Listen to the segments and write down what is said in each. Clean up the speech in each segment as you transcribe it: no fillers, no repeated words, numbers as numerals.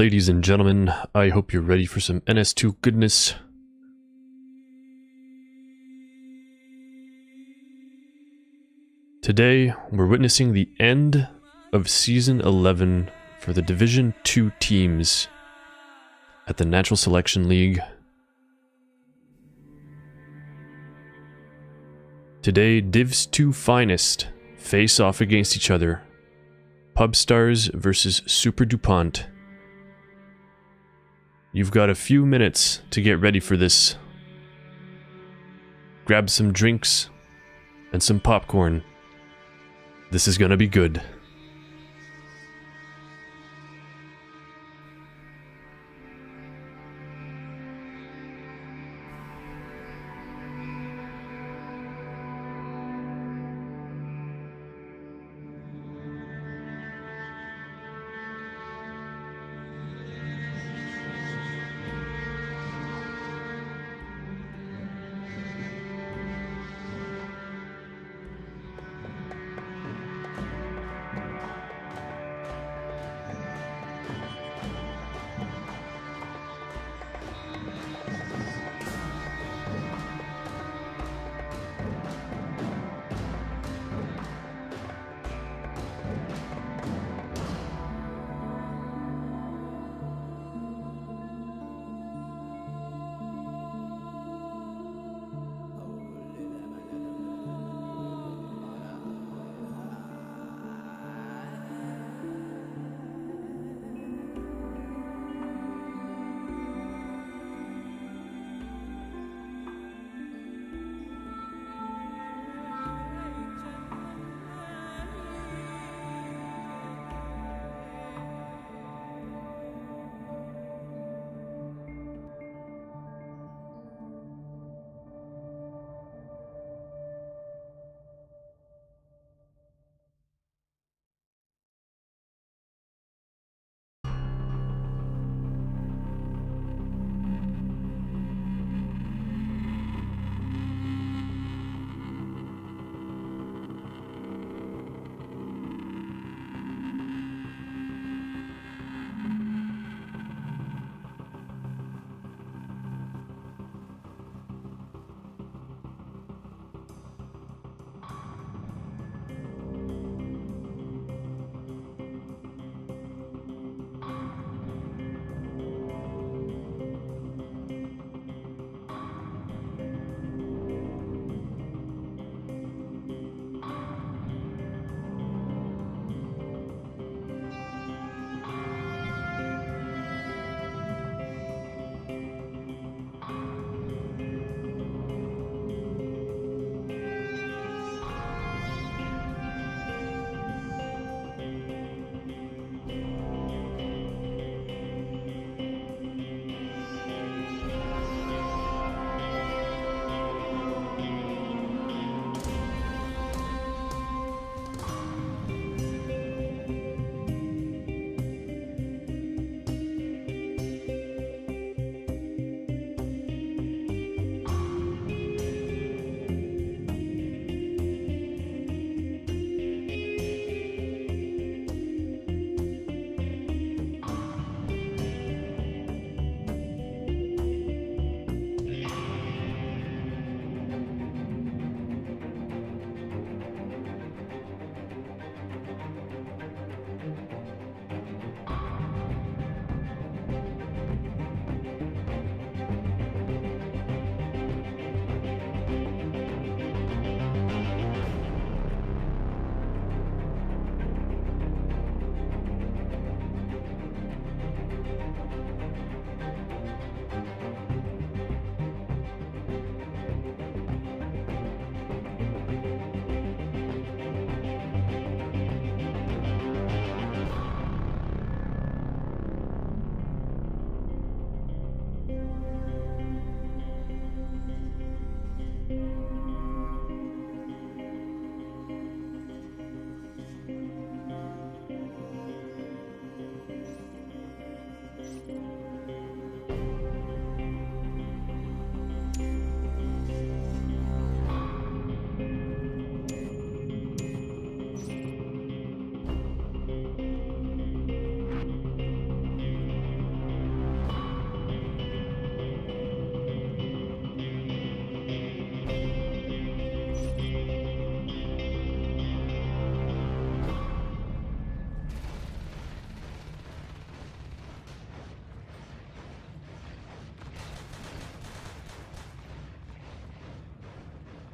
Ladies and gentlemen, I hope you're ready for some NS2 goodness. Today, we're witnessing the end of Season 11 for the Division 2 teams at the Natural Selection League. Today, Div's 2 finest face off against each other. Pubstars versus SUPERDUPONT. You've got a few minutes to get ready for this. Grab some drinks and some popcorn. This is gonna be good.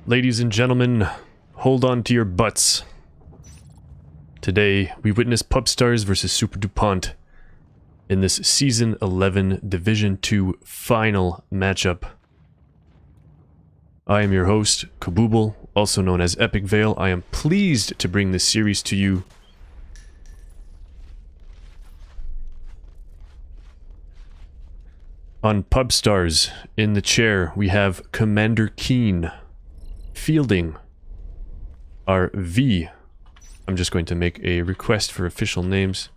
Ladies and gentlemen, hold on to your butts. Today, we witness Pubstars versus SUPERDUPONT in this Season 11 Division 2 final matchup. I am your host, Cabooble, also known as Epic Vale. I am pleased to bring this series to you. On Pubstars, in the chair, we have Commander Keen. Fielding our V. I'm just going to make a request for official names.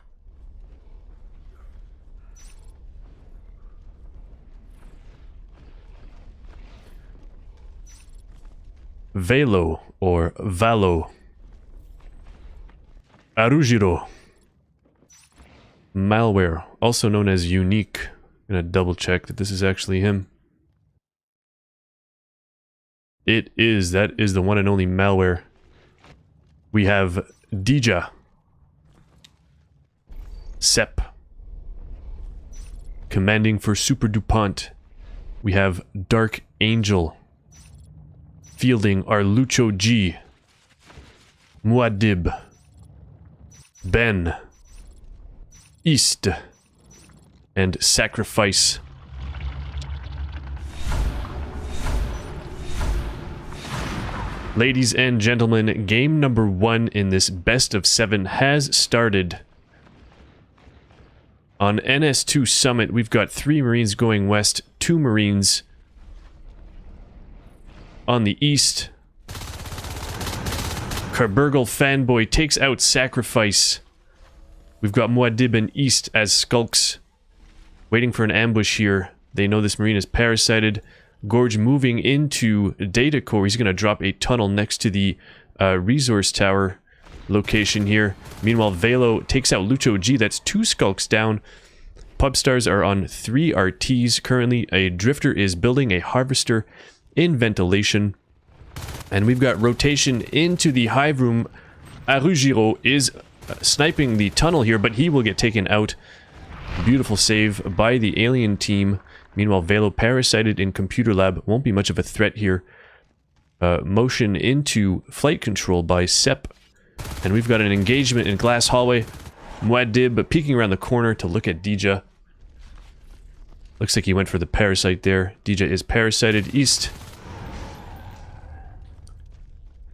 Velo or Valo. Arujiro. Malware, also known as Unique. I'm gonna double check that this is actually him. It is. That is the one and only Malware. We have Dija. Sep. Commanding for SUPERDUPONT. We have Dark Angel. Fielding our Lucho G. Muad'Dib. Ben. East. And Sacrifice. Ladies and gentlemen, game number 1 in this best of 7 has started. On NS2 Summit, we've got 3 Marines going west, 2 Marines on the east. Carburgle Fanboy takes out Sacrifice. We've got Muad'Dib and East as skulks, waiting for an ambush here. They know this Marine is parasited. Gorge moving into Data Core. He's going to drop a tunnel next to the resource tower location here. Meanwhile, Velo takes out Lucho G. That's 2 skulks down. Pubstars are on 3 RTs currently. A Drifter is building a Harvester in ventilation. And we've got rotation into the hive room. Arujiro is sniping the tunnel here, but he will get taken out. Beautiful save by the alien team. Meanwhile, Velo parasited in computer lab. Won't be much of a threat here. Motion into flight control by Sep. And we've got an engagement in glass hallway. Muad'Dib peeking around the corner to look at Dija. Looks like he went for the parasite there. Dija is parasited. East.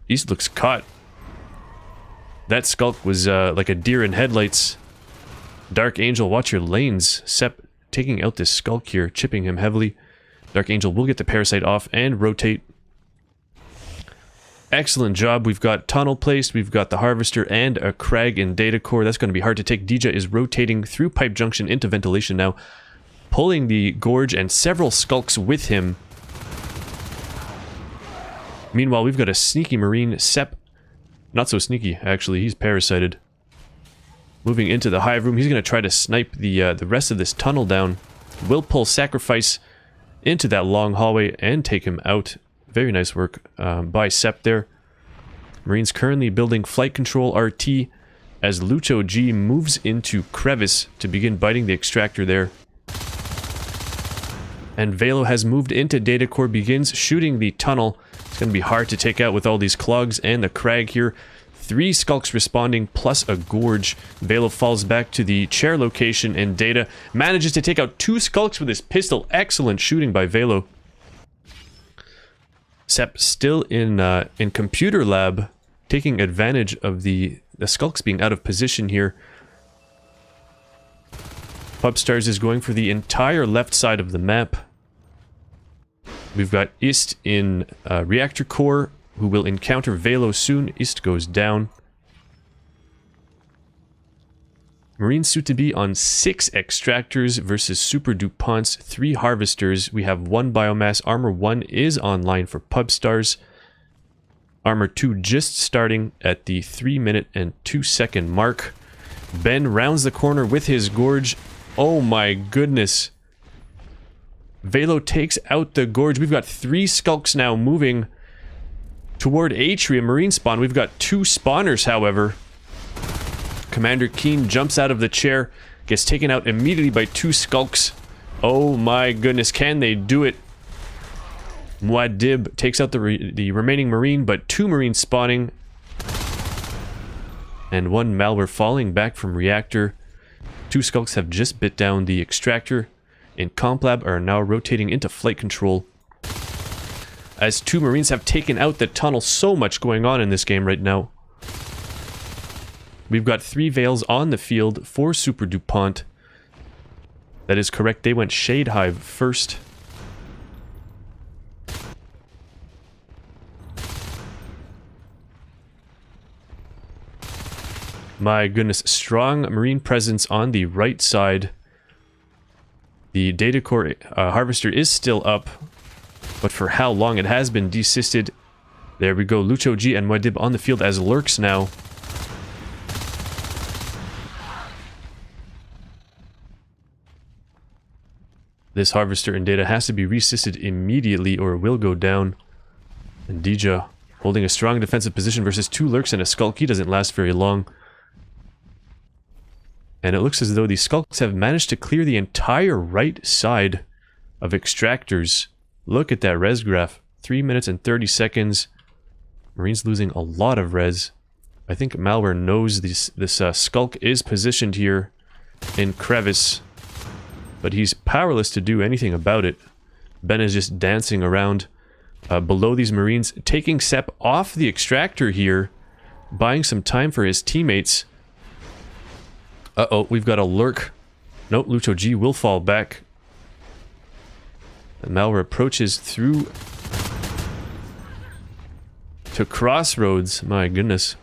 East looks caught. That skulk was like a deer in headlights. Dark Angel, watch your lanes. Sep taking out this skulk here, chipping him heavily. Dark Angel will get the parasite off and rotate. Excellent job. We've got tunnel placed, we've got the harvester and a crag in data core. That's going to be hard to take. Dija is rotating through pipe junction into ventilation now, pulling the gorge and several skulks with him. Meanwhile, we've got a sneaky Marine. Sep, not so sneaky actually, he's parasited. Moving into the hive room, he's going to try to snipe the rest of this tunnel down. Will pull Sacrifice into that long hallway and take him out. Very nice work by Sep there. Marines currently building flight control RT as Lucho G moves into Crevice to begin biting the extractor there. And Velo has moved into Data Core, begins shooting the tunnel. It's going to be hard to take out with all these clogs and the crag here. 3 skulks responding, plus a gorge. Velo falls back to the chair location, and Data manages to take out 2 skulks with his pistol. Excellent shooting by Velo. Sep still in computer lab, taking advantage of the skulks being out of position here. Pubstars is going for the entire left side of the map. We've got Ist in reactor core, who will encounter Velo soon. Ist goes down. Marines soon to be on 6 extractors versus SUPERDUPONT's 3 harvesters. We have 1 biomass. Armor 1 is online for Pubstars. Armor 2 just starting at the 3-minute and 2-second mark. Ben rounds the corner with his gorge. Oh my goodness. Velo takes out the gorge. We've got 3 skulks now moving toward Atrium Marine spawn. We've got 2 spawners, however. Commander Keen jumps out of the chair, gets taken out immediately by 2 skulks. Oh my goodness, can they do it? Muad'Dib takes out the remaining Marine, but 2 Marines spawning. And 1 malware falling back from reactor. 2 skulks have just bit down the extractor. And Complab are now rotating into flight control. As 2 Marines have taken out the tunnel. So much going on in this game right now. We've got 3 Veils on the field for SUPERDUPONT. That is correct, they went Shade Hive first. My goodness, strong Marine presence on the right side. The data core harvester is still up, but for how long? It has been desysted. There we go, Lucho G and Muad'Dib on the field as lurks now. This harvester and data has to be resysted immediately or it will go down. And Dija holding a strong defensive position versus 2 lurks and a skulk. He doesn't last very long. And it looks as though the skulks have managed to clear the entire right side of extractors. Look at that res graph. 3 minutes and 30 seconds. Marines losing a lot of res. I think Malware knows this skulk is positioned here in crevice. But he's powerless to do anything about it. Ben is just dancing around below these Marines, taking Sep off the extractor here, buying some time for his teammates. Uh-oh, we've got a lurk. Nope, Lucho G will fall back. And Malware approaches through to Crossroads. My goodness.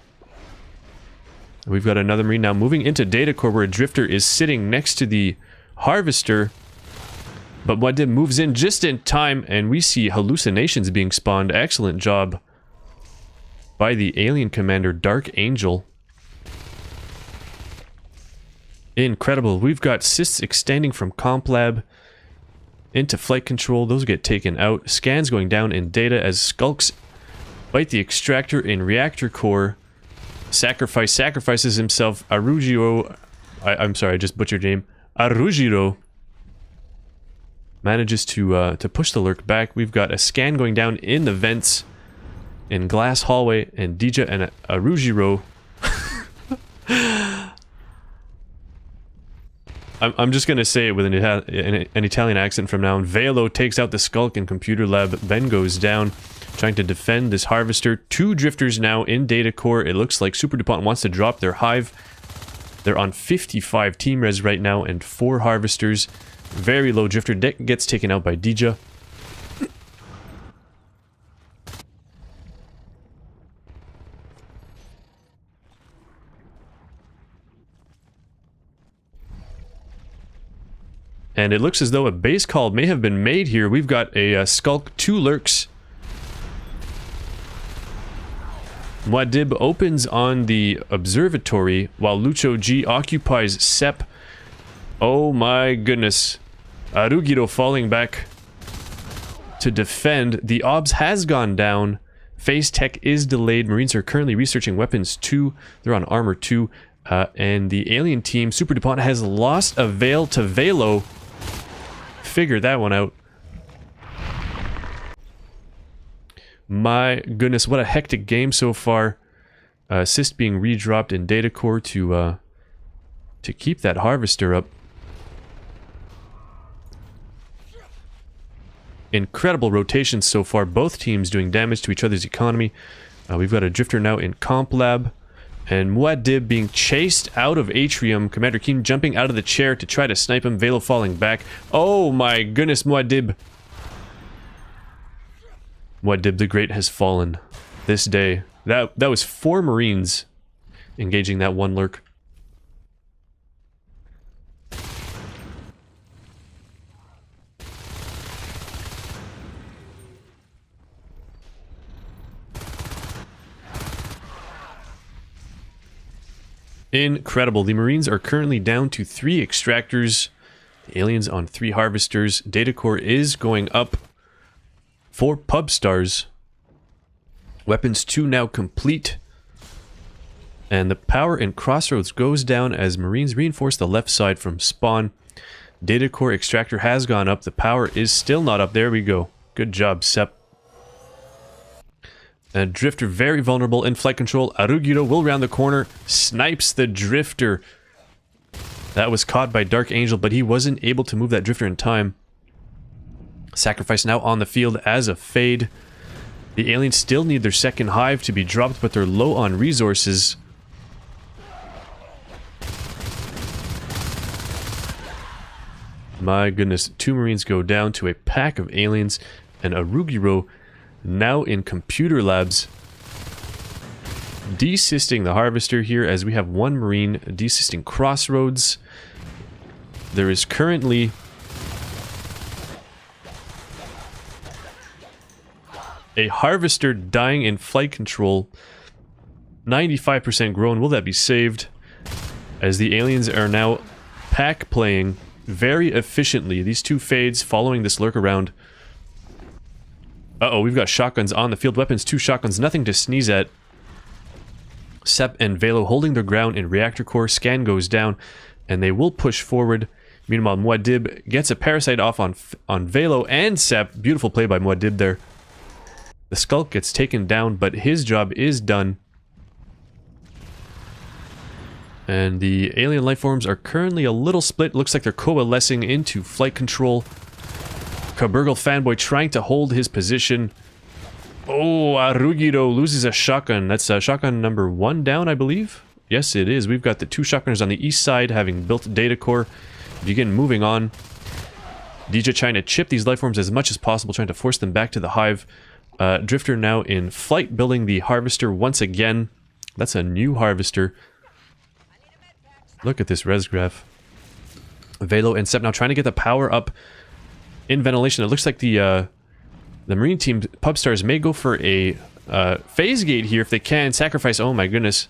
We've got another Marine now moving into Data Core where a Drifter is sitting next to the Harvester, but Muad'Dib moves in just in time and we see hallucinations being spawned. Excellent job by the alien commander Dark Angel. Incredible. We've got cysts extending from Complab into flight control. Those get taken out. Scans going down in data as skulks bite the extractor in reactor core. Sacrifices himself. Arujiro, I'm sorry, I just butchered your name. Arujiro manages to push the lurk back. We've got a scan going down in the vents in glass hallway, and Dija and Arujiro. I'm just gonna say it with an Italian accent from now on. Velo takes out the skulk in computer lab. Ben goes down, trying to defend this harvester. 2 drifters now in data core. It looks like SUPERDUPONT wants to drop their hive. They're on 55 team res right now and 4 harvesters. Very low drifter gets taken out by Dija. And it looks as though a base call may have been made here. We've got a skulk, 2 lurks. Muad'Dib opens on the observatory while Lucho G occupies Sep. Oh my goodness. Arugiro falling back to defend. The OBS has gone down. Phase tech is delayed. Marines are currently researching weapons 2. They're on armor 2. And the alien team, SUPERDUPONT, has lost a Veil to Velo. Figure that one out. My goodness, what a hectic game so far. Assist being redropped in data core to keep that harvester up. Incredible rotations so far. Both teams doing damage to each other's economy. We've got a drifter now in Comp Lab. And Muad'Dib being chased out of Atrium. Commander Keen jumping out of the chair to try to snipe him. Velo falling back. Oh my goodness, Muad'Dib. Muad'Dib the Great has fallen this day. That was 4 Marines engaging that 1 lurk. Incredible. The Marines are currently down to 3 extractors. The aliens on 3 harvesters. Data core is going up for Pubstars. Weapons 2 now complete. And the power in Crossroads goes down as Marines reinforce the left side from spawn. Data core extractor has gone up. The power is still not up. There we go. Good job, Sep. Drifter very vulnerable in flight control. Arugiro will round the corner, snipes the Drifter. That was caught by Dark Angel, but he wasn't able to move that Drifter in time. Sacrifice now on the field as a fade. The aliens still need their second hive to be dropped, but they're low on resources. My goodness, 2 Marines go down to a pack of aliens, and Arugiro now in computer labs. Desysting the Harvester here as we have 1 Marine desysting Crossroads. There is currently a Harvester dying in flight control. 95% grown. Will that be saved? As the aliens are now pack playing very efficiently. These 2 fades following this lurk around. Uh-oh, we've got shotguns on the field. Weapons, 2 shotguns, nothing to sneeze at. Sep and Velo holding their ground in reactor core. Scan goes down, and they will push forward. Meanwhile, Muad'Dib gets a parasite off on Velo and Sep. Beautiful play by Muad'Dib there. The Skulk gets taken down, but his job is done. And the alien lifeforms are currently a little split. Looks like they're coalescing into flight control. Cabooble fanboy trying to hold his position. Oh, Arugiro loses a shotgun. That's shotgun number 1 down, I believe. Yes, it is. We've got the 2 shotgunners on the east side having built data core. Begin moving on. DJ trying to chip these lifeforms as much as possible, trying to force them back to the hive. Drifter now in flight, building the Harvester once again. That's a new Harvester. Look at this res graph. Velo and Sep now trying to get the power up in ventilation. It looks like the Marine team, Pubstars, may go for a phase gate here if they can. Sacrifice, oh my goodness.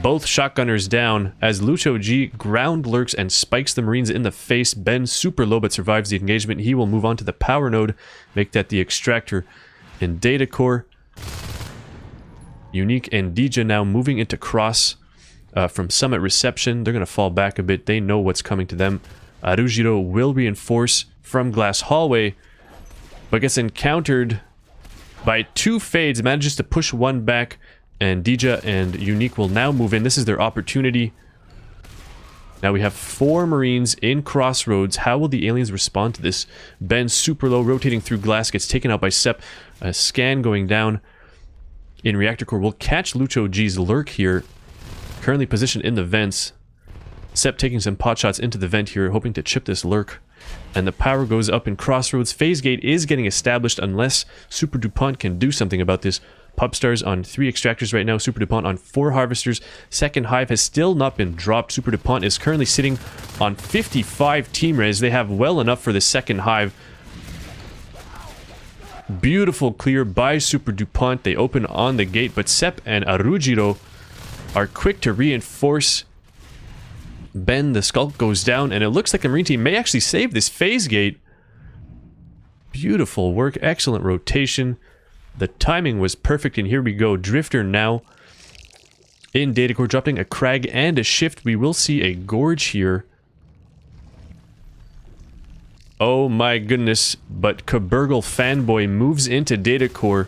Both shotgunners down as Lucho G ground lurks and spikes the Marines in the face. Ben super low but survives the engagement. He will move on to the power node, make that the extractor and data core. Unique and Dija now moving into cross from summit reception. They're going to fall back a bit. They know what's coming to them. Arugiro will reinforce from glass hallway, but gets encountered by 2 fades. Manages to push 1 back, and Dija and Unique will now move in. This is their opportunity. Now we have 4 Marines in Crossroads. How will the aliens respond to this? Ben super low, rotating through glass, gets taken out by Sep. A scan going down in reactor core. We'll catch Lucho G's lurk here. Currently positioned in the vents. Sep taking some pot shots into the vent here, hoping to chip this lurk. And the power goes up in Crossroads. Phase gate is getting established unless SUPERDUPONT can do something about this. Pubstars on 3 extractors right now. SUPERDUPONT on 4 harvesters. Second hive has still not been dropped. SUPERDUPONT is currently sitting on 55 team res. They have well enough for the second hive. Beautiful clear by SUPERDUPONT. They open on the gate, but Sep and Arugiro are quick to reinforce. Ben, the Skulk, goes down, and it looks like the Marine team may actually save this phase gate. Beautiful work, excellent rotation. The timing was perfect, and here we go. Drifter now in data core, dropping a Crag and a Shift. We will see a Gorge here. Oh my goodness, but Cabooble fanboy moves into data core.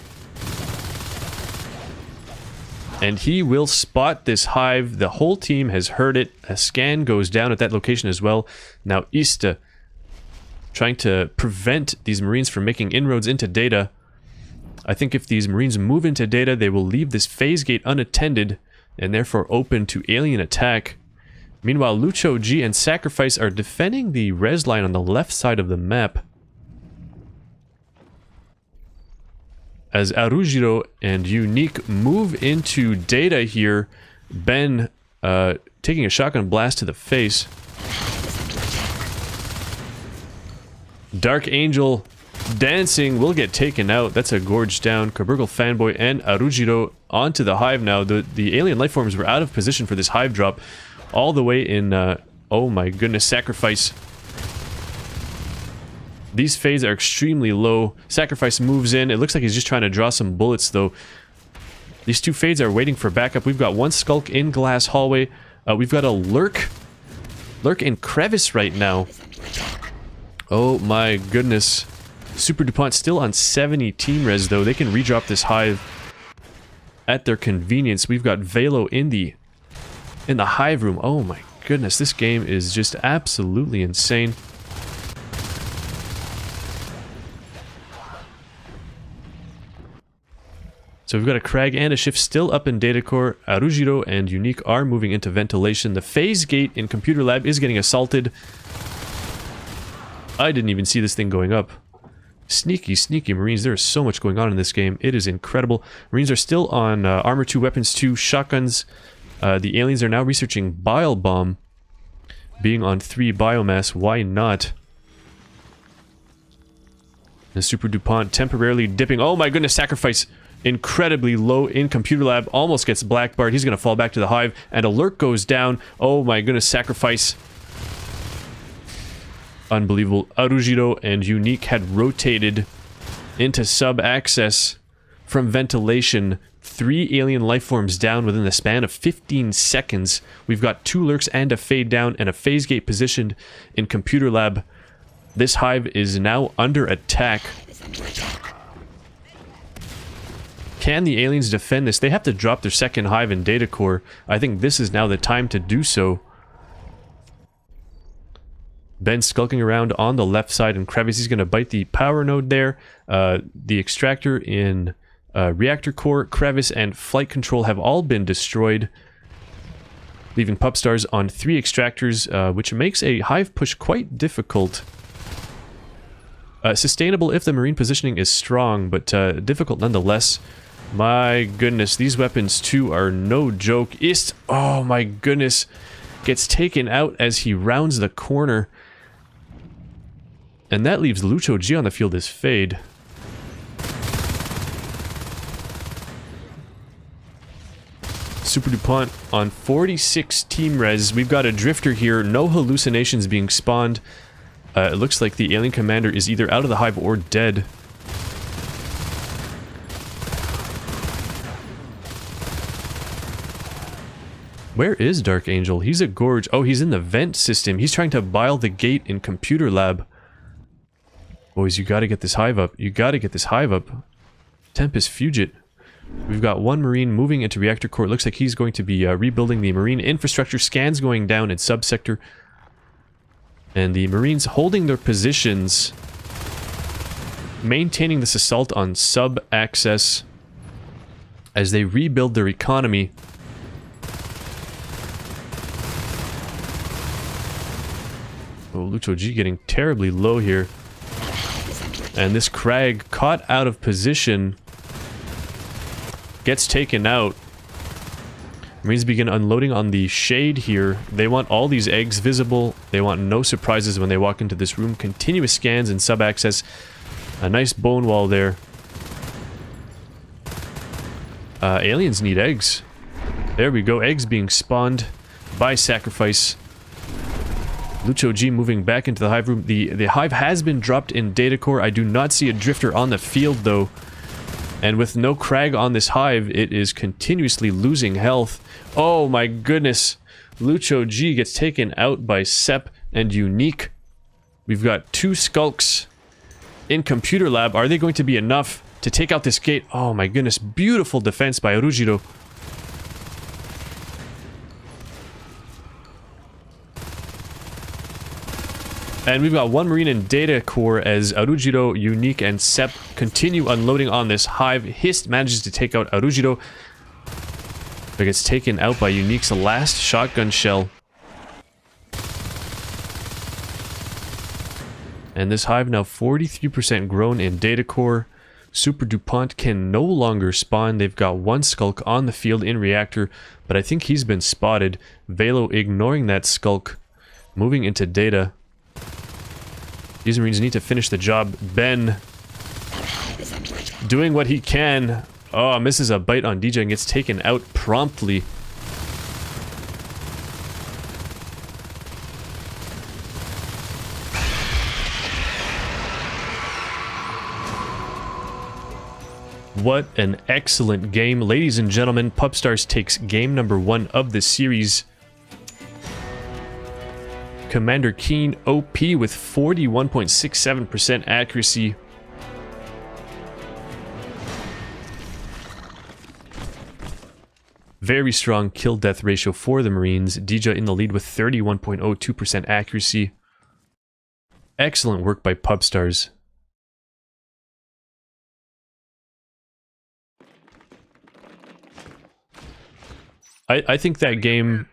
And he will spot this hive. The whole team has heard it. A scan goes down at that location as well. Now Ista trying to prevent these Marines from making inroads into data. I think if these Marines move into data, they will leave this phase gate unattended and therefore open to alien attack. Meanwhile, Lucho G and Sacrifice are defending the res line on the left side of the map. As Arugiro and Unique move into data here, Ben taking a shotgun blast to the face. Dark Angel dancing will get taken out. That's a Gorge down. Cabooble fanboy and Arugiro onto the hive now. The alien lifeforms were out of position for this hive drop. All the way in, oh my goodness, Sacrifice. These fades are extremely low. Sacrifice moves in. It looks like he's just trying to draw some bullets, though. These 2 fades are waiting for backup. We've got 1 Skulk in glass hallway. We've got a Lurk in crevice right now. Oh my goodness. SUPERDUPONT still on 70 team res, though. They can redrop this hive at their convenience. We've got Velo in the hive room. Oh my goodness, this game is just absolutely insane. So we've got a Crag and a Shift still up in data core. Arujiro and Unique are moving into ventilation. The phase gate in computer lab is getting assaulted. I didn't even see this thing going up. Sneaky, sneaky Marines. There is so much going on in this game. It is incredible. Marines are still on Armor 2, Weapons 2, Shotguns. The aliens are now researching Bile Bomb. Being on 3 biomass, why not? The SUPERDUPONT temporarily dipping. Oh my goodness, sacrifice! Incredibly low in computer lab. Almost gets blackbarred. He's going to fall back to the hive. And alert goes down. Oh my goodness, sacrifice. Unbelievable. Arujiro and Unique had rotated into sub-access from ventilation. 3 alien lifeforms down within the span of 15 seconds. We've got 2 lurks and a fade down and a phase gate positioned in computer lab. This hive is now under attack. Can the aliens defend this? They have to drop their second hive in data core. I think this is now the time to do so. Ben skulking around on the left side, and Crevice is going to bite the power node there. The extractor in reactor core, Crevice, and flight control have all been destroyed, leaving Pubstars on 3 extractors, which makes a hive push quite difficult. Sustainable if the marine positioning is strong, but difficult nonetheless. My goodness, these weapons too are no joke. Ist, oh my goodness, gets taken out as he rounds the corner. And that leaves Lucho G on the field as fade. SUPERDUPONT on 46 team res. We've got a drifter here, no hallucinations being spawned. It looks like the alien commander is either out of the hive or dead. Where is Dark Angel? He's a gorge. Oh, he's in the vent system. He's trying to bile the gate in computer lab. Boys, you gotta get this hive up. You gotta get this hive up. Tempest Fugit. We've got 1 marine moving into reactor core. It looks like he's going to be rebuilding the marine infrastructure. Scans going down in subsector. And the marines holding their positions, maintaining this assault on sub-access as they rebuild their economy. Oh, Lucho G getting terribly low here. And this Crag, caught out of position, gets taken out. Marines begin unloading on the shade here. They want all these eggs visible. They want no surprises when they walk into this room. Continuous scans and sub-access. A nice bone wall there. Aliens need eggs. There we go. Eggs being spawned by sacrifice. Lucho G moving back into the hive room. The hive has been dropped in data core. I do not see a drifter on the field though. And with no Crag on this hive, it is continuously losing health. Oh my goodness. Lucho G gets taken out by Sep and Unique. We've got 2 skulks in computer lab. Are they going to be enough to take out this gate? Oh my goodness. Beautiful defense by Arujiro. And we've got 1 marine in data core as Arujiro, Unique, and Sep continue unloading on this hive. Hist manages to take out Arujiro, but gets taken out by Unique's last shotgun shell. And this hive now 43% grown in data core. SUPERDUPONT can no longer spawn. They've got 1 skulk on the field in reactor, but I think he's been spotted. Velo ignoring that skulk, moving into data. These marines need to finish the job. Ben doing what he can. Oh, misses a bite on DJ and gets taken out promptly. What an excellent game. Ladies and gentlemen, Pubstars takes game number 1 of the series. Commander Keen OP with 41.67% accuracy. Very strong kill-death ratio for the Marines. Dija in the lead with 31.02% accuracy. Excellent work by Pubstars. I think that game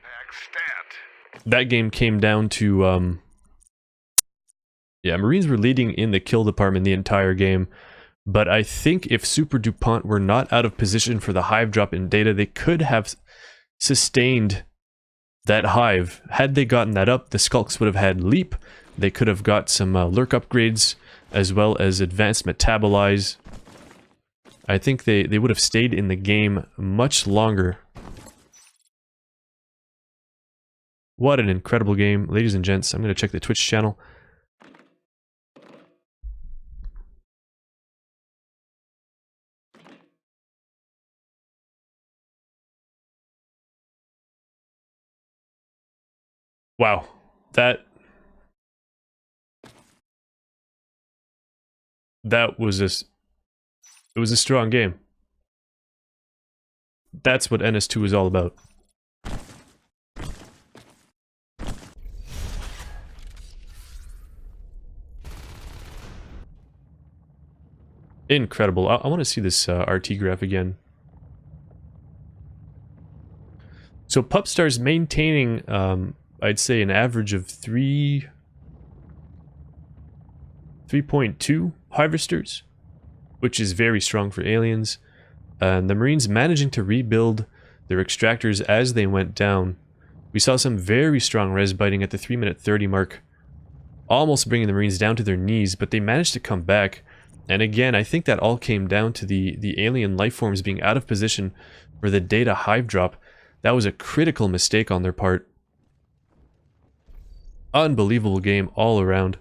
came down to yeah, Marines were leading in the kill department the entire game, but I think if SUPERDUPONT were not out of position for the hive drop in data, they could have sustained that hive. Had they gotten that up, the Skulks would have had leap. They could have got some lurk upgrades as well as advanced metabolize. I think they would have stayed in the game much longer. What an incredible game. Ladies and gents, I'm going to check the Twitch channel. Wow. That was it was a strong game. That's what NS2 is all about. Incredible. I want to see this RT graph again. So Pubstars maintaining, I'd say, an average of 3.2 harvesters, which is very strong for aliens. And the Marines managing to rebuild their extractors as they went down. We saw some very strong res biting at the 3-minute 30 mark, almost bringing the Marines down to their knees, but they managed to come back. And again, I think that all came down to the alien life forms being out of position for the data hive drop. That was a critical mistake on their part. Unbelievable game all around.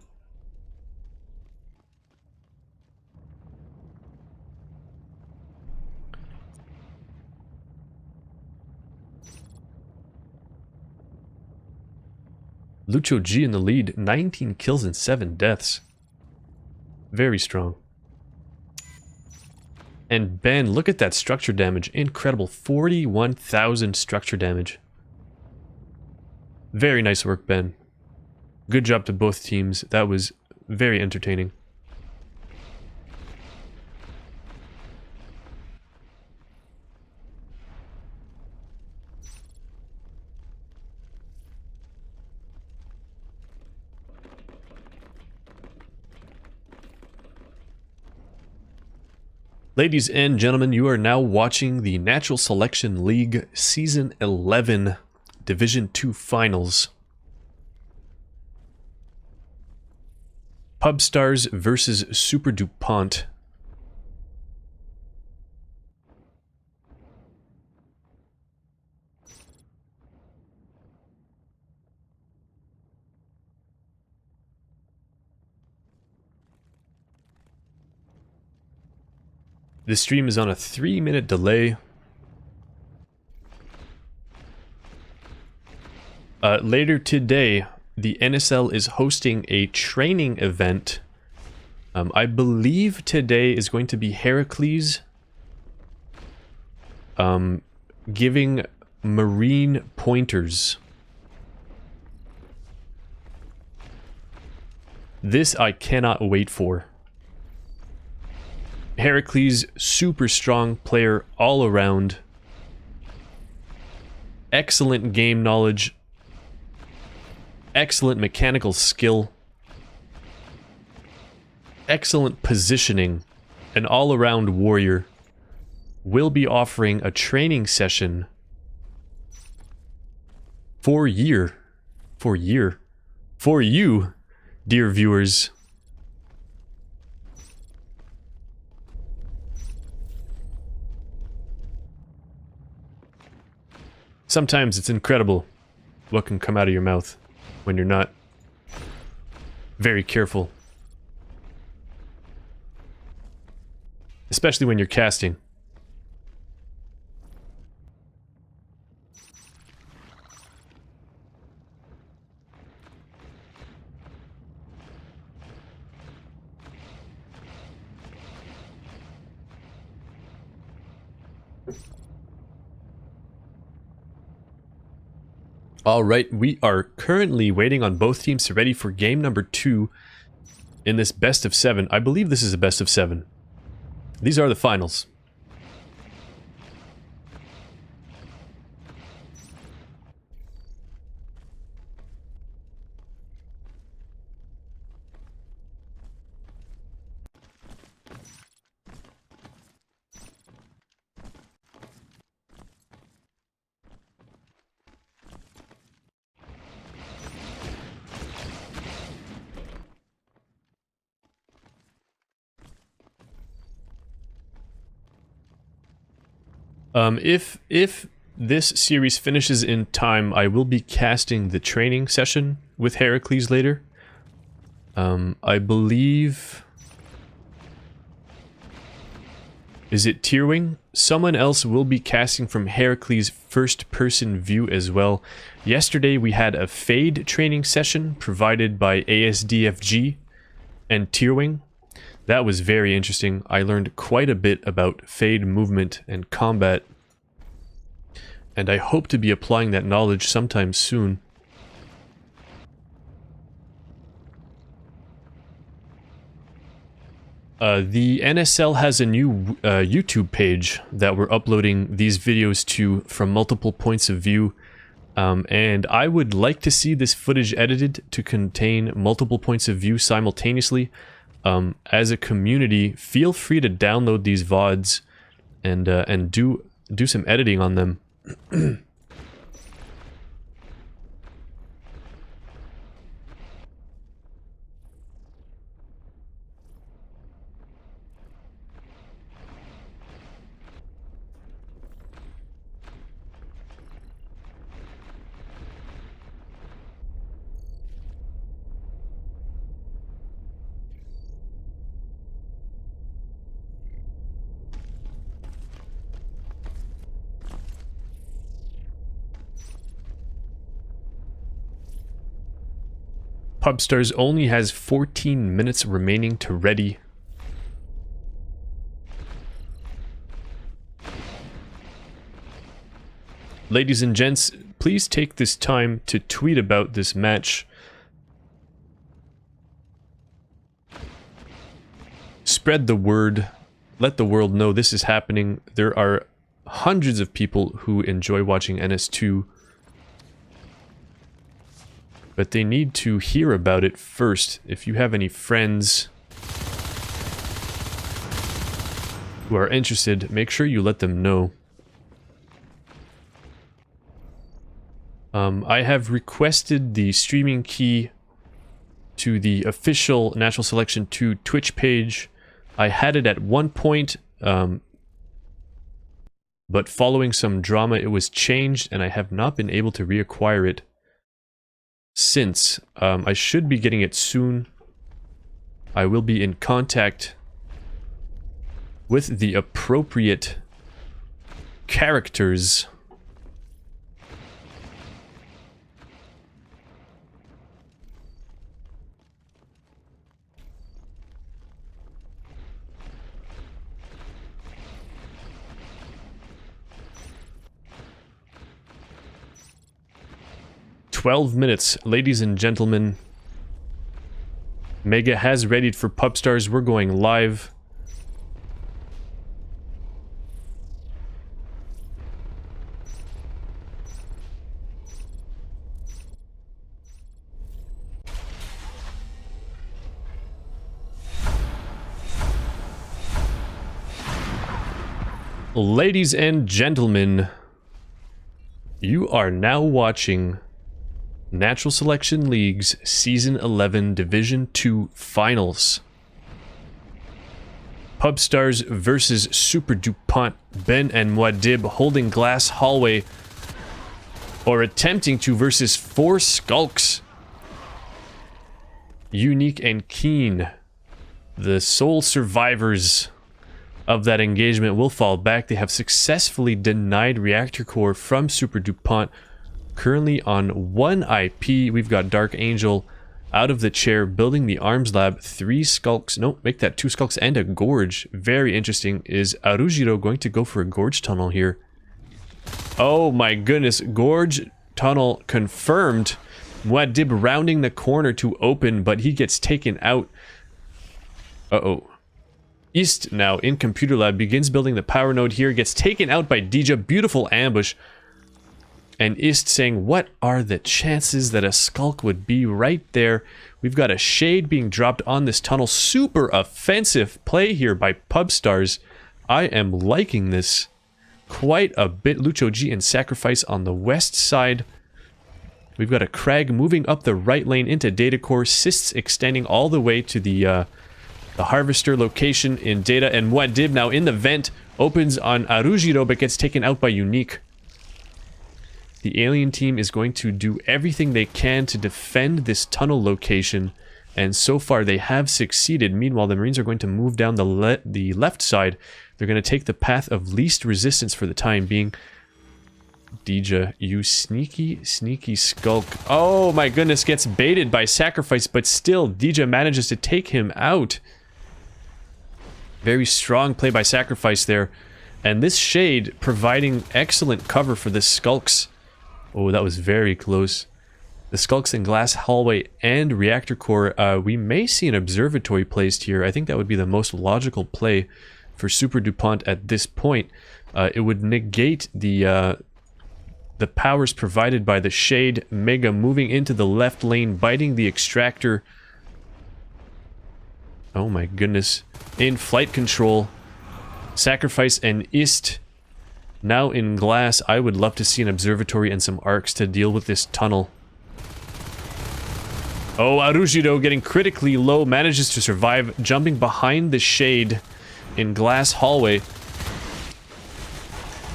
Lucho G in the lead, 19 kills and 7 deaths. Very strong. And Ben, look at that structure damage. Incredible. 41,000 structure damage. Very nice work, Ben. Good job to both teams. That was very entertaining. Ladies and gentlemen, you are now watching the Natural Selection League Season 11 Division 2 Finals. Pubstars versus SUPERDUPONT. The stream is on a 3-minute delay. Later today, the NSL is hosting a training event. I believe today is going to be Heracles giving Marine pointers. This I cannot wait for. Heracles, super strong player all around. Excellent game knowledge. Excellent mechanical skill. Excellent positioning. An all-around warrior. Will be offering a training session for you, dear viewers. Sometimes it's incredible what can come out of your mouth when you're not very careful. Especially when you're casting. Alright, we are currently waiting on both teams to ready for game number 2 in this best of 7. I believe this is a best of 7. These are the finals. If this series finishes in time, I will be casting the training session with Heracles later. I believe... Is it Tierwing? Someone else will be casting from Heracles' first-person view as well. Yesterday we had a Fade training session provided by ASDFG and Tierwing. That was very interesting. I learned quite a bit about Fade movement and combat, and I hope to be applying that knowledge sometime soon. The NSL has a new YouTube page that we're uploading these videos to from multiple points of view, and I would like to see this footage edited to contain multiple points of view simultaneously. As a community, feel free to download these VODs and do some editing on them. 'Pubstars only has 14 minutes remaining to ready. Ladies and gents, please take this time to tweet about this match. Spread the word. Let the world know this is happening. There are hundreds of people who enjoy watching NS2, but they need to hear about it first. If you have any friends who are interested, make sure you let them know. I have requested the streaming key to the official Natural Selection 2 Twitch page. I had it at one point, but following some drama it was changed, and I have not been able to reacquire it since. I should be getting it soon. I will be in contact with the appropriate characters. "12 minutes, ladies and gentlemen. Mega has readied for Pubstars. We're going live. Ladies and gentlemen, you are now watching Natural Selection League's Season 11 Division 2 Finals. Pubstars versus SUPERDUPONT. Ben and Muad'Dib holding glass hallway, or attempting to, versus 4 skulks. Unique and Keen, the sole survivors of that engagement, will fall back. They have successfully denied reactor core from SUPERDUPONT. Currently on 1 IP, we've got Dark Angel out of the chair, building the arms lab. 3 skulks, no, make that 2 skulks and a gorge. Very interesting. Is Arujiro going to go for a gorge tunnel here? Oh my goodness, gorge tunnel confirmed. Muad'Dib rounding the corner to open, but he gets taken out. Uh-oh. East now in computer lab begins building the power node here, gets taken out by Dija. Beautiful ambush. And Ist saying, what are the chances that a Skulk would be right there? We've got a shade being dropped on this tunnel. Super offensive play here by Pubstars. I am liking this quite a bit. Lucho G and Sacrifice on the west side. We've got a Crag moving up the right lane into Data Core. Cysts extending all the way to the Harvester location in Data. And Muad'Dib now in the vent. Opens on Arujiro but gets taken out by Unique. The alien team is going to do everything they can to defend this tunnel location. And so far they have succeeded. Meanwhile, the Marines are going to move down the left side. They're going to take the path of least resistance for the time being. Dija, you sneaky, sneaky Skulk. Oh my goodness, gets baited by Sacrifice, but still, Dija manages to take him out. Very strong play by Sacrifice there. And this Shade providing excellent cover for the Skulks. Oh, that was very close. The Skulks in Glass Hallway and Reactor Core. We may see an observatory placed here. I think that would be the most logical play for SUPERDUPONT at this point. It would negate the powers provided by the Shade. Mega moving into the left lane, biting the Extractor. Oh my goodness. In flight control. Sacrifice and Ist. Now in Glass. I would love to see an observatory and some arcs to deal with this tunnel. Oh, Arujiro getting critically low. Manages to survive. Jumping behind the Shade in Glass Hallway.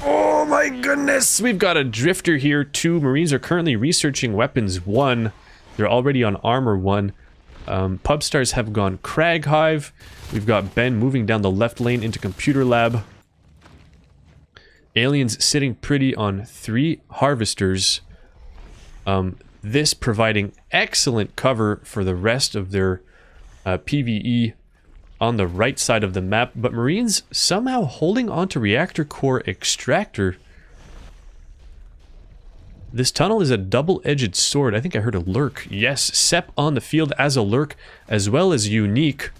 Oh my goodness! We've got a Drifter here. 2 Marines are currently researching weapons 1. They're already on armor 1. Pubstars have gone Crag Hive. We've got Ben moving down the left lane into computer lab. Aliens sitting pretty on 3 Harvesters. This providing excellent cover for the rest of their PvE on the right side of the map, but Marines somehow holding on to Reactor Core Extractor. This tunnel is a double-edged sword. I think I heard a lurk. Yes, Sep on the field as a lurk, as well as Unique.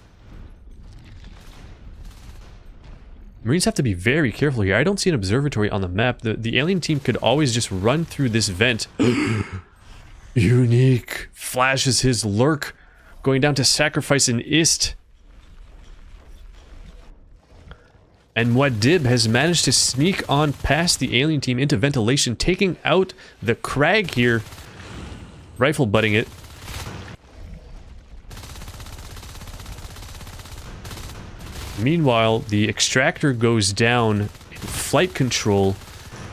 Marines have to be very careful here. I don't see an observatory on the map. The alien team could always just run through this vent. Unique flashes his lurk, going down to Sacrifice and Ist. And Muad'Dib has managed to sneak on past the alien team into ventilation, taking out the Crag here. Rifle butting it. Meanwhile, the Extractor goes down in flight control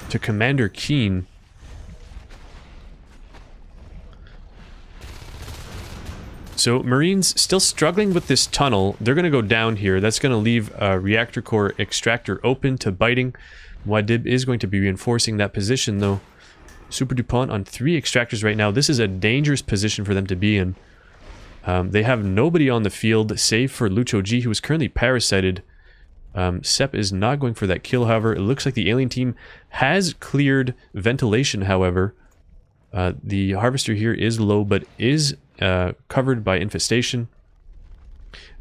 to Commander Keen. So, Marines still struggling with this tunnel. They're going to go down here. That's going to leave Reactor Core Extractor open to biting. Muad'Dib is going to be reinforcing that position, though. SUPERDUPONT on 3 Extractors right now. This is a dangerous position for them to be in. They have nobody on the field, save for Lucho G, who is currently parasited. Sep is not going for that kill, however. It looks like the alien team has cleared ventilation, however. The Harvester here is low, but is covered by infestation.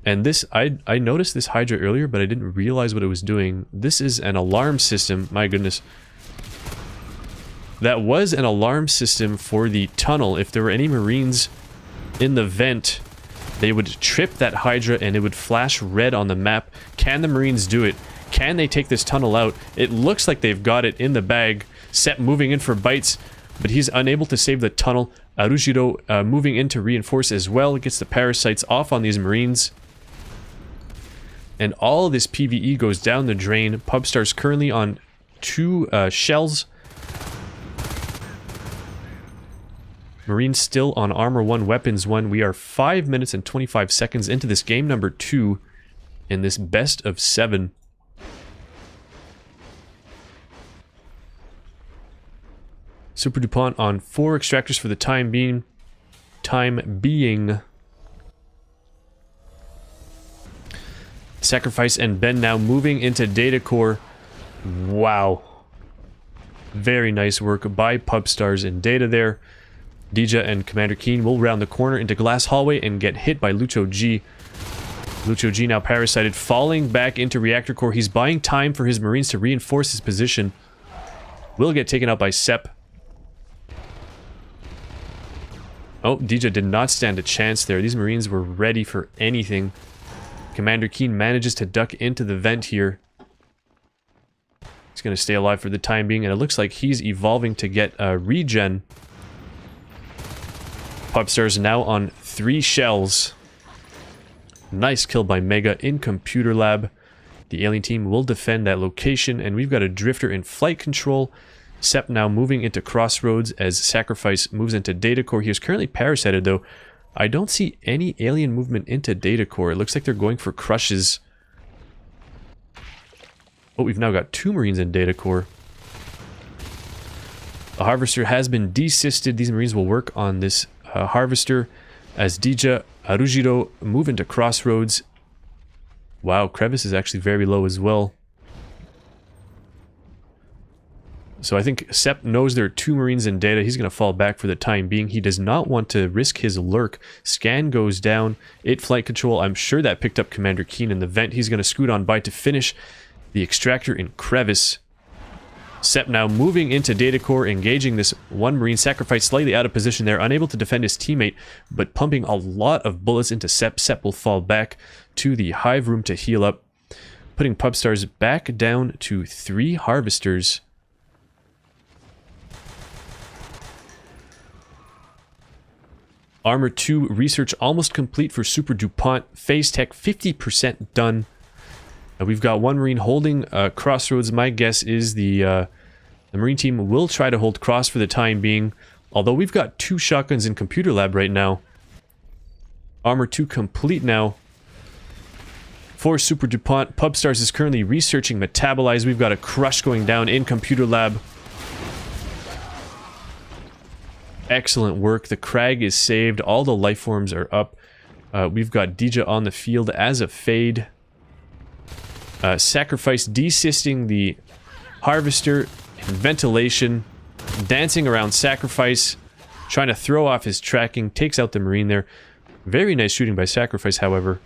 And this, I noticed this Hydra earlier, but I didn't realize what it was doing. This is an alarm system. My goodness. That was an alarm system for the tunnel. If there were any Marines in the vent, they would trip that Hydra and it would flash red on the map. Can the Marines do it? Can they take this tunnel out? It looks like they've got it in the bag. Sep moving in for bites, but he's unable to save the tunnel. Arujiro moving in to reinforce as well. Gets the parasites off on these Marines. And all this PvE goes down the drain. Pubstars currently on 2 shells. Marines still on armor 1, weapons 1. We are 5 minutes and 25 seconds into this game number 2 in this best of 7. SUPERDUPONT on 4 Extractors for the time being. Sacrifice and Ben now moving into Data Core. Wow. Very nice work by Pubstars and Data there. Dija and Commander Keen will round the corner into Glass Hallway and get hit by Lucho G. Lucho G now parasited, falling back into Reactor Core. He's buying time for his Marines to reinforce his position. Will get taken out by Sep. Oh, Dija did not stand a chance there. These Marines were ready for anything. Commander Keen manages to duck into the vent here. He's going to stay alive for the time being, and it looks like he's evolving to get a regen. Pubstars now on 3 shells. Nice kill by Mega in Computer Lab. The alien team will defend that location, and we've got a Drifter in flight control. Sep now moving into Crossroads as Sacrifice moves into Data Core. He is currently parasited though. I don't see any alien movement into Data Core. It looks like they're going for crushes. Oh, we've now got 2 Marines in Data Core. The Harvester has been desysted. These Marines will work on this Harvester as Dija, Arujiro move into Crossroads. Wow, Crevice is actually very low as well. So I think Sep knows there are 2 Marines in Data. He's going to fall back for the time being. He does not want to risk his lurk. Scan goes down. 8 flight control. I'm sure that picked up Commander Keen in the vent. He's going to scoot on by to finish the Extractor in Crevice. Sep now moving into Data Core, engaging this 1 Marine. Sacrifice slightly out of position there, unable to defend his teammate, but pumping a lot of bullets into Sep. Sep will fall back to the Hive Room to heal up, putting Pubstars back down to 3 Harvesters. Armor 2 research almost complete for SUPERDUPONT. Phase Tech 50% done. We've got 1 Marine holding Crossroads. My guess is the Marine team will try to hold Cross for the time being. Although we've got 2 shotguns in Computer Lab right now. Armor 2 complete now. For SUPERDUPONT, Pubstars is currently researching Metabolize. We've got a crush going down in Computer Lab. Excellent work. The Crag is saved. All the life forms are up. We've got Dija on the field as a fade. Sacrifice desysting the Harvester in ventilation. Dancing around Sacrifice. Trying to throw off his tracking. Takes out the Marine there. Very nice shooting by Sacrifice, however.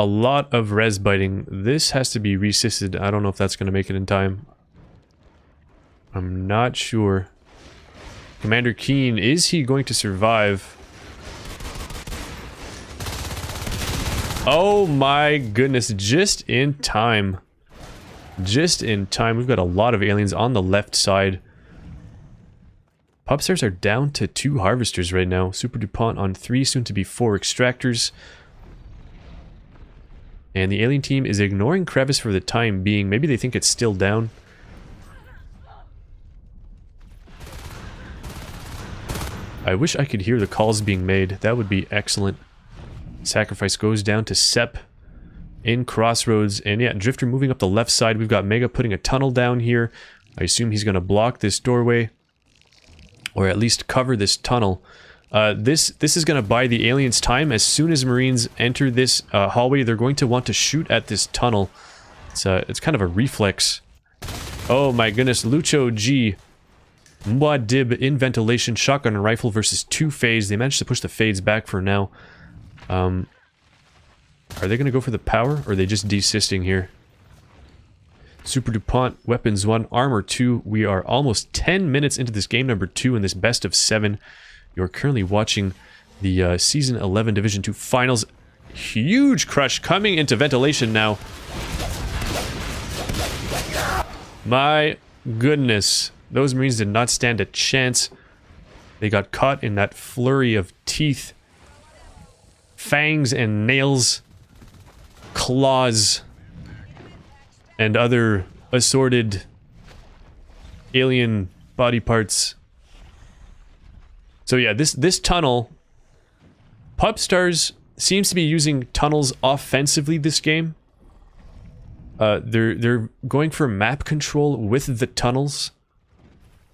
A lot of res biting. This has to be resisted. I don't know if that's going to make it in time. I'm not sure. Commander Keen, is he going to survive? Oh my goodness, just in time. Just in time. We've got a lot of aliens on the left side. Pubstars are down to 2 Harvesters right now. SUPERDUPONT on 3, soon to be 4 Extractors. And the alien team is ignoring Crevice for the time being. Maybe they think it's still down. I wish I could hear the calls being made. That would be excellent. Sacrifice goes down to Sep in Crossroads. And yeah, Drifter moving up the left side. We've got Mega putting a tunnel down here. I assume he's going to block this doorway. Or at least cover this tunnel. This is going to buy the aliens time. As soon as Marines enter this hallway, they're going to want to shoot at this tunnel. It's kind of a reflex. Oh my goodness, Lucho G. Muad'Dib in ventilation, shotgun and rifle versus 2 phase. They managed to push the fades back for now. Are they going to go for the power, or are they just desysting here? SUPERDUPONT, weapons 1, armor 2. We are almost 10 minutes into this game number 2 in this best of 7. You're currently watching the Season 11 Division 2 Finals. Huge crush coming into ventilation now. My goodness. Those Marines did not stand a chance. They got caught in that flurry of teeth. Fangs and nails. Claws. And other assorted alien body parts. So yeah, this tunnel, Pubstars seems to be using tunnels offensively this game. They're going for map control with the tunnels,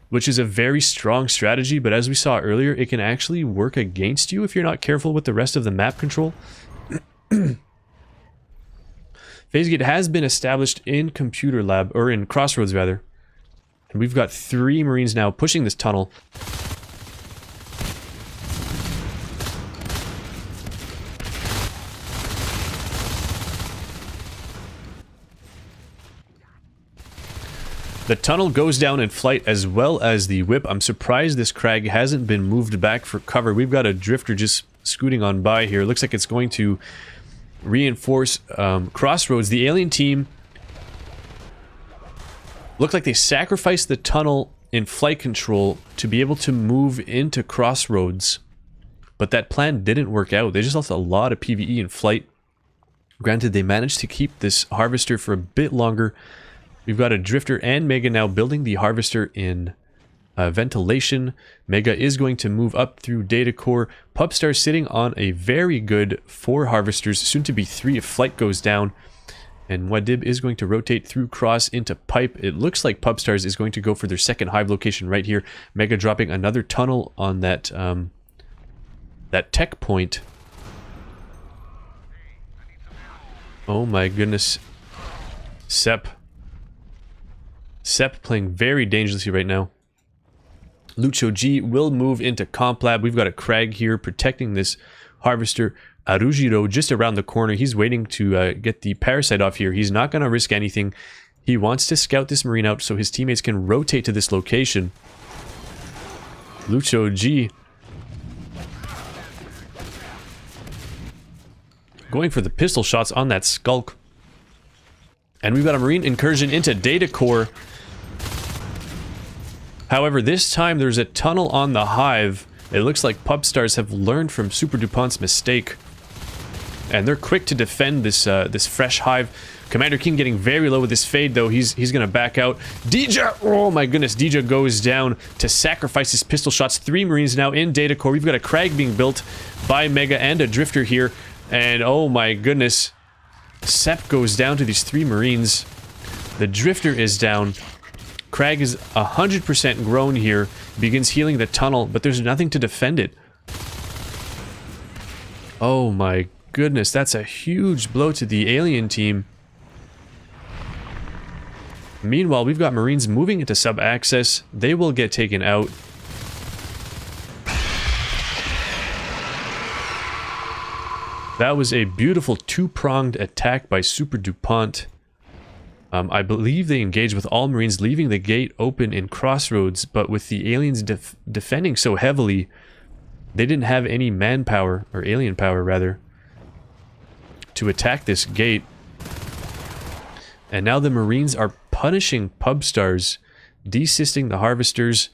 which is a very strong strategy, but as we saw earlier, it can actually work against you if you're not careful with the rest of the map control. Phase gate has been established in computer lab, or in crossroads rather. And we've got 3 Marines now pushing this tunnel. The tunnel goes down in flight as well as the whip. I'm surprised this crag hasn't been moved back for cover. We've got a drifter just scooting on by here. Looks like it's going to reinforce crossroads. The alien team looked like they sacrificed the tunnel in flight control to be able to move into crossroads. But that plan didn't work out. They just lost a lot of PvE in flight. Granted, they managed to keep this harvester for a bit longer. We've got a drifter and Mega now building the harvester in ventilation. Mega is going to move up through data core. Pubstars sitting on a very good 4 harvesters, soon to be 3 if flight goes down. And Muad'Dib is going to rotate through cross into pipe. It looks like Pubstars is going to go for their second hive location right here. Mega dropping another tunnel on that that tech point. Oh my goodness. Sep playing very dangerously right now. Lucho G will move into comp lab. We've got a crag here protecting this harvester. Arujiro just around the corner. He's waiting to get the parasite off here. He's not going to risk anything. He wants to scout this marine out so his teammates can rotate to this location. Lucho G going for the pistol shots on that skulk. And we've got a marine incursion into data core. However, this time there's a tunnel on the hive. It looks like Pubstars have learned from SUPERDUPONT's mistake. And they're quick to defend this this fresh hive. Commander Keen getting very low with this fade though. He's gonna back out. Dija! Oh my goodness, Dija goes down to sacrifice his pistol shots. 3 Marines now in data core. We've got a crag being built by Mega and a drifter here. And oh my goodness. Sep goes down to these 3 Marines. The drifter is down. Crag is 100% grown here. Begins healing the tunnel, but there's nothing to defend it. Oh my goodness, that's a huge blow to the alien team. Meanwhile, we've got Marines moving into sub-access. They will get taken out. That was a beautiful 2-pronged attack by SUPERDUPONT. I believe they engaged with all Marines, leaving the gate open in crossroads, but with the aliens defending so heavily, they didn't have any manpower, or alien power rather, to attack this gate. And now the Marines are punishing Pubstars, desysting the harvesters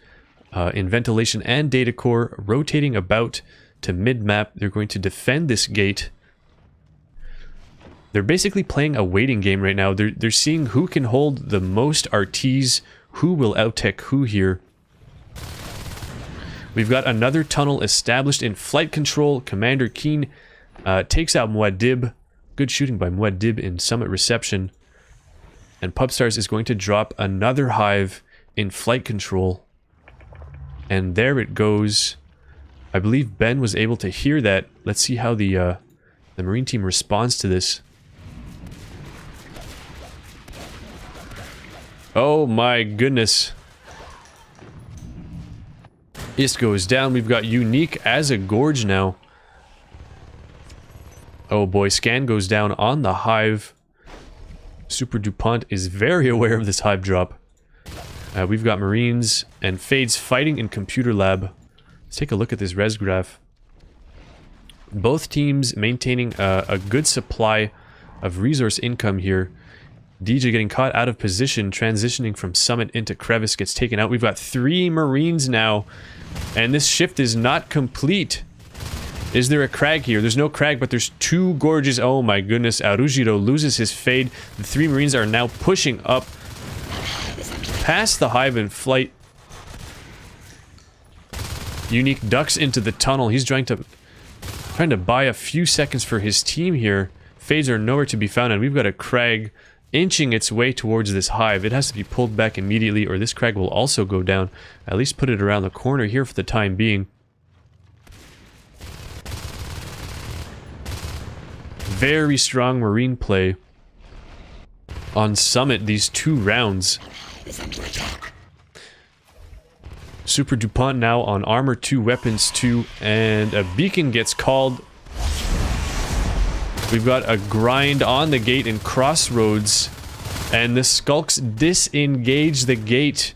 in ventilation and data core, rotating about to mid-map. They're going to defend this gate. They're basically playing a waiting game right now. They're seeing who can hold the most RTs, who will out-tech who here. We've got another tunnel established in flight control. Commander Keen takes out Muad'Dib. Good shooting by Muad'Dib in summit reception. And Pubstars is going to drop another hive in flight control. And there it goes. I believe Ben was able to hear that. Let's see how the Marine team responds to this. Oh my goodness. Ist goes down. We've got Unique as a Gorge now. Oh boy, Scan goes down on the hive. SUPERDUPONT is very aware of this hive drop. We've got Marines and Fades fighting in computer lab. Let's take a look at this res graph. Both teams maintaining a good supply of resource income here. DJ getting caught out of position, transitioning from summit into crevice, gets taken out. We've got 3 Marines now, and this shift is not complete. Is there a crag here? There's no crag, but there's 2 gorges. Oh my goodness, Arujiro loses his fade. The 3 Marines are now pushing up past the hive in flight. Unique ducks into the tunnel. He's trying to buy a few seconds for his team here. Fades are nowhere to be found, and we've got a crag inching its way towards this hive. It has to be pulled back immediately, or this crag will also go down. At least put it around the corner here for the time being. Very strong Marine play. on Summit these 2 rounds. SUPERDUPONT now on Armor 2, Weapons 2, and a beacon gets called. We've got a grind on the gate in Crossroads, and the Skulks disengage the gate.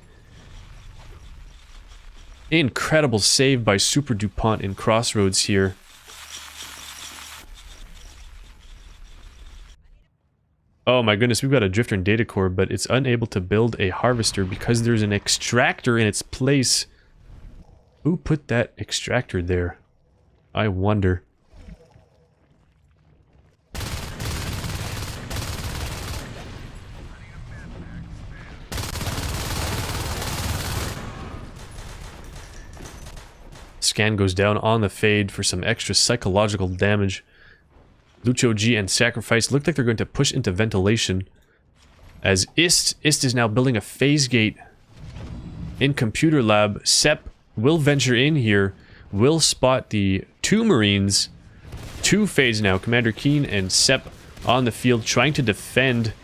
Incredible save by SUPERDUPONT in Crossroads here. Oh my goodness, we've got a Drifter and Data Core, but it's unable to build a Harvester because there's an Extractor in its place. Who put that Extractor there? I wonder. Scan goes down on the Fade for some extra psychological damage. Lucho G and Sacrifice look like they're going to push into Ventilation. As Ist is now building a Phase Gate in Computer Lab. Sep will venture in here, will spot the 2 Marines. 2 Phase now, Commander Keen and Sep on the field trying to defend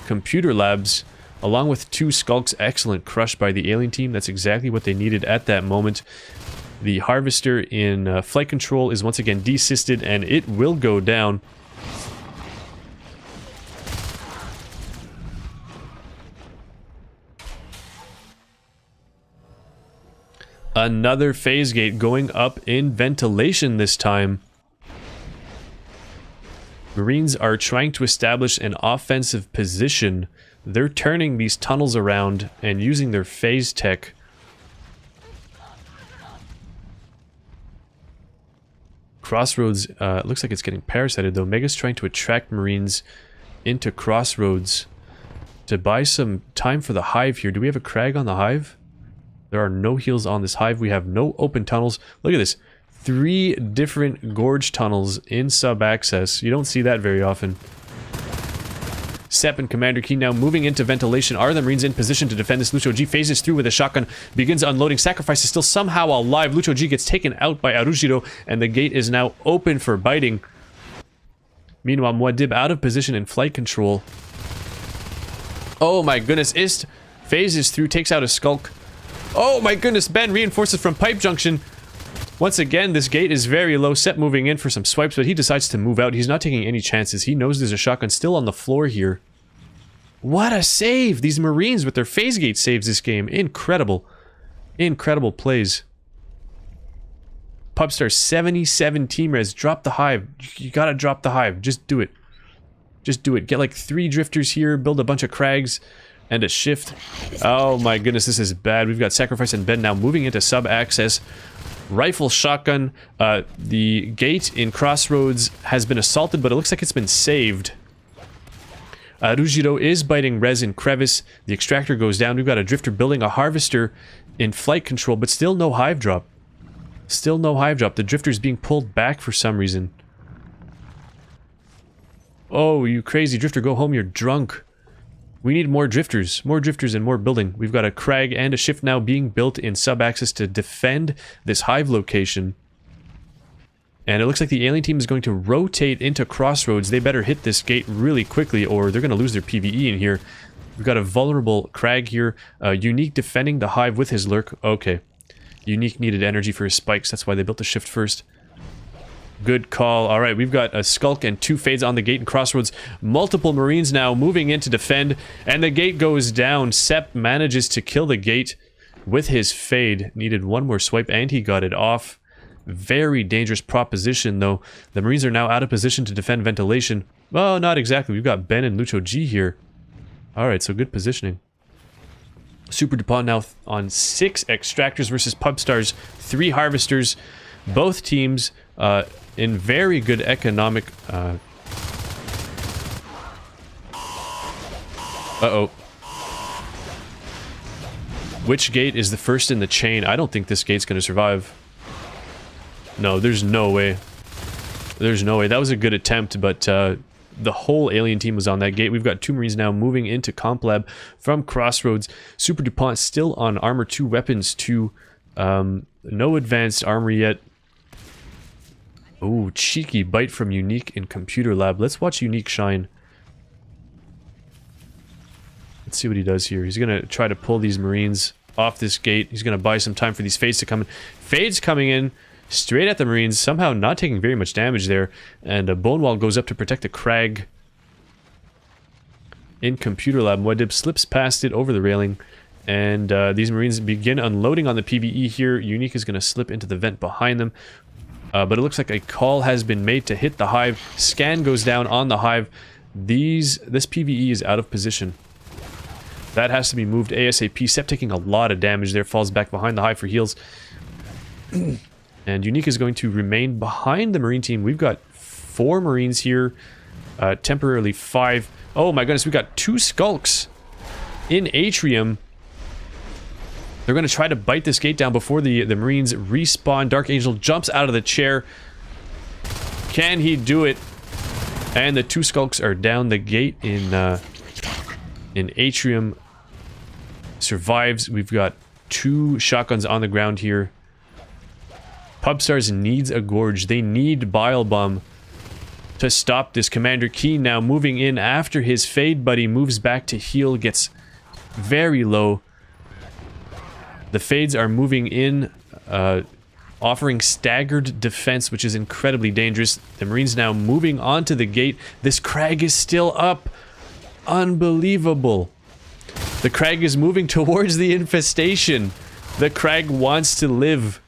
Computer Labs, along with 2 Skulks. Excellent crush by the alien team. That's exactly what they needed at that moment. The Harvester in flight control is once again desisted, and it will go down. Another Phase Gate going up in Ventilation this time. Marines are trying to establish an offensive position. They're turning these tunnels around and using their phase tech. Crossroads looks like it's getting parasited though. Mega's trying to attract Marines into Crossroads to buy some time for the Hive here. Do we have a Crag on the Hive? There are no heals on this Hive. We have no open tunnels. Look at this. 3 different gorge tunnels in sub-access. You don't see that very often. Sep and Commander Keen now moving into Ventilation. Are the Marines in position to defend this? Lucho G phases through with a shotgun, begins unloading. Sacrifice is still somehow alive. Lucho G gets taken out by Arujiro, and the gate is now open for biting. Meanwhile, Muad'Dib out of position in flight control. Oh my goodness, Ist phases through, takes out a Skulk. Oh my goodness, Ben reinforces from Pipe Junction. Once again, this gate is very low. Sep moving in for some swipes, but he decides to move out. He's not taking any chances. He knows there's a shotgun still on the floor here. What a save! These Marines with their phase gate saves this game. Incredible. Incredible plays. Pubstars 77 team res. Drop the Hive. You gotta drop the Hive. Just do it. Just do it. Get like 3 drifters here, build a bunch of Crags, and a shift. Oh my goodness, this is bad. We've got Sacrifice and Ben now moving into sub-access. Rifle, shotgun. The gate in Crossroads has been assaulted, but it looks like it's been saved. Rujiro is biting res in Crevice. The Extractor goes down. We've got a Drifter building a Harvester in flight control, but still no Hive drop. Still no Hive drop. The Drifter's being pulled back for some reason. Oh, you crazy Drifter, go home, you're drunk. We need more Drifters and more building. We've got a Crag and a shift now being built in sub-access to defend this Hive location. And it looks like the alien team is going to rotate into Crossroads. They better hit this gate really quickly or they're going to lose their PvE in here. We've got a vulnerable Crag here. Unique defending the Hive with his lurk. Okay. Unique needed energy for his spikes. That's why they built the shift first. Good call. Alright, we've got a Skulk and 2 Fades on the gate in Crossroads. Multiple Marines now moving in to defend. And the gate goes down. Sep manages to kill the gate with his Fade. Needed 1 more swipe and he got it off. Very dangerous proposition though. The Marines are now out of position to defend Ventilation. Well, not exactly. We've got Ben and Lucho G here. Alright, so good positioning. SUPERDUPONT now on 6 Extractors versus Pubstars. 3 Harvesters. Both teams in very good economic... Uh-oh. Which gate is the first in the chain? I don't think this gate's going to survive. No, there's no way. There's no way. That was a good attempt, but the whole alien team was on that gate. We've got 2 Marines now moving into Comp Lab from Crossroads. SUPERDUPONT still on Armor 2, Weapons 2. No advanced armor yet. Ooh, cheeky bite from Unique in Computer Lab. Let's watch Unique shine. Let's see what he does here. He's gonna try to pull these Marines off this gate. He's gonna buy some time for these Fades to come in. Fades coming in straight at the Marines, somehow not taking very much damage there. And a Bone Wall goes up to protect the Crag. In Computer Lab, Muad'Dib slips past it over the railing. And these Marines begin unloading on the PvE here. Unique is gonna slip into the vent behind them. But it looks like a call has been made to hit the Hive. Scan goes down on the Hive. This PvE is out of position. That has to be moved ASAP. Sep taking a lot of damage there. Falls back behind the Hive for heals. And Unique is going to remain behind the Marine team. We've got 4 Marines here. Temporarily 5. Oh my goodness, we've got 2 Skulks in Atrium. They're going to try to bite this gate down before the Marines respawn. Dark Angel jumps out of the chair. Can he do it? And the 2 Skulks are down. The gate in Atrium survives. We've got 2 shotguns on the ground here. Pubstars needs a Gorge. They need Bile Bomb to stop this. Commander Keen now moving in after his Fade buddy moves back to heal. Gets very low. The Fades are moving in, offering staggered defense, which is incredibly dangerous. The Marines now moving onto the gate. This Crag is still up. Unbelievable. The Crag is moving towards the infestation. The Crag wants to live.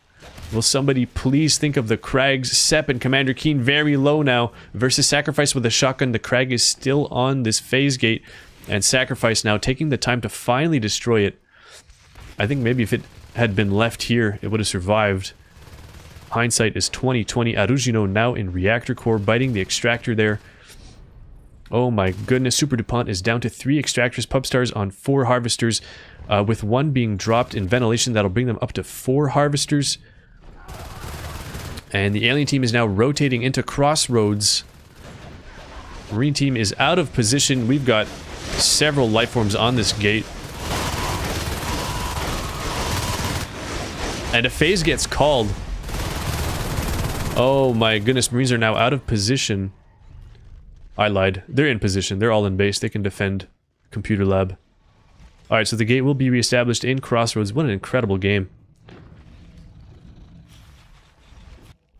Will somebody please think of the Crags? Sep and Commander Keen very low now. Versus Sacrifice with a shotgun. The Crag is still on this phase gate. And Sacrifice now taking the time to finally destroy it. I think maybe if it had been left here, it would have survived. Hindsight is 20/20. Arugino now in Reactor Core, biting the Extractor there. Oh my goodness, SUPERDUPONT is down to 3 Extractors, Pubstars on 4 Harvesters, with 1 being dropped in Ventilation. That'll bring them up to 4 Harvesters. And the Alien team is now rotating into Crossroads. Marine team is out of position. We've got several lifeforms on this gate. And a phase gets called. Oh my goodness, Marines are now out of position. I lied. They're in position. They're all in base. They can defend Computer Lab. Alright, so the gate will be reestablished in Crossroads. What an incredible game.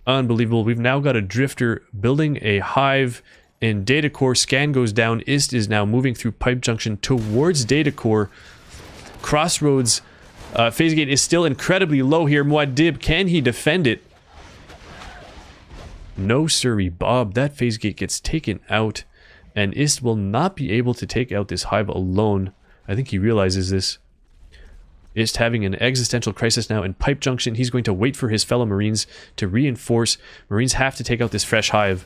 Unbelievable. We've now got a Drifter building a Hive in Data Core. Scan goes down. Ist is now moving through Pipe Junction towards Data Core. Crossroads phase gate is still incredibly low here. Muad'Dib, can he defend it? No sirree, Bob. That phase gate gets taken out. And Ist will not be able to take out this Hive alone. I think he realizes this. Ist having an existential crisis now in Pipe Junction. He's going to wait for his fellow Marines to reinforce. Marines have to take out this fresh Hive.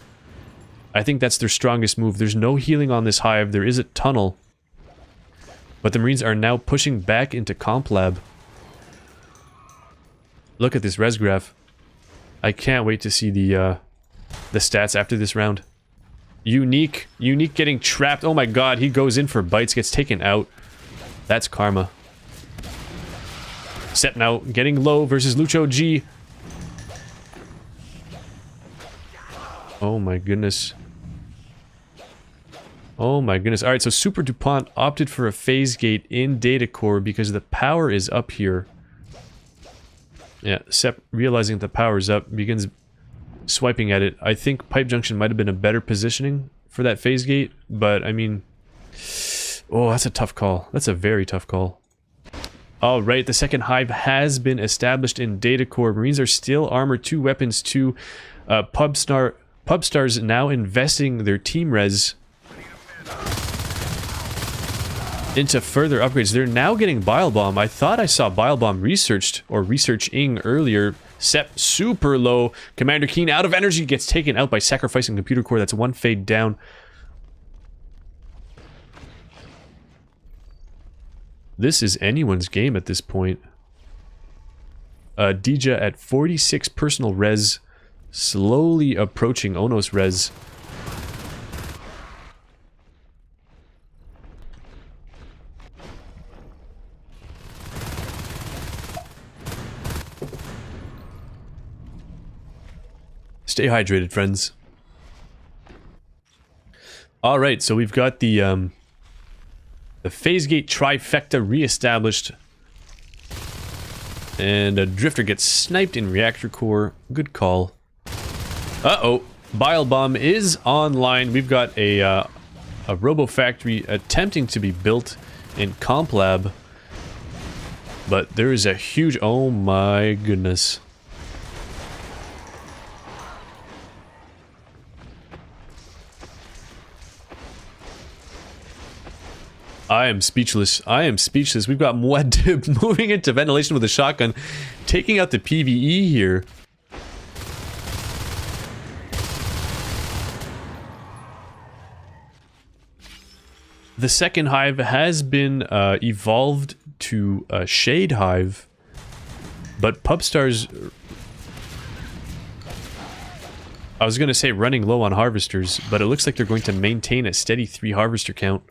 I think that's their strongest move. There's no healing on this Hive. There is a tunnel. But the Marines are now pushing back into Comp Lab. Look at this res graph. I can't wait to see the stats after this round. Unique getting trapped. Oh my god, he goes in for bites, gets taken out. That's karma. Sep now getting low versus Lucho G. Oh my goodness. Oh my goodness. Alright, so SUPERDUPONT opted for a phase gate in Data Core because the power is up here. Yeah, Sep, realizing the power is up, begins swiping at it. I think Pipe Junction might have been a better positioning for that phase gate, but I mean... Oh, that's a tough call. That's a very tough call. Alright, the second Hive has been established in Data Core. Marines are still armor 2 weapons 2. Pubstars now investing their team res into further upgrades. They're now getting Bile Bomb. I thought I saw Bile Bomb researched or researching earlier. Sep super low. Commander Keen out of energy, gets taken out by sacrificing Computer Core. That's 1 fade down. This is anyone's game at this point. Dija at 46 personal res, slowly approaching Onos res. Stay hydrated, friends. Alright, so we've got the The phase gate trifecta reestablished. And a drifter gets sniped in reactor core. Good call. Uh-oh. Bile bomb is online. We've got a robo factory attempting to be built in Comp Lab. But there is a huge... Oh my goodness. I am speechless. I am speechless. We've got Muad'Dib moving into ventilation with a shotgun, taking out the PvE here. The second hive has been evolved to a shade hive, but Pubstars... I was going to say running low on harvesters, but it looks like they're going to maintain a steady 3 harvester count.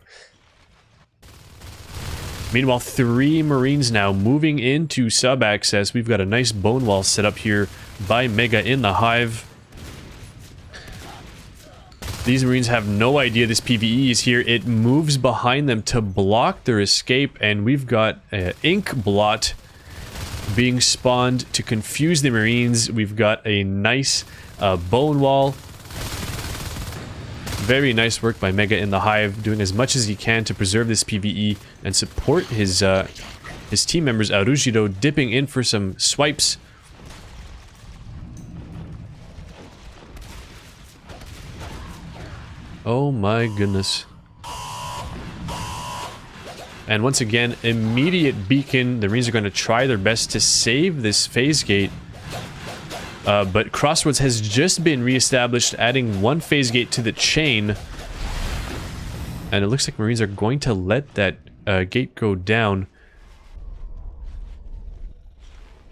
Meanwhile, 3 Marines now moving into sub-access. We've got a nice bone wall set up here by Mega in the hive. These Marines have no idea this PvE is here. It moves behind them to block their escape, and we've got ink blot being spawned to confuse the Marines. We've got a nice bone wall. Very nice work by Mega in the hive, doing as much as he can to preserve this PvE and support his team members. Arujido dipping in for some swipes. Oh my goodness. And once again, immediate beacon. The Marines are going to try their best to save this phase gate. But Crossroads has just been reestablished, adding 1 phase gate to the chain. And it looks like Marines are going to let that gate go down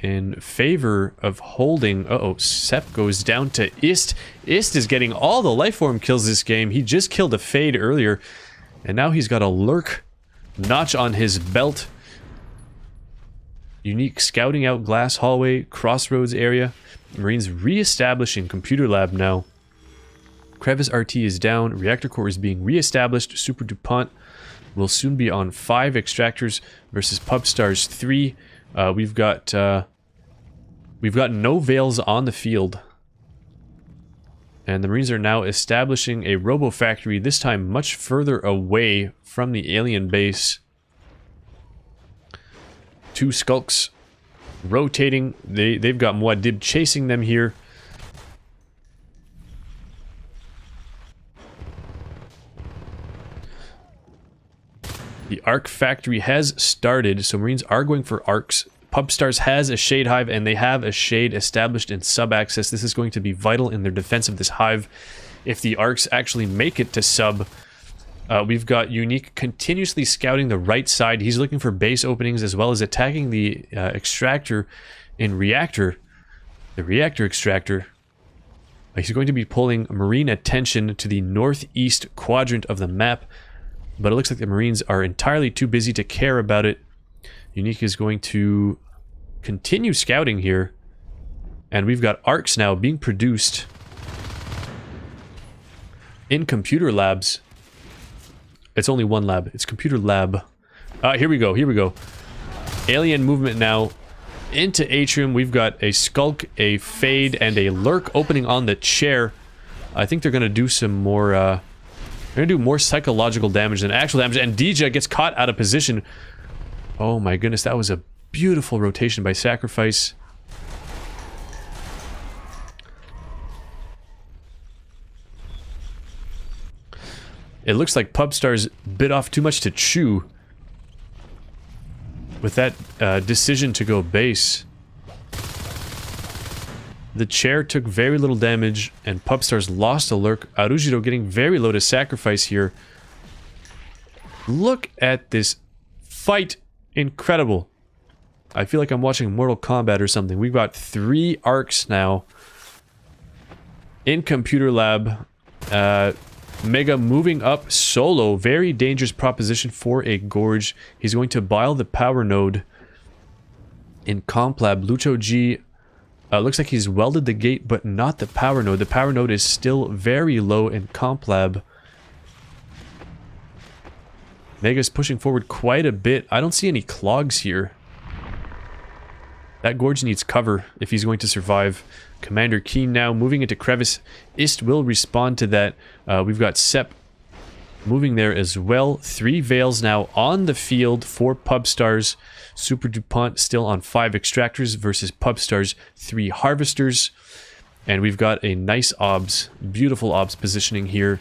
in favor of holding... Uh-oh, Sep goes down to Ist. Ist is getting all the lifeform kills this game. He just killed a Fade earlier, and now he's got a Lurk notch on his belt. Unique scouting out glass hallway, Crossroads area. Marines re-establishing computer lab now. Crevice RT is down. Reactor core is being re-established. SUPERDUPONT will soon be on 5 extractors versus Pubstars 3. We've got no Veils on the field. And the Marines are now establishing a robo factory, this time much further away from the alien base. 2 skulks rotating. They've got Muad'Dib chasing them here. The arc factory has started, so Marines are going for arcs. Pubstars has a shade hive, and they have a shade established in sub-access. This is going to be vital in their defense of this hive. If the arcs actually make it to sub, we've got Unique continuously scouting the right side. He's looking for base openings as well as attacking the extractor in reactor. The reactor extractor. He's going to be pulling Marine attention to the northeast quadrant of the map, but it looks like the Marines are entirely too busy to care about it. Unique is going to continue scouting here, and we've got arcs now being produced in computer labs. It's only 1 lab. It's computer lab. Here we go. Here we go. Alien movement now into Atrium. We've got a Skulk, a Fade, and a Lurk opening on the chair. I think they're going to do some more... they're going to do more psychological damage than actual damage. And Dija gets caught out of position. Oh my goodness, that was a beautiful rotation by Sacrifice. It looks like Pubstars bit off too much to chew with that decision to go base. The chair took very little damage, and Pubstars lost a Lurk. Arujido getting very low to Sacrifice here. Look at this fight. Incredible. I feel like I'm watching Mortal Kombat or something. We've got 3 arcs now in computer lab. Mega moving up solo. Very dangerous proposition for a Gorge. He's going to bile the power node in Comp Lab. Lucho G looks like he's welded the gate, but not the power node. The power node is still very low in Comp Lab. Mega's pushing forward quite a bit. I don't see any clogs here. That Gorge needs cover if he's going to survive. Commander Keen now moving into Crevice. Ist will respond to that. We've got Sep moving there as well. 3 Veils now on the field for Pubstars. SUPERDUPONT still on 5 Extractors versus Pubstars 3 Harvesters. And we've got a nice OBS, beautiful OBS positioning here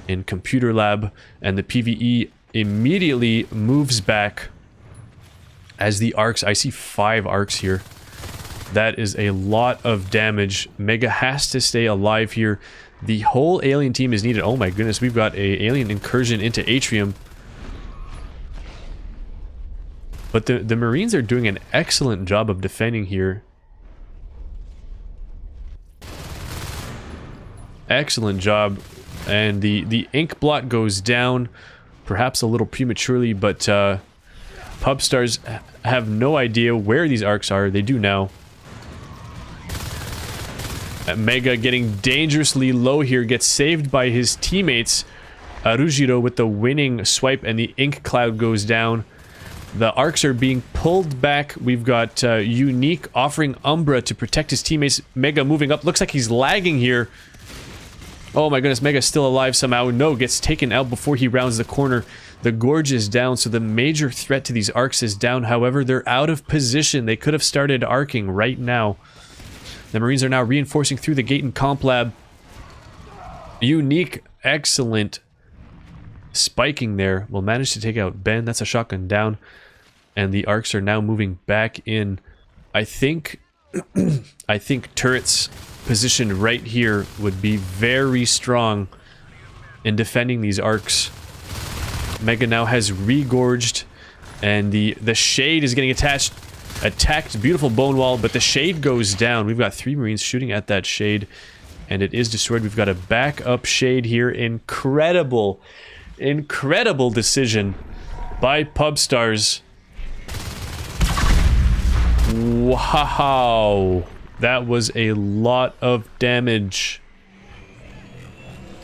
in Computer Lab. And the PvE immediately moves back as the arcs. I see 5 arcs here. That is a lot of damage. Mega has to stay alive here. The whole alien team is needed. Oh my goodness, we've got a alien incursion into Atrium. But the Marines are doing an excellent job of defending here. Excellent job. And the ink blot goes down, perhaps a little prematurely, but Pubstars have no idea where these arcs are. They do now. Mega getting dangerously low here, gets saved by his teammates. Arujiro with the winning swipe, and the ink cloud goes down. The arcs are being pulled back. We've got Unique offering Umbra to protect his teammates. Mega moving up. Looks like he's lagging here. Oh my goodness, Mega's still alive somehow. No, gets taken out before he rounds the corner. The Gorge is down, so the major threat to these arcs is down. However, they're out of position. They could have started arcing right now. The Marines are now reinforcing through the gate and comp lab. Unique, excellent spiking there. Will manage to take out Ben. That's a shotgun down. And the arcs are now moving back in. I think turrets positioned right here would be very strong in defending these arcs. Mega now has regorged, and the shade is getting attacked. Beautiful bone wall, but the shade goes down. We've got 3 Marines shooting at that shade, and it is destroyed. We've got a backup shade here. Incredible decision by Pubstars. Wow, that was a lot of damage.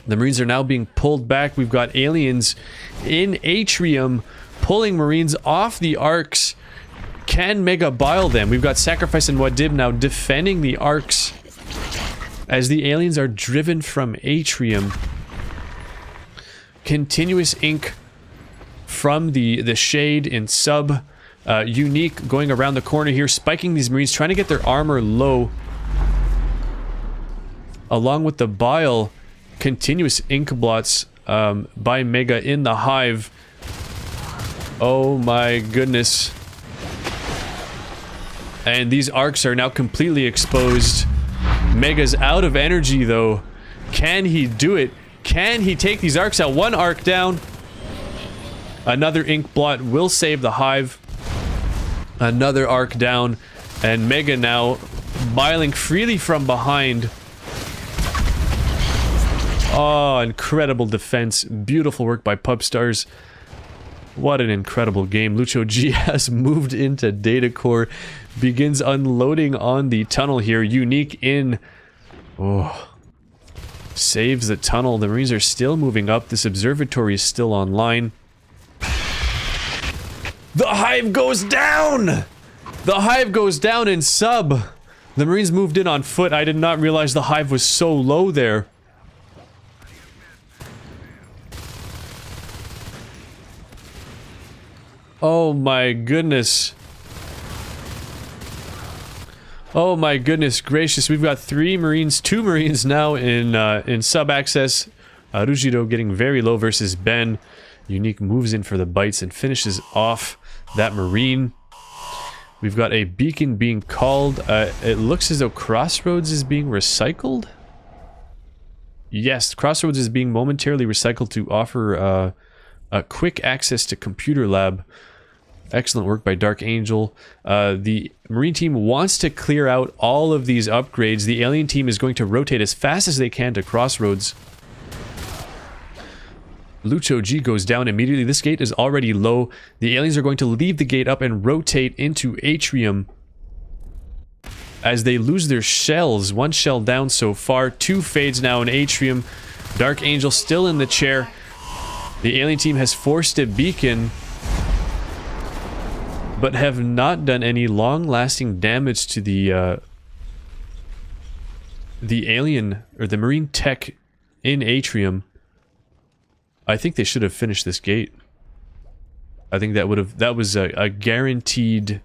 The Marines are now being pulled back. We've got aliens in Atrium pulling Marines off the arcs. Can Mega bile them? We've got Sacrifice and Wadib now defending the arcs as the aliens are driven from Atrium. Continuous ink from the shade in sub. Unique going around the corner here, spiking these Marines, trying to get their armor low. Along with the bile, continuous ink blots by Mega in the hive. Oh my goodness. And these arcs are now completely exposed. Mega's out of energy though. Can he do it? Can he take these arcs out? 1 arc down. Another ink blot will save the hive. Another arc down. And Mega now biling freely from behind. Oh, incredible defense. Beautiful work by Pubstars. What an incredible game. Lucho G has moved into Data Core. Begins unloading on the tunnel here. Unique in. Oh. Saves the tunnel. The Marines are still moving up. This observatory is still online. The hive goes down! The hive goes down in sub. The Marines moved in on foot. I did not realize the hive was so low there. Oh my goodness. Oh my goodness gracious. We've got 2 Marines now in sub access. Rujiro getting very low versus Ben. Unique moves in for the bites and finishes off that Marine. We've got a beacon being called. It looks as though Crossroads is being recycled. Yes, Crossroads is being momentarily recycled to offer a quick access to Computer Lab. Excellent work by Dark Angel. The Marine team wants to clear out all of these upgrades. The alien team is going to rotate as fast as they can to Crossroads. Lucho G goes down immediately. This gate is already low. The aliens are going to leave the gate up and rotate into Atrium as they lose their shells. 1 shell down so far. 2 fades now in Atrium. Dark Angel still in the chair. The alien team has forced a beacon, but have not done any long-lasting damage to the alien or the marine tech in Atrium. I think they should have finished this gate. I think that was a guaranteed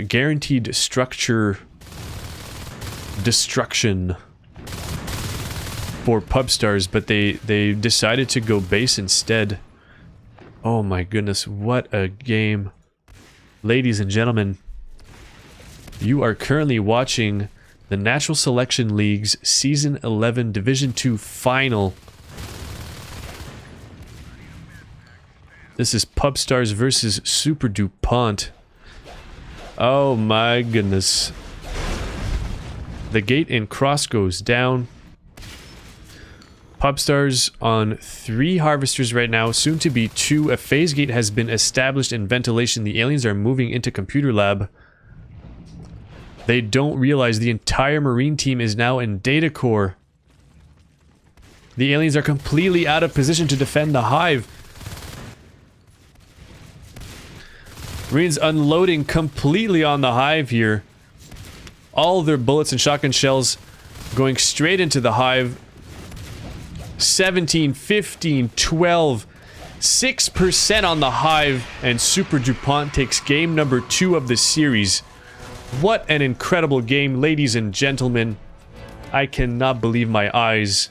guaranteed structure destruction for Pubstars, but they decided to go base instead. Oh my goodness, what a game. Ladies and gentlemen, you are currently watching the Natural Selection League's Season 11 Division 2 Final. This is Pubstars versus SUPERDUPONT. Oh my goodness. The gate in cross goes down. Pubstars on 3 harvesters right now, soon to be 2. A phase gate has been established in ventilation. The aliens are moving into computer lab. They don't realize the entire marine team is now in data core. The aliens are completely out of position to defend the hive. Marines unloading completely on the hive here. All of their bullets and shotgun shells going straight into the hive. 17, 15, 12, 6% on the hive, and SUPERDUPONT takes game number 2 of the series. What an incredible game, ladies and gentlemen. I cannot believe my eyes.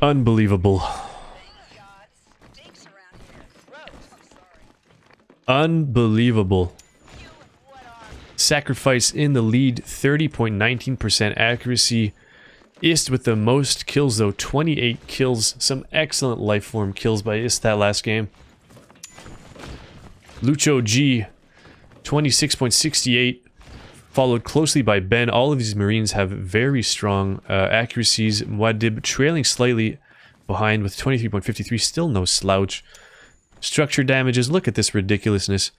Unbelievable. Unbelievable. Sacrifice in the lead, 30.19% accuracy. Ist with the most kills though, 28 kills. Some excellent lifeform kills by Ist that last game. Lucho G, 26.68. Followed closely by Ben. All of these Marines have very strong accuracies. Muad'Dib trailing slightly behind with 23.53. Still no slouch. Structure damages, look at this ridiculousness.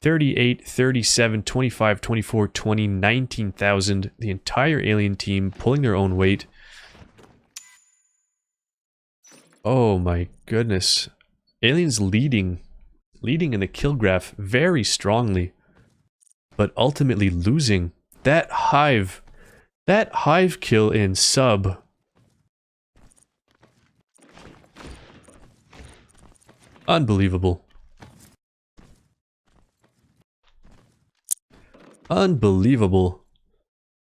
38, 37, 25, 24, 20, 19,000. The entire alien team pulling their own weight. Oh my goodness. Aliens leading in the kill graph very strongly, but ultimately losing. That hive kill in sub. Unbelievable. Unbelievable.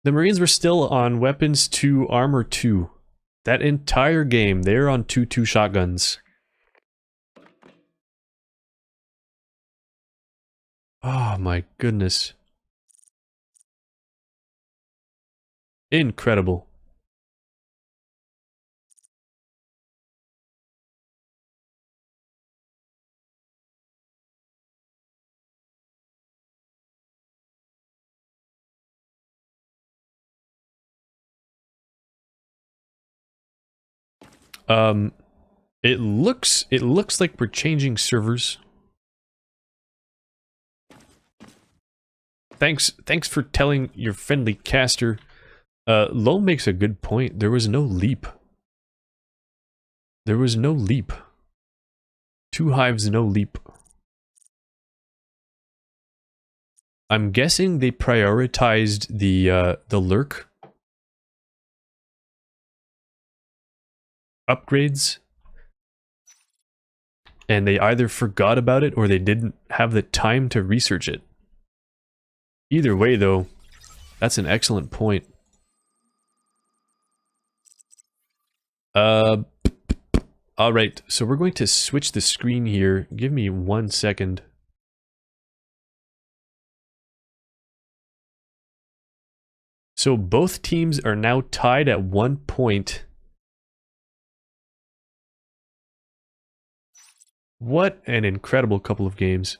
The Marines were still on weapons 2, armor 2. That entire game, they're on 2-2 shotguns. Oh my goodness. Incredible. It looks like we're changing servers. Thanks for telling your friendly caster. Lo makes a good point. There was no leap. There was no leap. 2 hives, no leap. I'm guessing they prioritized the lurk upgrades, and they either forgot about it or they didn't have the time to research it. Either way, though, that's an excellent point. Alright, so we're going to switch the screen here. Give me 1 second. So both teams are now tied at 1 point. What an incredible couple of games.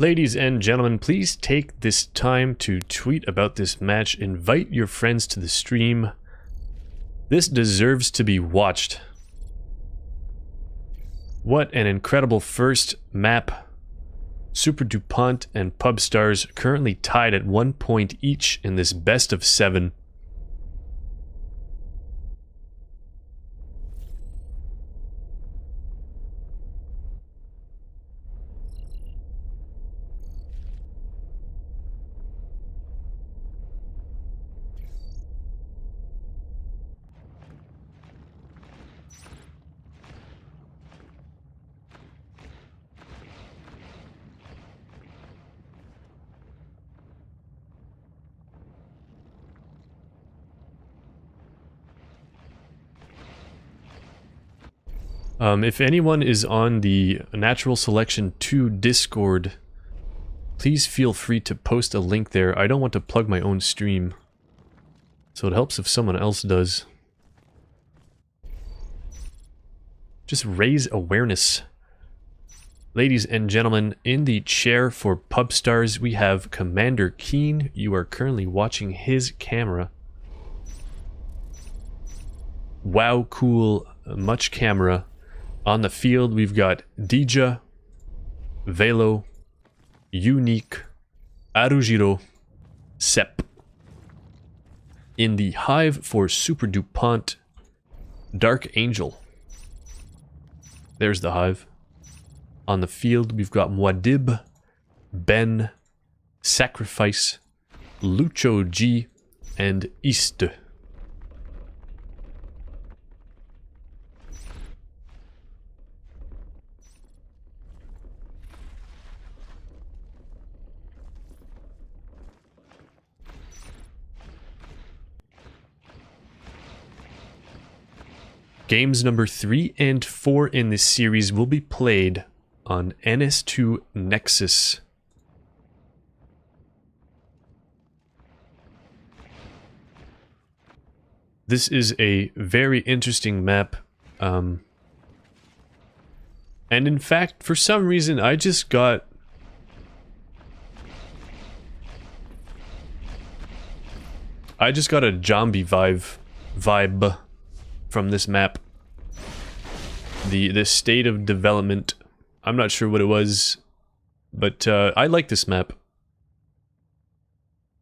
Ladies and gentlemen, please take this time to tweet about this match. Invite your friends to the stream. This deserves to be watched. What an incredible first map. SUPERDUPONT and Pubstars currently tied at 1 point each in this best of 7. If anyone is on the Natural Selection 2 Discord, please feel free to post a link there. I don't want to plug my own stream, so it helps if someone else does. Just raise awareness. Ladies and gentlemen, in the chair for Pubstars, we have Commander Keen. You are currently watching his camera. Wow, cool, much camera. On the field, we've got Dija, Velo, Unique, Arujiro, Sep. In the hive for SUPERDUPONT, Dark Angel. There's the hive. On the field, we've got Muad'Dib, Ben, Sacrifice, Lucho G, and East. Games number 3 and 4 in this series will be played on NS2 Nexus. This is a very interesting map. And in fact, for some reason, I just got a zombie vibe from this map. The state of development, I'm not sure what it was, but I like this map.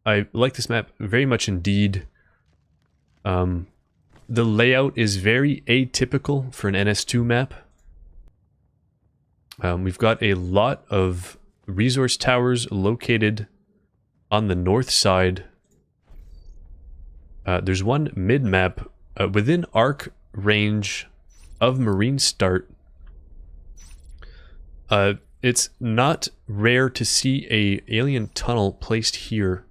I like this map very much indeed. The layout is very atypical for an NS2 map. We've got a lot of resource towers located on the north side. There's one mid-map within arc range of Marine Start. It's not rare to see a alien tunnel placed here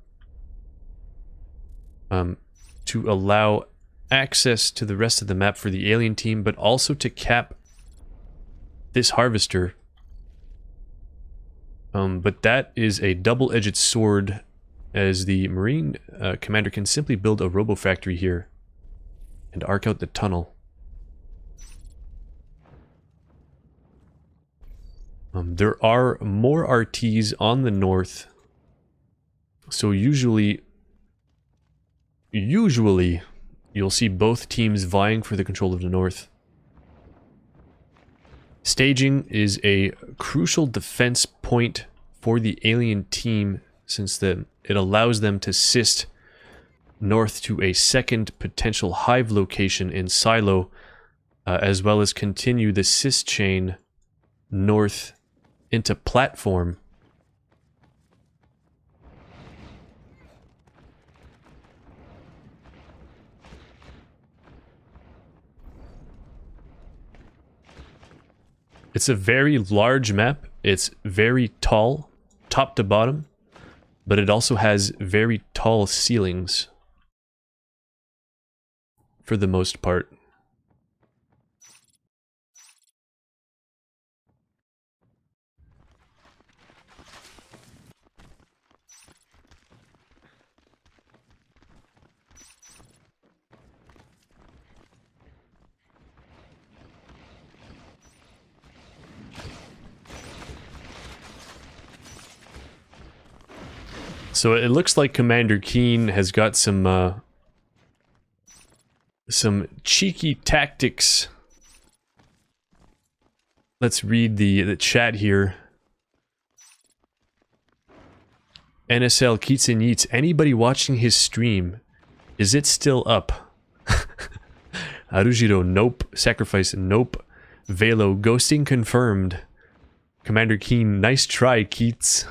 to allow access to the rest of the map for the alien team, but also to cap this harvester. But that is a double-edged sword, as the Marine commander can simply build a robo-factory here and arc out the tunnel. There are more RTs on the north, so usually you'll see both teams vying for the control of the north. Staging is a crucial defense point for the alien team, since it allows them to assist north to a second potential hive location in Silo, as well as continue the cis chain north into platform. It's a very large map. It's very tall, top to bottom, but it also has very tall ceilings for the most part. So it looks like Commander Keen has got some cheeky tactics. Let's read the chat here. NSL Keats and Yeats. Anybody watching his stream? Is it still up? Arujiro, nope. Sacrifice, nope. Velo, ghosting confirmed. Commander Keen, nice try, Keats.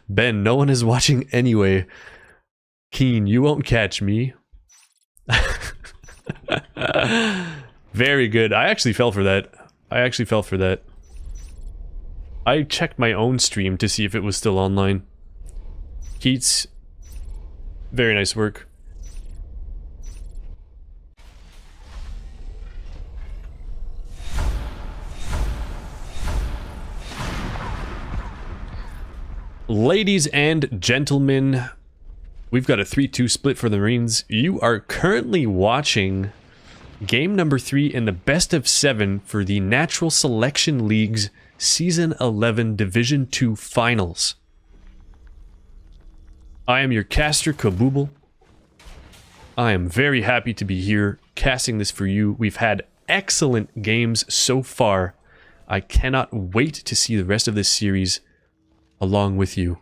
Ben, no one is watching anyway. Keen, you won't catch me. Very good. I actually fell for that. I checked my own stream to see if it was still online. Keats, very nice work. Ladies and gentlemen, we've got a 3-2 split for the Marines. You are currently watching game number 3 in the best of 7 for the Natural Selection League's Season 11 Division 2 Finals. I am your caster, Cabooble. I am very happy to be here casting this for you. We've had excellent games so far. I cannot wait to see the rest of this series along with you.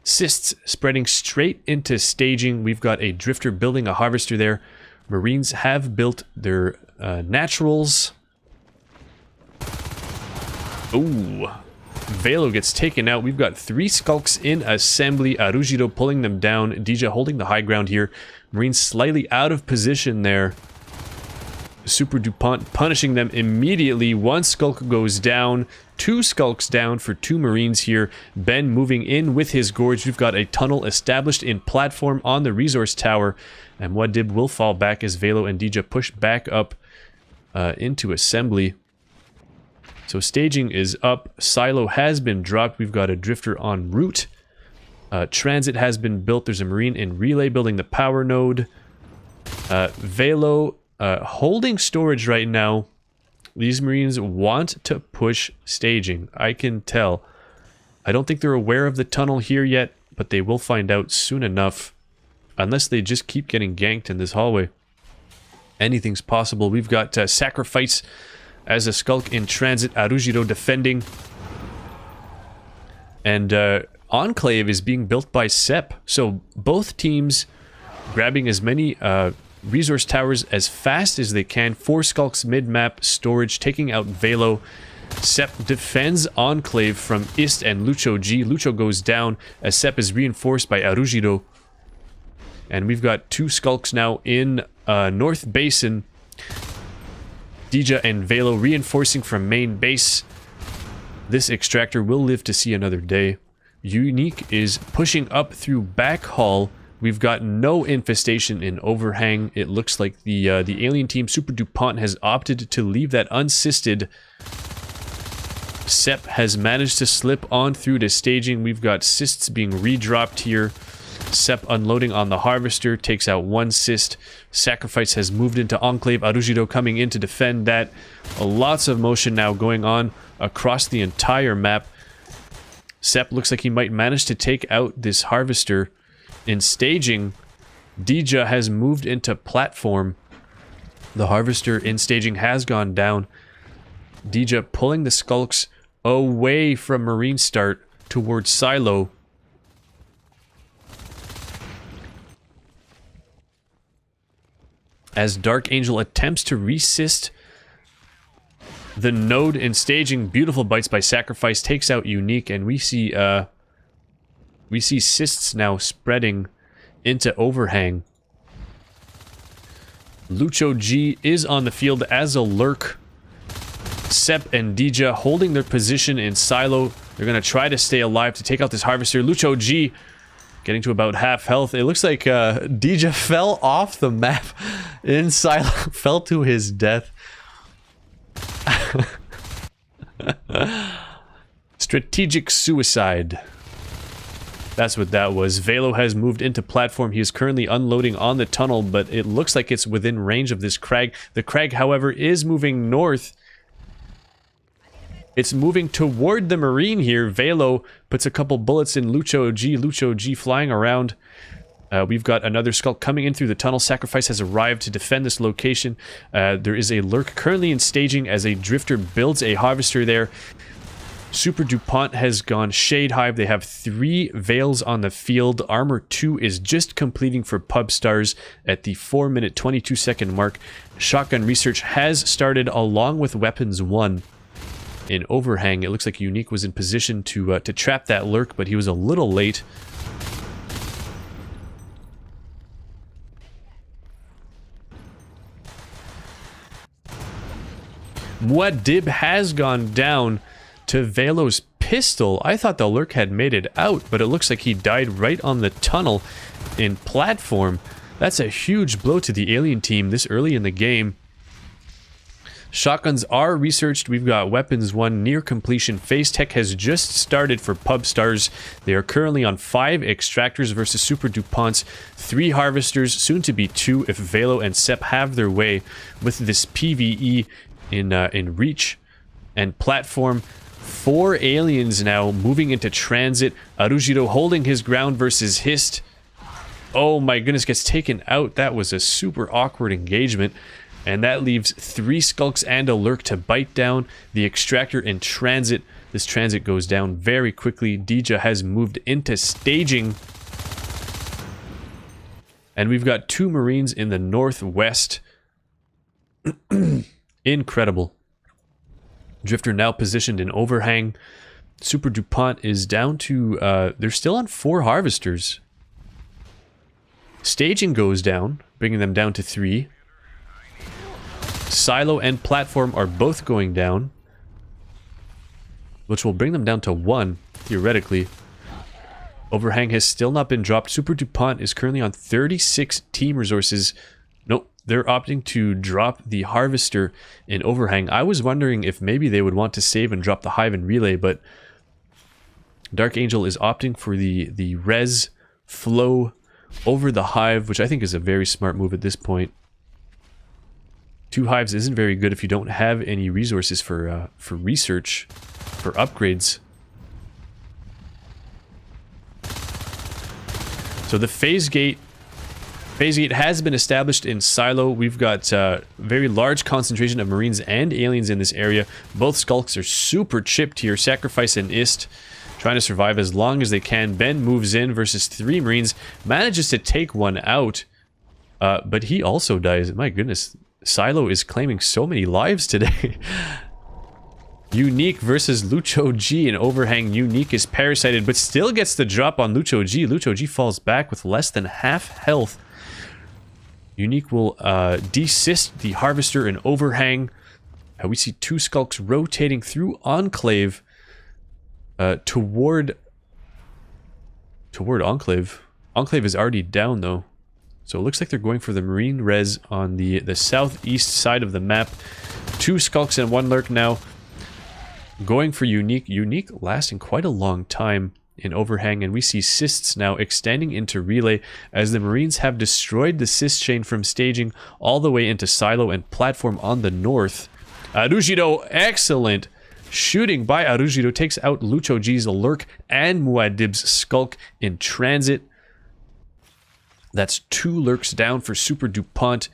Cysts spreading straight into staging. We've got a drifter building a harvester there. Marines have built their naturals. Ooh. Velo gets taken out. We've got 3 skulks in assembly. Arujiro pulling them down. Dija holding the high ground here. Marines slightly out of position there. SUPERDUPONT punishing them immediately. 1 skulk goes down. 2 skulks down for 2 Marines here. Ben moving in with his gorge. We've got a tunnel established in platform on the resource tower. And Muad'Dib will fall back as Velo and Dija push back up into assembly. So staging is up. Silo has been dropped. We've got a drifter en route. Transit has been built. There's a Marine in relay building the power node. Velo holding storage right now. These Marines want to push staging. I can tell. I don't think they're aware of the tunnel here yet, but they will find out soon enough. Unless they just keep getting ganked in this hallway. Anything's possible. We've got Sacrifice as a skulk in transit. Arujiro defending. And Enclave is being built by Sep. So both teams grabbing as many resource towers as fast as they can. 4 skulks mid-map storage, taking out Velo. Sep defends Enclave from Ist and Lucho G. Lucho goes down as Sep is reinforced by Arujiro. And we've got 2 skulks now in North Basin. Dija and Velo reinforcing from main base. This extractor will live to see another day. Unique is pushing up through back hall. We've got no infestation in overhang. It looks like the alien team SUPERDUPONT has opted to leave that unsisted. Sep has managed to slip on through to staging. We've got cysts being redropped here. Sep unloading on the harvester, takes out 1 cyst. Sacrifice has moved into Enclave. Arujiro coming in to defend that. Lots of motion now going on across the entire map. Sep looks like he might manage to take out this harvester. In staging, Dija has moved into platform. The harvester in staging has gone down. Dija pulling the skulks away from Marine start towards Silo. As Dark Angel attempts to resist the node in staging. Beautiful bites by Sacrifice, takes out Unique, and we see cysts now spreading into overhang. Lucho G is on the field as a lurk. Sep and Dija holding their position in Silo. They're going to try to stay alive to take out this harvester. Lucho G getting to about half health. It looks like Dija fell off the map in Silo. Fell to his death. Strategic suicide. That's what that was. Velo has moved into platform. He is currently unloading on the tunnel, but it looks like it's within range of this crag. The crag, however, is moving north. It's moving toward the Marine here. Velo puts a couple bullets in Lucho G. Lucho G flying around. We've got another Skulk coming in through the tunnel. Sacrifice has arrived to defend this location. There is a Lurk currently in staging as a Drifter builds a Harvester there. SUPERDUPONT has gone Shade Hive. They have 3 Veils on the field. Armor 2 is just completing for Pubstars at the 4-minute 22-second mark. Shotgun research has started along with Weapons 1 in Overhang. It looks like Unique was in position to trap that Lurk, but he was a little late. Muad'Dib has gone down to Velo's pistol. I thought the Lurk had made it out, but it looks like he died right on the tunnel in platform. That's a huge blow to the alien team this early in the game. Shotguns are researched. We've got Weapons 1 near completion. Phase Tech has just started for Pubstars. They are currently on 5 Extractors versus SUPERDUPONT's 3 Harvesters, soon to be 2 if Velo and Sep have their way with this PvE in Reach and Platform. 4 aliens now moving into transit. Arujiro holding his ground versus Hist. Oh my goodness, gets taken out. That was a super awkward engagement. And that leaves 3 Skulks and a Lurk to bite down the Extractor in transit. This transit goes down very quickly. Dija has moved into staging. And we've got 2 Marines in the northwest. Incredible. Drifter now positioned in Overhang. SUPERDUPONT is down to... they're still on 4 Harvesters. Staging goes down, bringing them down to 3. Silo and Platform are both going down, which will bring them down to 1, theoretically. Overhang has still not been dropped. SUPERDUPONT is currently on 36 team resources. Nope, they're opting to drop the Harvester in Overhang. I was wondering if maybe they would want to save and drop the Hive and Relay, but Dark Angel is opting for the res flow over the Hive, which I think is a very smart move at this point. 2 Hives isn't very good if you don't have any resources for research, for upgrades. So the phase gate has been established in Silo. We've got a very large concentration of Marines and aliens in this area. Both Skulks are super chipped here. Sacrifice and Ist trying to survive as long as they can. Ben moves in versus 3 Marines, manages to take one out, but he also dies. My goodness, Silo is claiming so many lives today. Unique versus Lucho G in Overhang. Unique is parasited, but still gets the drop on Lucho G. Lucho G falls back with less than half health. Unique will desist the Harvester in Overhang. We see 2 Skulks rotating through Enclave toward Enclave. Enclave is already down though. So it looks like they're going for the Marine res on the southeast side of the map. 2 Skulks and 1 Lurk now. Going for Unique. Unique lasting quite a long time in Overhang, and we see Cysts now extending into Relay as the Marines have destroyed the Cyst chain from staging all the way into Silo and Platform on the north. Arujiro, excellent shooting by Arujiro, takes out Lucho G's Lurk and Muad'Dib's Skulk in transit. That's 2 Lurks down for SUPERDUPONT.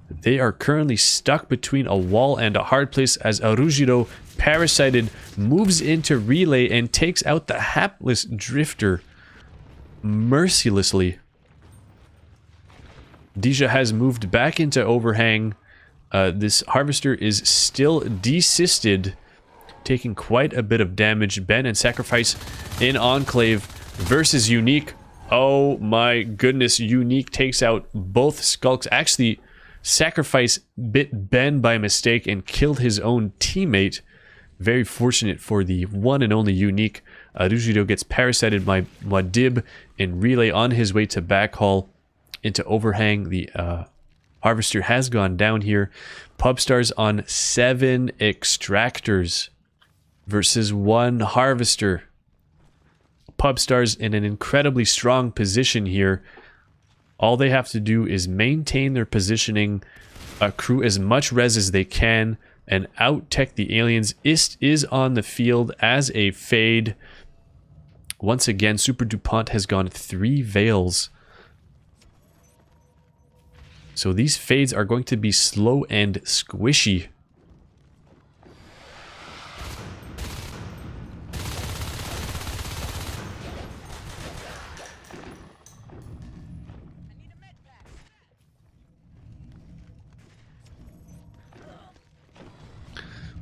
They are currently stuck between a wall and a hard place as Arujiro, parasited, moves into Relay and takes out the hapless Drifter mercilessly. Dija has moved back into Overhang. This Harvester is still desisted, taking quite a bit of damage. Ben and Sacrifice in Enclave versus Unique. Oh my goodness, Unique takes out both Skulks. Actually, Sacrifice bit Ben by mistake and killed his own teammate. Very fortunate for the one and only Unique. Arujiro gets parasited by Muad'Dib in Relay on his way to backhaul into Overhang. The Harvester has gone down here. Pubstars on 7 Extractors versus 1 Harvester. Pubstars in an incredibly strong position here. All they have to do is maintain their positioning, accrue as much res as they can, and out-tech the aliens. Ist is on the field as a fade. Once again, SUPERDUPONT has gone 3 Veils. So these fades are going to be slow and squishy.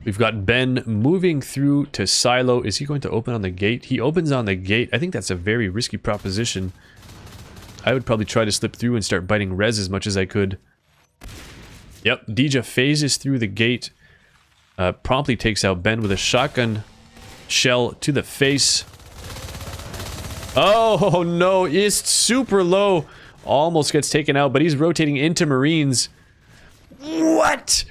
We've got Ben moving through to Silo. Is he going to open on the gate? He opens on the gate. I think that's a very risky proposition. I would probably try to slip through and start biting res as much as I could. Yep, Dija phases through the gate. Promptly takes out Ben with a shotgun shell to the face. Oh no, Ist super low. Almost gets taken out, but he's rotating into Marines. What?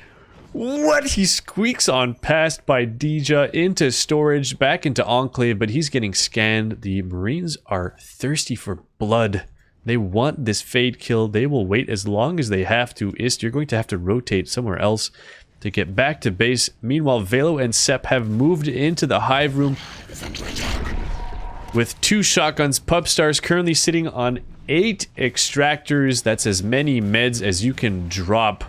What? He squeaks on past by Dija into storage, back into Enclave, but he's getting scanned. The Marines are thirsty for blood. They want this fade kill. They will wait as long as they have to. Ist, you're going to have to rotate somewhere else to get back to base. Meanwhile, Velo and Sep have moved into the hive room with 2 shotguns. Pubstars currently sitting on 8 extractors. That's as many meds as you can drop.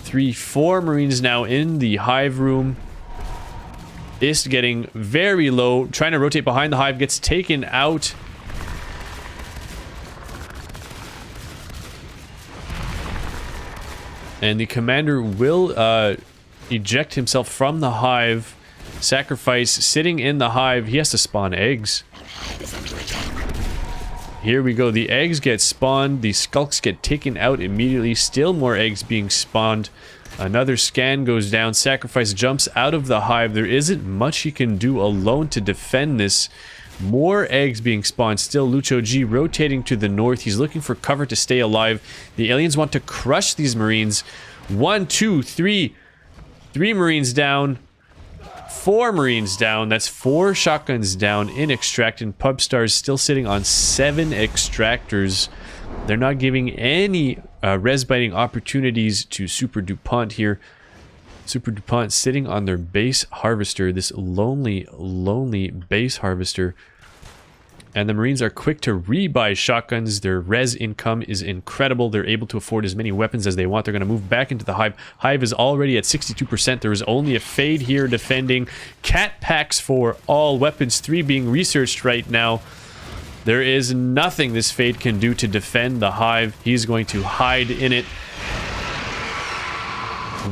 3, 4 Marines now in the hive room. Ist getting very low, trying to rotate behind the hive, gets taken out. And the commander will eject himself from the hive. Sacrifice sitting in the hive. He has to spawn eggs. Here we go. The eggs get spawned. The skulks get taken out immediately. Still more eggs being spawned. Another scan goes down. Sacrifice jumps out of the hive. There isn't much he can do alone to defend this. More eggs being spawned. Still Lucho G rotating to the north. He's looking for cover to stay alive. The aliens want to crush these Marines. 1, 2, 3. 3 Marines down. 4 Marines down. That's 4 shotguns down in extract, and Pubstars still sitting on 7 extractors. They're not giving any res biting opportunities to SUPERDUPONT here. SUPERDUPONT sitting on their base harvester, this lonely, lonely base harvester. And the Marines are quick to rebuy shotguns. Their res income is incredible. They're able to afford as many weapons as they want. They're going to move back into the hive. Hive is already at 62%. There is only a fade here defending. Cat packs for all. Weapons 3 being researched right now. There is nothing this fade can do to defend the hive. He's going to hide in it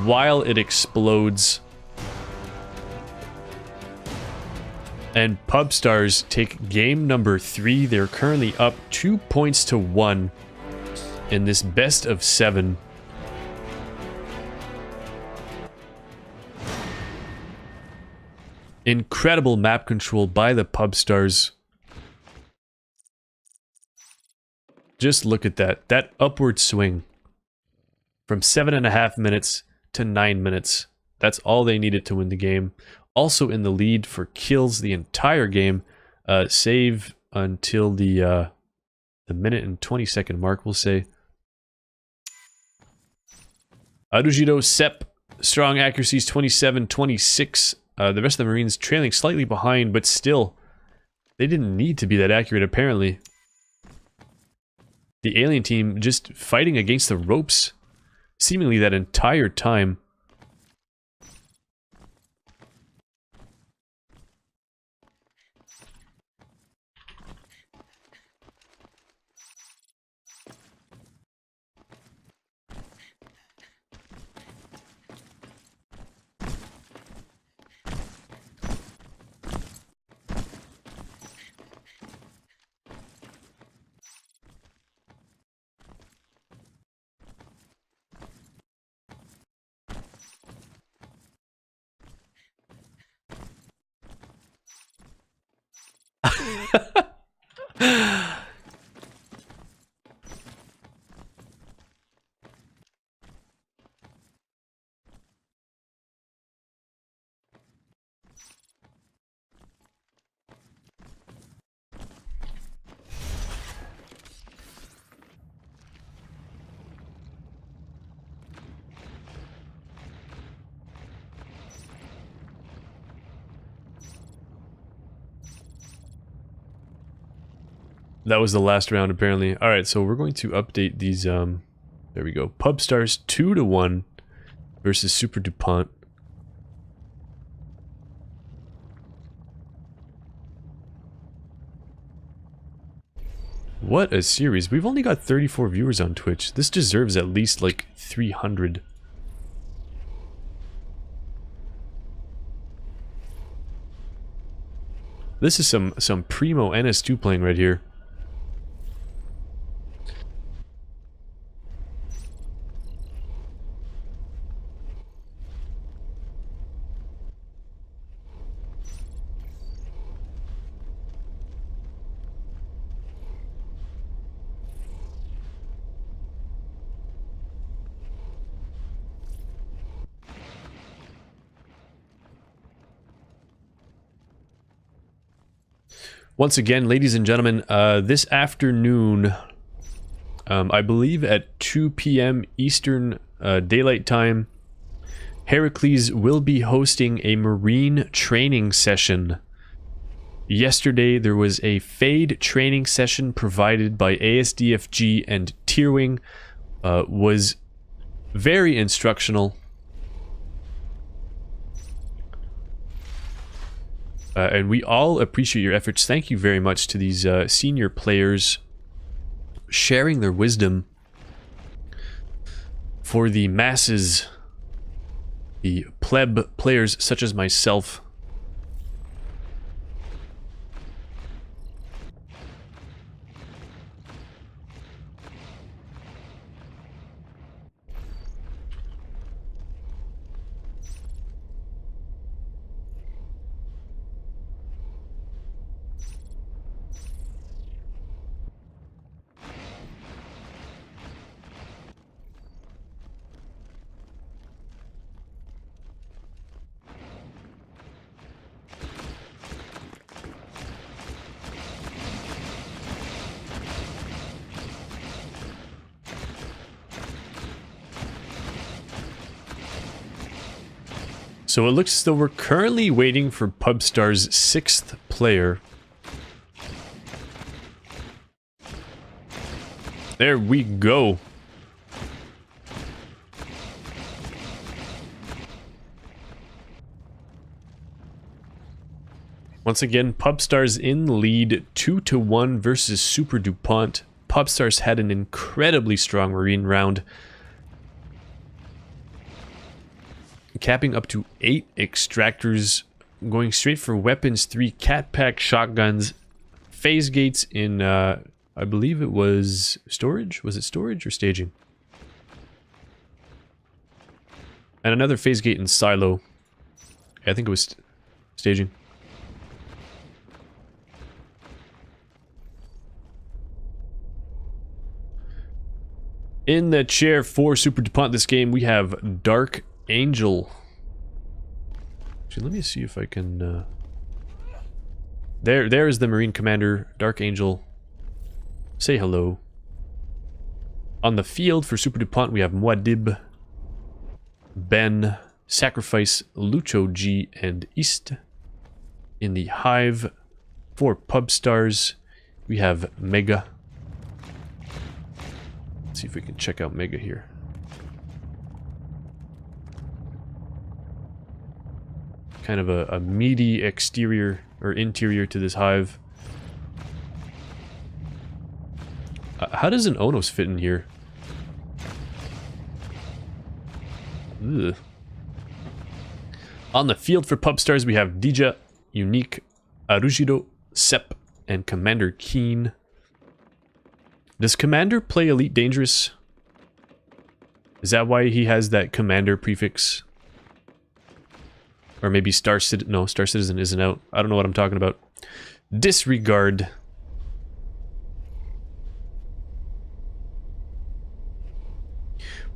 while it explodes. And Pubstars take game number 3. They're currently up 2 points to 1 in this best of 7. Incredible map control by the Pubstars. Just look at that. That upward swing from 7.5 minutes to 9 minutes. That's all they needed to win the game. Also in the lead for kills the entire game, save until the minute and 20-second mark, we'll say. Arujido, Sep, strong accuracies 27-26. The rest of the Marines trailing slightly behind, but still, they didn't need to be that accurate apparently. The alien team just fighting against the ropes, seemingly that entire time. That was the last round, apparently. Alright, so we're going to update these, there we go. Pubstars 2-1 versus SUPERDUPONT. What a series. We've only got 34 viewers on Twitch. This deserves at least, like, 300. This is some primo NS2 playing right here. Once again, ladies and gentlemen, this afternoon, I believe at 2 p.m. Eastern Daylight Time, Heracles will be hosting a Marine training session. Yesterday, there was a Fade training session provided by ASDFG, and Tierwing was very instructional. And we all appreciate your efforts. Thank you very much to these senior players sharing their wisdom for the masses, the pleb players such as myself. So it looks as though we're currently waiting for Pubstars' 6th player. There we go. Once again, Pubstars in the lead, 2-1 versus SUPERDUPONT. Pubstars had an incredibly strong Marine round, capping up to 8 extractors, going straight for weapons, 3 cat pack shotguns, phase gates in, I believe it was storage? Was it storage or staging? And another phase gate in silo. I think it was staging. In the chair for SUPERDUPONT this game, we have Dark Angel. Actually, let me see if I can, There is the Marine Commander, Dark Angel. Say hello. On the field for SUPERDUPONT, we have Muad'Dib, Ben, Sacrifice, Lucho G, and East. In the Hive for Pubstars, we have Mega. Let's see if we can check out Mega here. Kind of a meaty exterior or interior to this Hive. How does an Onos fit in here? Ugh. On the field for Pubstars, we have Dija, Unique, Arujiro, Sep, and Commander Keen. Does Commander play Elite Dangerous? Is that why he has that Commander prefix? Or maybe Star Citizen. No, Star Citizen isn't out. I don't know what I'm talking about. Disregard.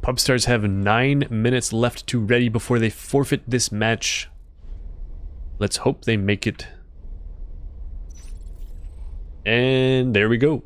Pubstars have 9 minutes left to ready before they forfeit this match. Let's hope they make it. And there we go.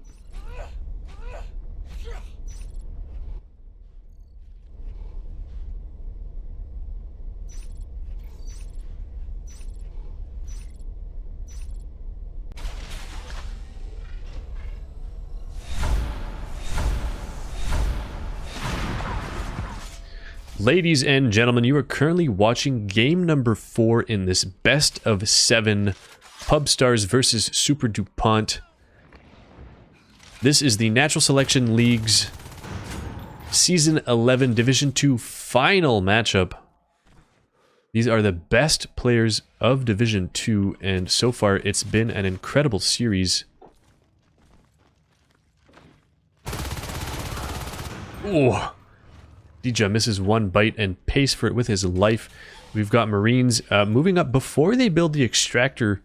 Ladies and gentlemen, you are currently watching game number 4 in this best of 7 Pubstars versus SUPERDUPONT. This is the Natural Selection League's Season 11 Division 2 final matchup. These are the best players of Division 2, and so far it's been an incredible series. Oh! Dija misses one bite and pays for it with his life. We've got Marines moving up before they build the extractor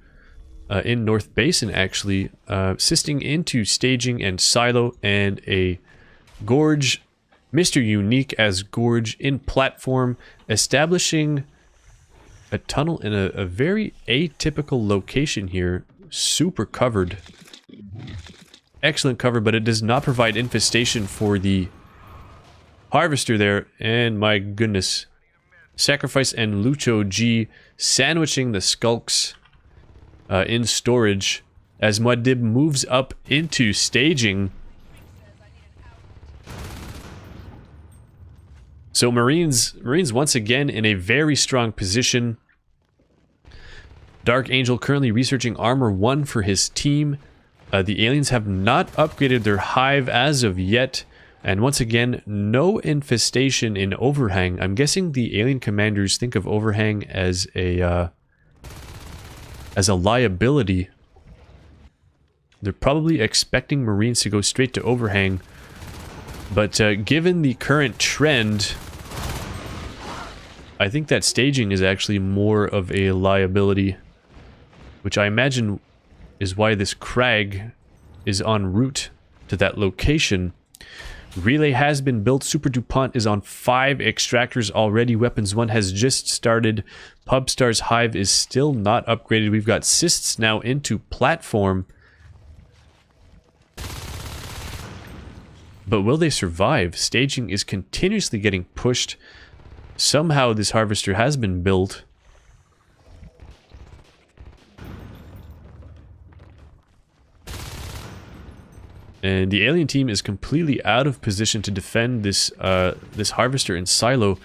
in North Basin, actually. Assisting into staging and silo, and a Gorge, Mr. Unique as Gorge in platform, establishing a tunnel in a very atypical location here. Super covered. Excellent cover, but it does not provide infestation for the Harvester there, and my goodness. Sacrifice and Lucho G sandwiching the skulks in storage as Muad'Dib moves up into staging. So Marines once again in a very strong position. Dark Angel currently researching Armor 1 for his team. The aliens have not upgraded their hive as of yet. And once again, no infestation in Overhang. I'm guessing the alien commanders think of Overhang as a liability. They're probably expecting Marines to go straight to Overhang. But given the current trend, I think that staging is actually more of a liability. Which I imagine is why this crag is en route to that location. Relay has been built. SUPERDUPONT is on 5 extractors already. Weapons 1 has just started. Pubstars hive is still not upgraded. We've got cysts now into platform. But will they survive? Staging is continuously getting pushed. Somehow this harvester has been built. And the alien team is completely out of position to defend this this harvester in silo,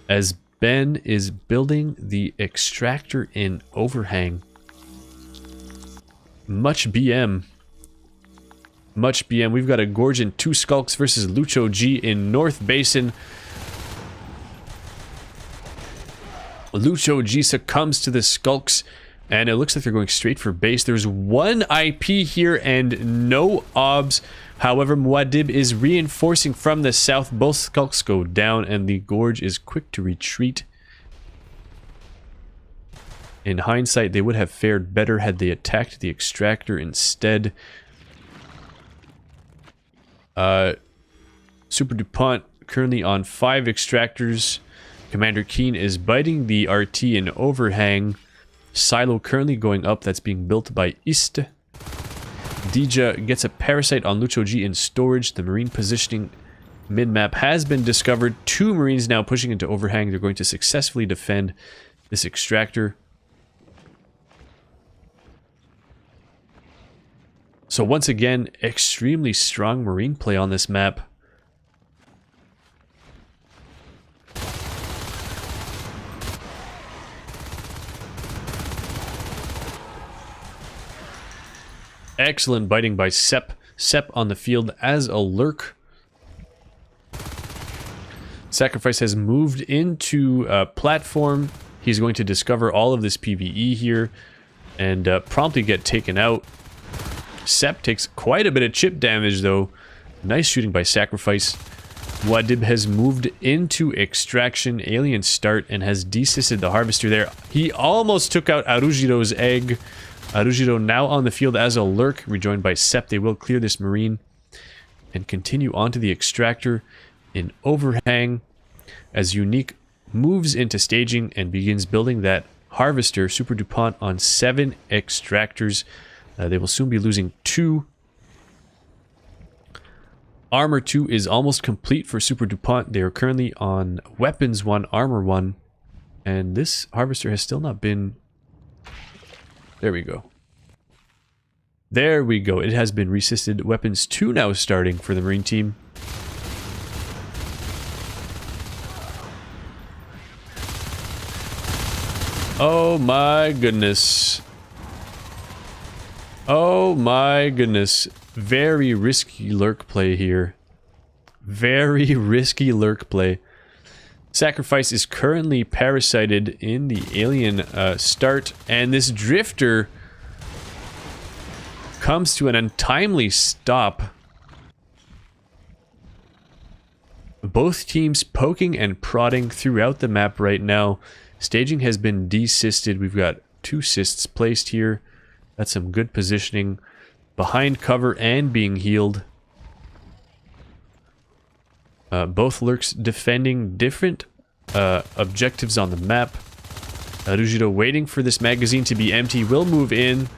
as Ben is building the extractor in Overhang. Much BM. Much BM. We've got a Gorge and 2 Skulks versus Lucho G in North Basin. Lucho G succumbs to the Skulks. And it looks like they're going straight for base. There's 1 IP here and no obs. However, Muad'Dib is reinforcing from the south. Both skulks go down and the Gorge is quick to retreat. In hindsight, they would have fared better had they attacked the extractor instead. SUPERDUPONT currently on 5 extractors. Commander Keen is biting the RT in Overhang. Silo currently going up, that's being built by East. Dija gets a parasite on Lucho G in storage. The marine positioning mid-map has been discovered. 2 marines now pushing into Overhang. They're going to successfully defend this extractor. So once again, extremely strong marine play on this map. Excellent biting by Sep. Sep on the field as a lurk. Sacrifice has moved into platform. He's going to discover all of this PvE here and promptly get taken out. Sep takes quite a bit of chip damage though. Nice shooting by Sacrifice. Muad'Dib has moved into extraction. Alien start and has desisted the harvester there. He almost took out Arujiro's egg. Arujiro now on the field as a lurk, rejoined by Sep. They will clear this marine and continue onto the extractor in Overhang as Unique moves into staging and begins building that harvester. SUPERDUPONT on 7 extractors. They will soon be losing 2. Armor 2 is almost complete for SUPERDUPONT. They are currently on Weapons 1, Armor 1, and this harvester has still not been... There we go. There we go. It has been resisted. Weapons 2 now starting for the Marine team. Oh my goodness. Oh my goodness. Very risky lurk play here. Very risky lurk play. Sacrifice is currently parasited in the alien start, and this drifter comes to an untimely stop. Both teams poking and prodding throughout the map right now. Staging has been desisted. We've got 2 cysts placed here. That's some good positioning. Behind cover and being healed. Both lurks defending different objectives on the map. Rujido waiting for this magazine to be empty. Will move in.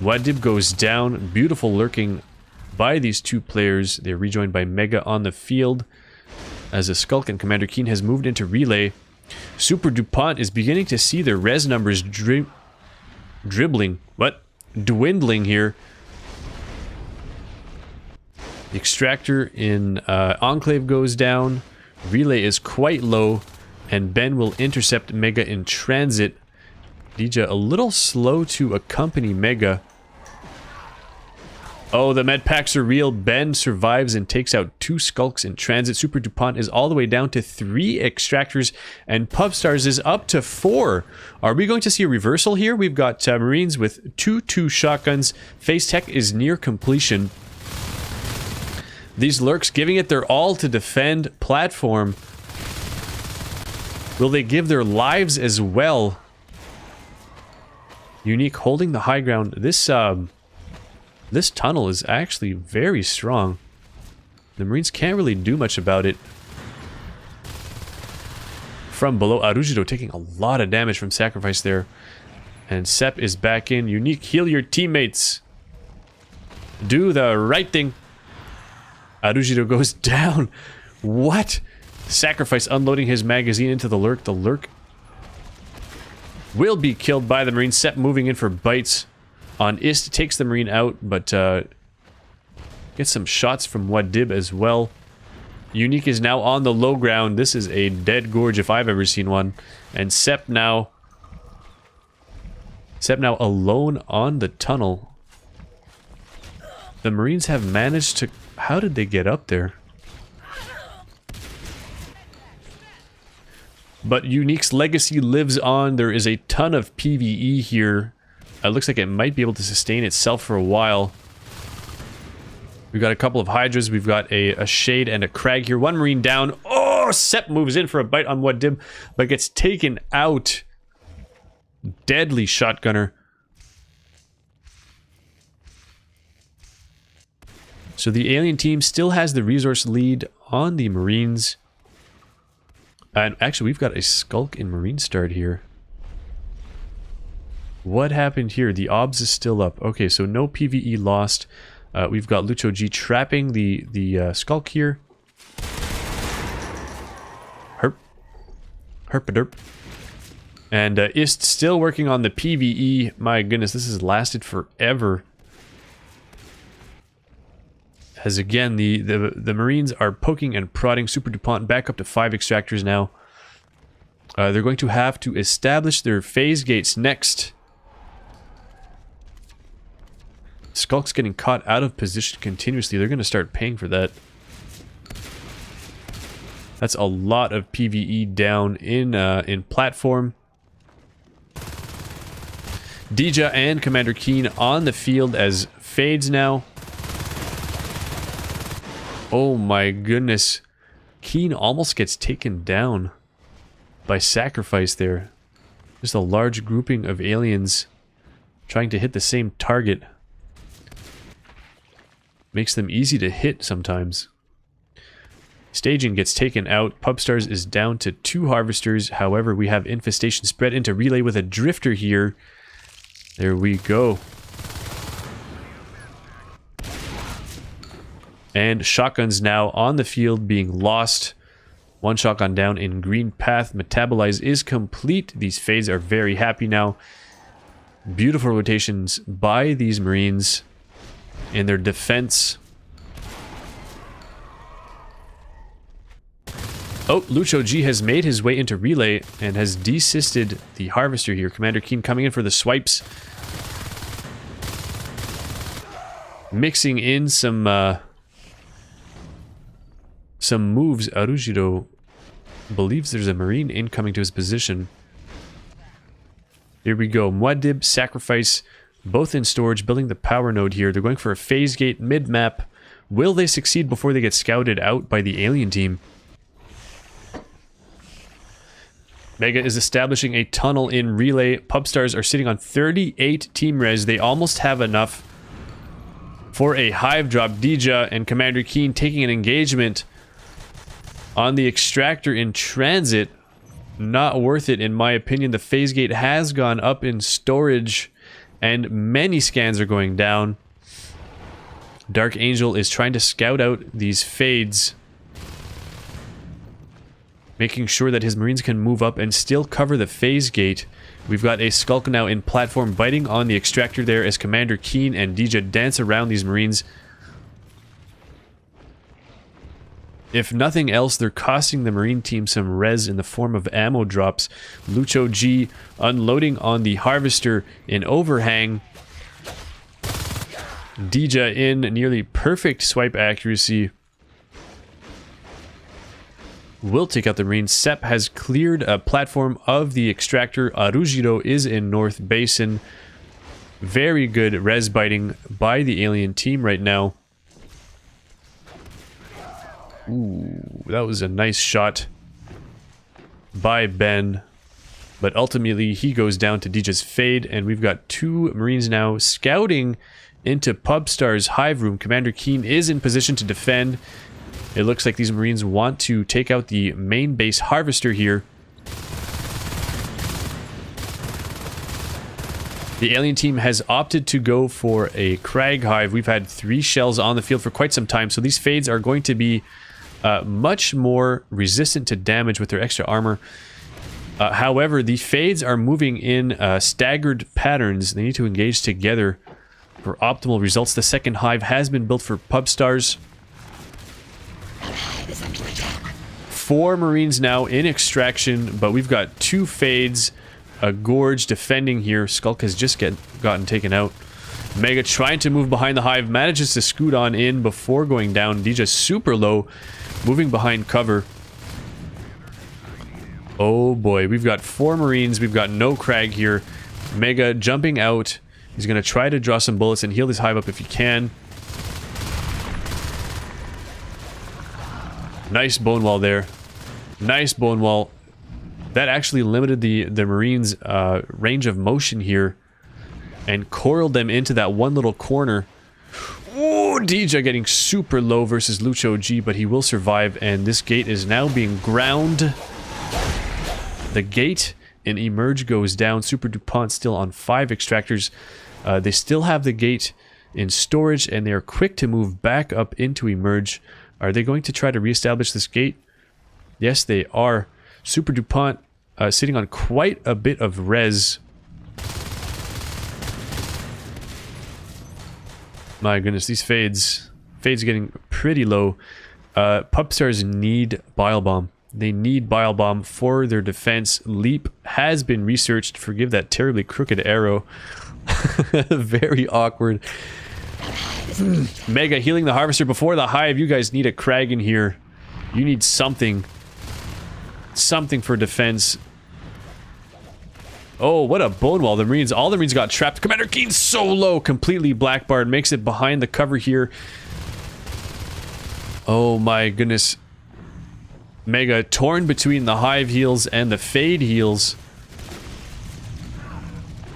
Wadib goes down. Beautiful lurking by these 2 players. They're rejoined by Mega on the field. As a Skulk and Commander Keen has moved into relay. SUPERDUPONT is beginning to see their res numbers dwindling here. The extractor in Enclave goes down. Relay is quite low. And Ben will intercept Mega in transit. Dija a little slow to accompany Mega. Oh, the med packs are real. Ben survives and takes out 2 Skulks in transit. SUPERDUPONT is all the way down to 3 extractors, and Pubstars is up to 4. Are we going to see a reversal here? We've got Marines with 2 shotguns. Phase tech is near completion. These lurks giving it their all to defend platform. Will they give their lives as well? Unique holding the high ground. This tunnel is actually very strong. The Marines can't really do much about it. From below, Arujido taking a lot of damage from Sacrifice there. And Sep is back in. Unique, heal your teammates. Do the right thing. Arujido goes down. What? Sacrifice unloading his magazine into the lurk. The lurk will be killed by the Marine. Sep moving in for bites on Ist. Takes the Marine out, but gets some shots from Wadib as well. Unique is now on the low ground. This is a dead gorge if I've ever seen one. And Sep now alone on the tunnel. The Marines have managed to... How did they get up there? But Unique's legacy lives on. There is a ton of PvE here. It looks like it might be able to sustain itself for a while. We've got a couple of Hydras. We've got a Shade and a Crag here. 1 Marine down. Oh, Sep moves in for a bite on Wadib, but gets taken out. Deadly shotgunner. So the alien team still has the resource lead on the Marines. And actually, we've got a Skulk in Marine start here. What happened here? The OBS is still up. Okay, so no PvE lost. We've got Lucho G trapping the Skulk here. Herpaderp. And Ist still working on the PvE. My goodness, this has lasted forever. As again, the Marines are poking and prodding SUPERDUPONT back up to 5 extractors now. They're going to have to establish their phase gates next. Skulk's getting caught out of position continuously. They're going to start paying for that. That's a lot of PvE down in platform. Dija and Commander Keen on the field as fades now. Oh my goodness. Keen almost gets taken down by Sacrifice there. Just a large grouping of aliens trying to hit the same target. Makes them easy to hit sometimes. Staging gets taken out. Pubstars is down to 2 Harvesters. However, we have Infestation spread into relay with a Drifter here. There we go. And shotguns now on the field being lost. 1 shotgun down in green path. Metabolize is complete. These fades are very happy now. Beautiful rotations by these Marines in their defense. Oh, Lucho G has made his way into relay and has desisted the harvester here. Commander Keen coming in for the swipes. Mixing in some moves. Arujiro believes there's a marine incoming to his position. Here we go. Muad'Dib, Sacrifice, both in storage, building the power node here. They're going for a phase gate mid-map. Will they succeed before they get scouted out by the alien team? Mega is establishing a tunnel in relay. Pubstars are sitting on 38 team res. They almost have enough for a hive drop. Dija and Commander Keen taking an engagement on the extractor in transit. Not worth it, in my opinion. The phase gate has gone up in storage, and many scans are going down. Dark Angel is trying to scout out these fades, making sure that his marines can move up and still cover the phase gate. We've got a Skulk now in platform, biting on the extractor there as Commander Keen and Dija dance around these marines. If nothing else, they're costing the marine team some res in the form of ammo drops. Lucho G unloading on the harvester in overhang. Dija in nearly perfect swipe accuracy. Will take out the marine. Sep has cleared a platform of the extractor. Arujiro is in North Basin. Very good res biting by the alien team right now. Ooh, that was a nice shot by Ben. But ultimately, he goes down to Dija's fade, and we've got two marines now scouting into Pubstars' hive room. Commander Keen is in position to defend. It looks like these marines want to take out the main base harvester here. The alien team has opted to go for a Crag hive. We've had 3 shells on the field for quite some time, so these fades are going to be much more resistant to damage with their extra armor. However, the fades are moving in staggered patterns. They need to engage together for optimal results. The second hive has been built for Pubstars. 4 marines now in extraction, but we've got 2 fades, a Gorge defending here. Skulk has just gotten taken out. Mega trying to move behind the hive, manages to scoot on in before going down. Dija super low, moving behind cover. Oh boy, we've got 4 marines, we've got no Crag here. Mega jumping out. He's going to try to draw some bullets and heal this hive up if he can. Nice bone wall there. Nice bone wall. That actually limited the Marines' range of motion here and coiled them into that one little corner. Ooh, Dija getting super low versus Lucho G, but he will survive, and this gate is now being ground. The gate in Emerge goes down. SUPERDUPONT still on 5 extractors. They still have the gate in storage, and they are quick to move back up into Emerge. Are they going to try to reestablish this gate? Yes, they are. SUPERDUPONT sitting on quite a bit of res. My goodness, these fades getting pretty low. Pubstars need Bile Bomb. They need Bile Bomb for their defense. Leap has been researched. Forgive that terribly crooked arrow. Very awkward. Mega healing the harvester before the hive. You guys need a Crag in here. You need something. Something for defense. Oh, what a bone wall. The Marines, all the Marines got trapped. Commander Keen so low. Completely blackbarred. Makes it behind the cover here. Oh my goodness. Mega torn between the hive heals and the fade heals.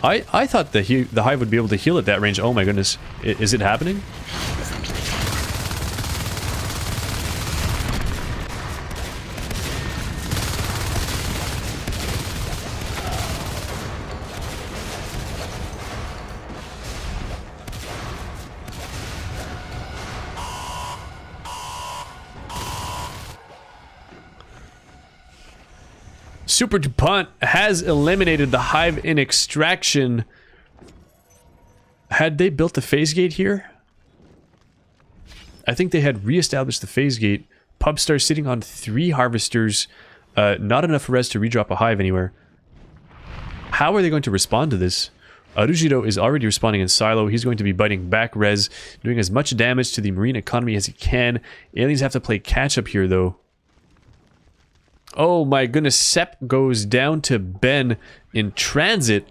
I thought the hive would be able to heal at that range. Oh my goodness. Is it happening? SUPERDUPONT has eliminated the hive in extraction. Had they built the phase gate here? I think they had re-established the phase gate Pubstars sitting on 3 harvesters. Not enough res to redrop a hive anywhere. How are they going to respond to this? Arujiro is already responding in silo. He's going to be biting back res, doing as much damage to the marine economy as he can. Aliens have to play catch up here, though. Oh my goodness, Sep goes down to Ben in transit.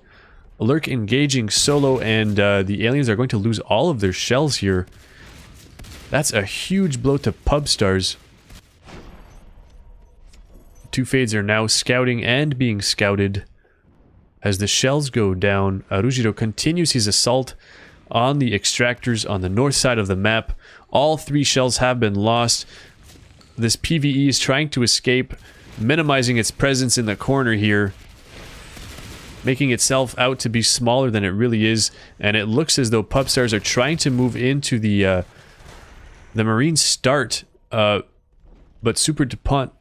Lurk engaging solo, and the aliens are going to lose all of their shells here. That's a huge blow to Pubstars. 2 Fades are now scouting and being scouted. As the shells go down, Arujiro continues his assault on the extractors on the north side of the map. All 3 shells have been lost. This PvE is trying to escape, minimizing its presence in the corner here, making itself out to be smaller than it really is, and it looks as though Pubstars are trying to move into the marine start, but SUPERDUPONT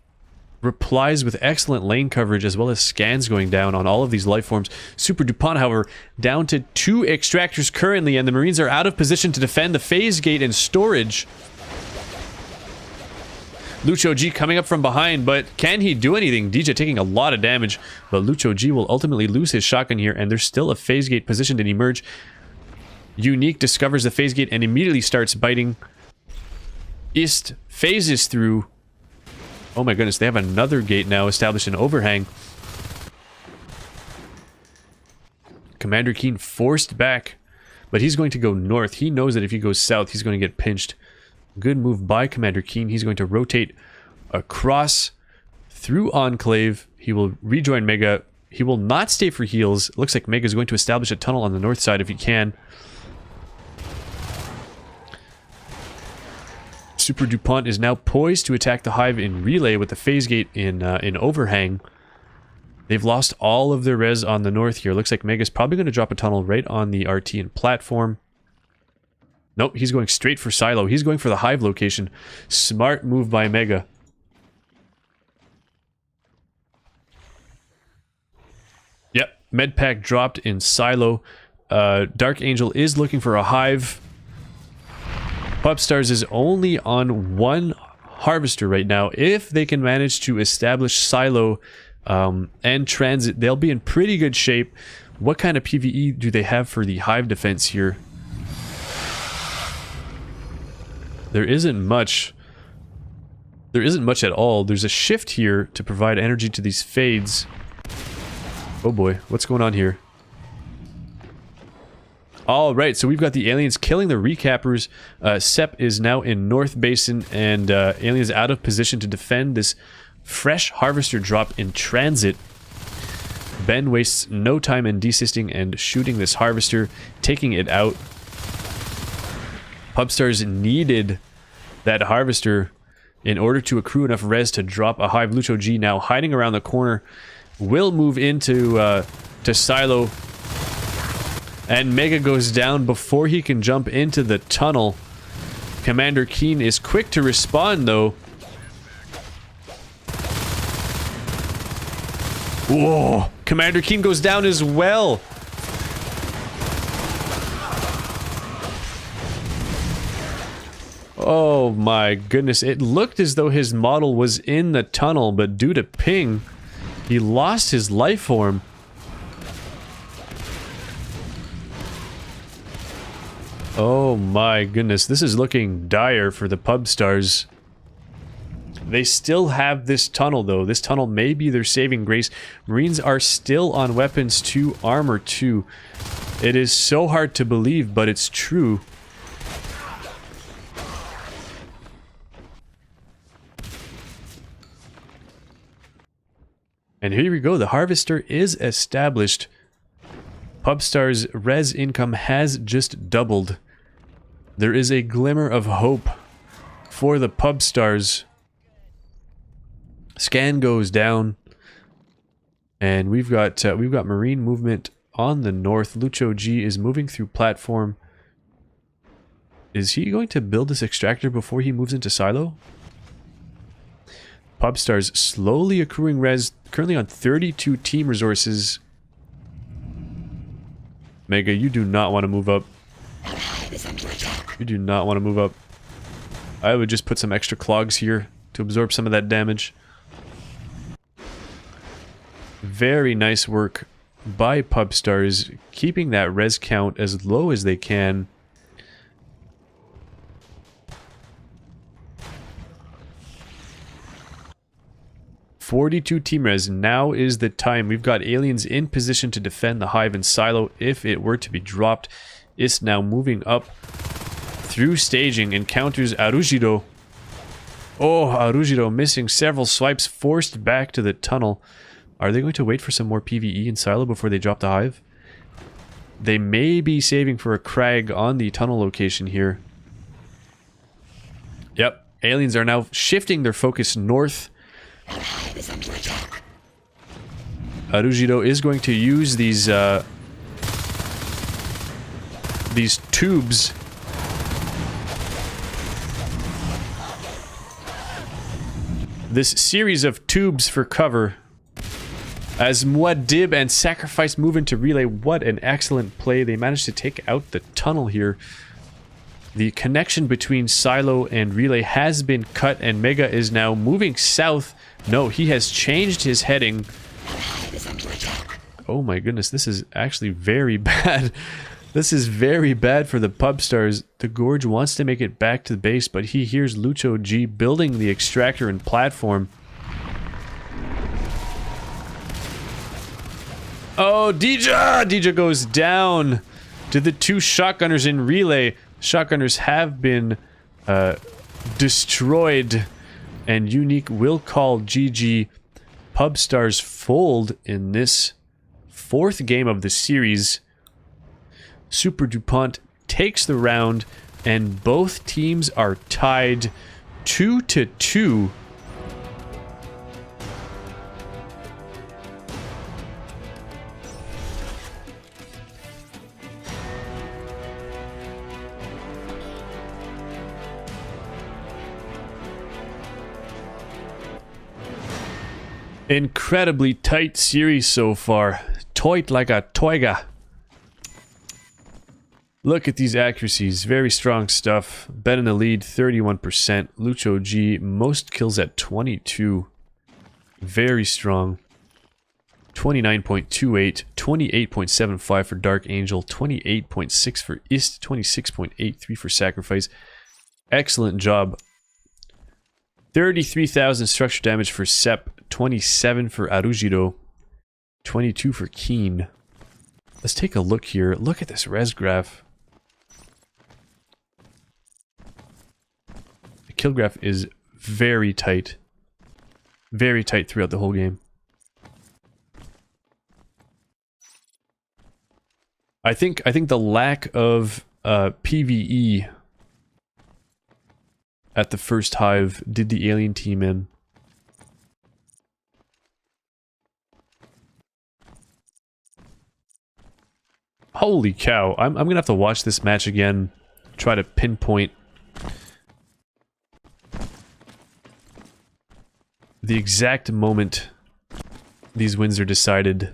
replies with excellent lane coverage as well as scans going down on all of these life forms. SUPERDUPONT, however, down to 2 extractors currently, and the Marines are out of position to defend the phase gate and storage. Lucho G coming up from behind, but can he do anything? DJ taking a lot of damage, but Lucho G will ultimately lose his shotgun here, and there's still a phase gate positioned in emerge. Unique discovers the phase gate and immediately starts biting. Ist phases through. Oh my goodness, they have another gate now established in overhang. Commander Keen forced back, but he's going to go north. He knows that if he goes south, he's going to get pinched. Good move by Commander Keen. He's going to rotate across through Enclave. He will rejoin Mega. He will not stay for heals. Looks like Mega is going to establish a tunnel on the north side if he can. SUPERDUPONT is now poised to attack the hive in relay with the phase gate in overhang. They've lost all of their res on the north here. Looks like Mega's probably going to drop a tunnel right on the RT and platform. Nope, he's going straight for silo. He's going for the hive location. Smart move by Mega. Yep, medpack dropped in silo. Dark Angel is looking for a hive. Pubstars is only on 1 harvester right now. If they can manage to establish silo and transit, they'll be in pretty good shape. What kind of PvE do they have for the hive defense here? There isn't much. There isn't much at all. There's a shift here to provide energy to these fades. Oh boy, what's going on here? Alright, so we've got the aliens killing the recappers. Sep is now in North Basin, and aliens out of position to defend this fresh harvester drop in transit. Ben wastes no time in desisting and shooting this harvester, taking it out. Pubstars needed that harvester in order to accrue enough res to drop a hive. Lucho G now hiding around the corner, will move into to silo, and Mega goes down before he can jump into the tunnel. Commander Keen is quick to respond though. Whoa! Commander Keen goes down as well. Oh my goodness, it looked as though his model was in the tunnel, but due to ping, he lost his life form. Oh my goodness, this is looking dire for the Pubstars. They still have this tunnel though. This tunnel may be their saving grace. Marines are still on weapons 2, armor 2. It is so hard to believe, but it's true. And here we go, the harvester is established. Pubstars' res income has just doubled. There is a glimmer of hope for the Pubstars. Scan goes down, and we've got marine movement on the north. Lucho G is moving through platform. Is he going to build this extractor before he moves into silo? Pubstars slowly accruing res, currently on 32 team resources. Mega, you do not want to move up. You do not want to move up. I would just put some extra clogs here to absorb some of that damage. Very nice work by Pubstars, keeping that res count as low as they can. "42 team res. Now is the time. We've got aliens in position to defend the hive and silo if it were to be dropped. Ist now moving up through staging, encounters Arujiro. Oh, Arujiro missing several swipes, forced back to the tunnel. Are they going to wait for some more PvE in silo before they drop the hive? They may be saving for a crag on the tunnel location here. Yep, aliens are now shifting their focus north. Arujiro is going to use these tubes this series of tubes for cover as Muad'Dib and Sacrifice move into relay. What an excellent play. They managed to take out the tunnel here. The connection between silo and relay has been cut, and Mega is now moving south. No, he has changed his heading. Oh my goodness, this is actually very bad. This is very bad for the Pubstars. The Gorge wants to make it back to the base, but he hears Lucho G building the extractor and platform. Oh, Dija goes down to the two shotgunners in relay. Shotgunners have been destroyed, and Unique will call GG. Pubstars fold in this fourth game of the series. SUPERDUPONT takes the round, and both teams are tied 2-2. Incredibly tight series so far. Toit like a toiga. Look at these accuracies. Very strong stuff. Bet in the lead, 31%. Lucho G, most kills at 22. Very strong. 29.28. 28.75 for Dark Angel. 28.6 for Ist. 26.83 for Sacrifice. Excellent job. 33,000 structure damage for Sep. 27 for Arujiro. 22 for Keen. Let's take a look here. Look at this res graph. The kill graph is very tight. Very tight throughout the whole game. I think the lack of PvE at the first hive did the alien team in. Holy cow, I'm gonna have to watch this match again, try to pinpoint the exact moment these wins are decided,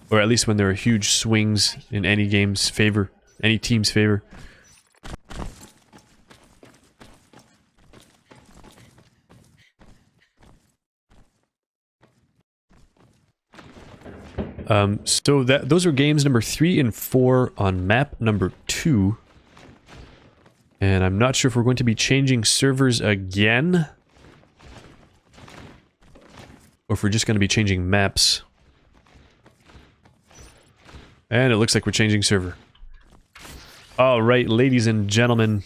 or at least when there are huge swings in any game's favor, any team's favor. So those are games number 3 and 4 on map number 2. And I'm not sure if we're going to be changing servers again, or if we're just going to be changing maps. And it looks like we're changing server. Alright, ladies and gentlemen.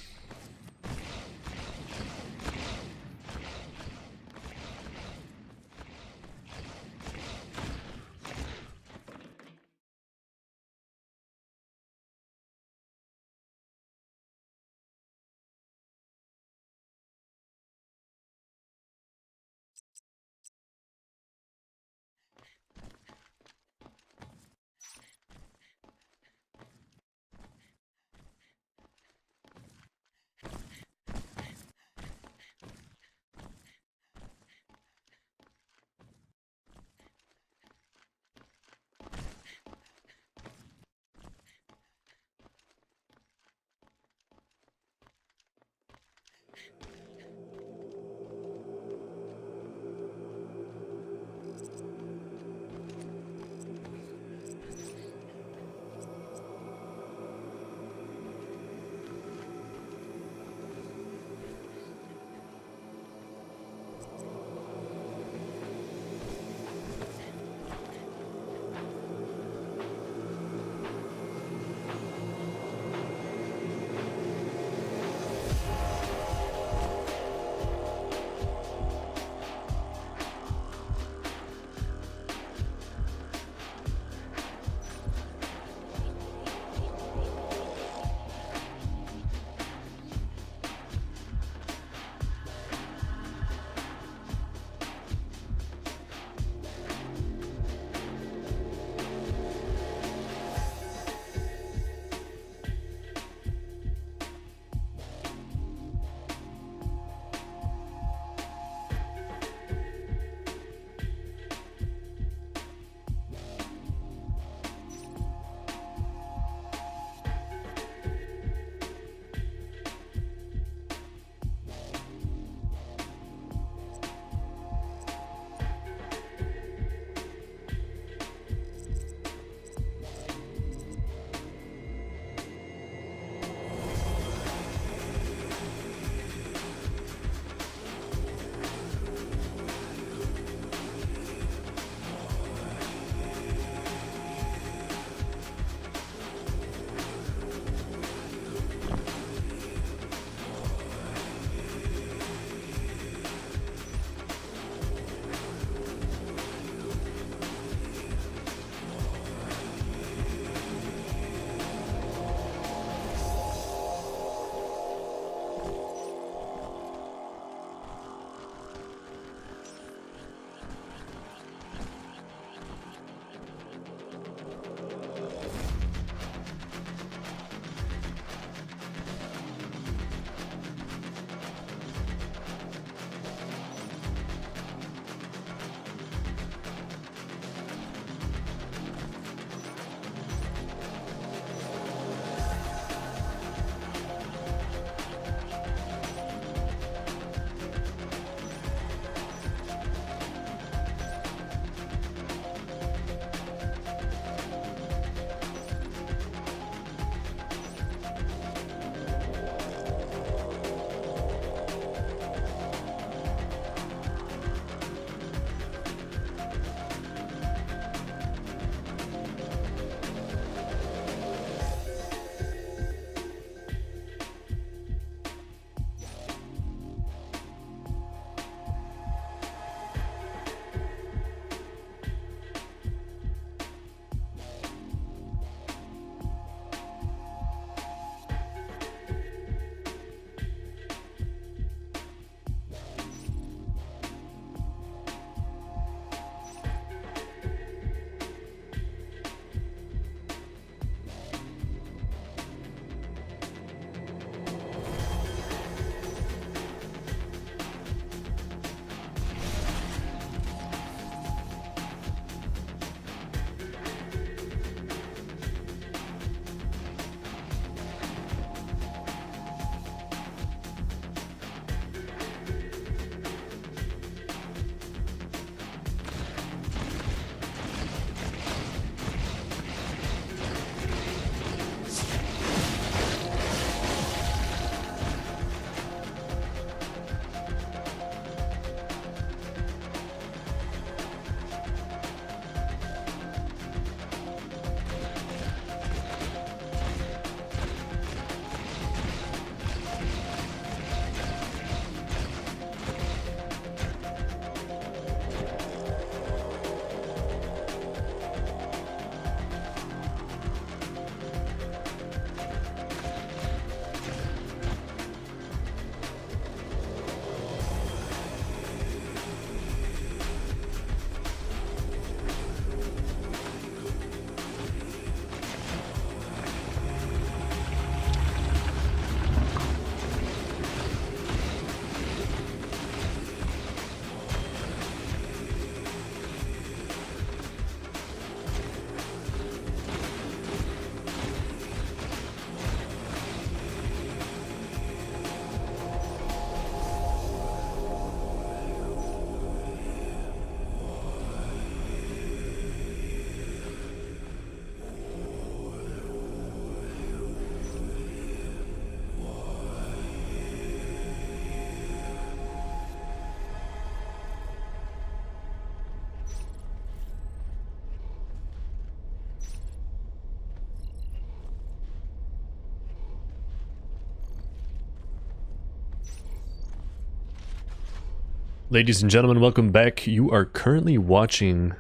Ladies and gentlemen, welcome back. You are currently watching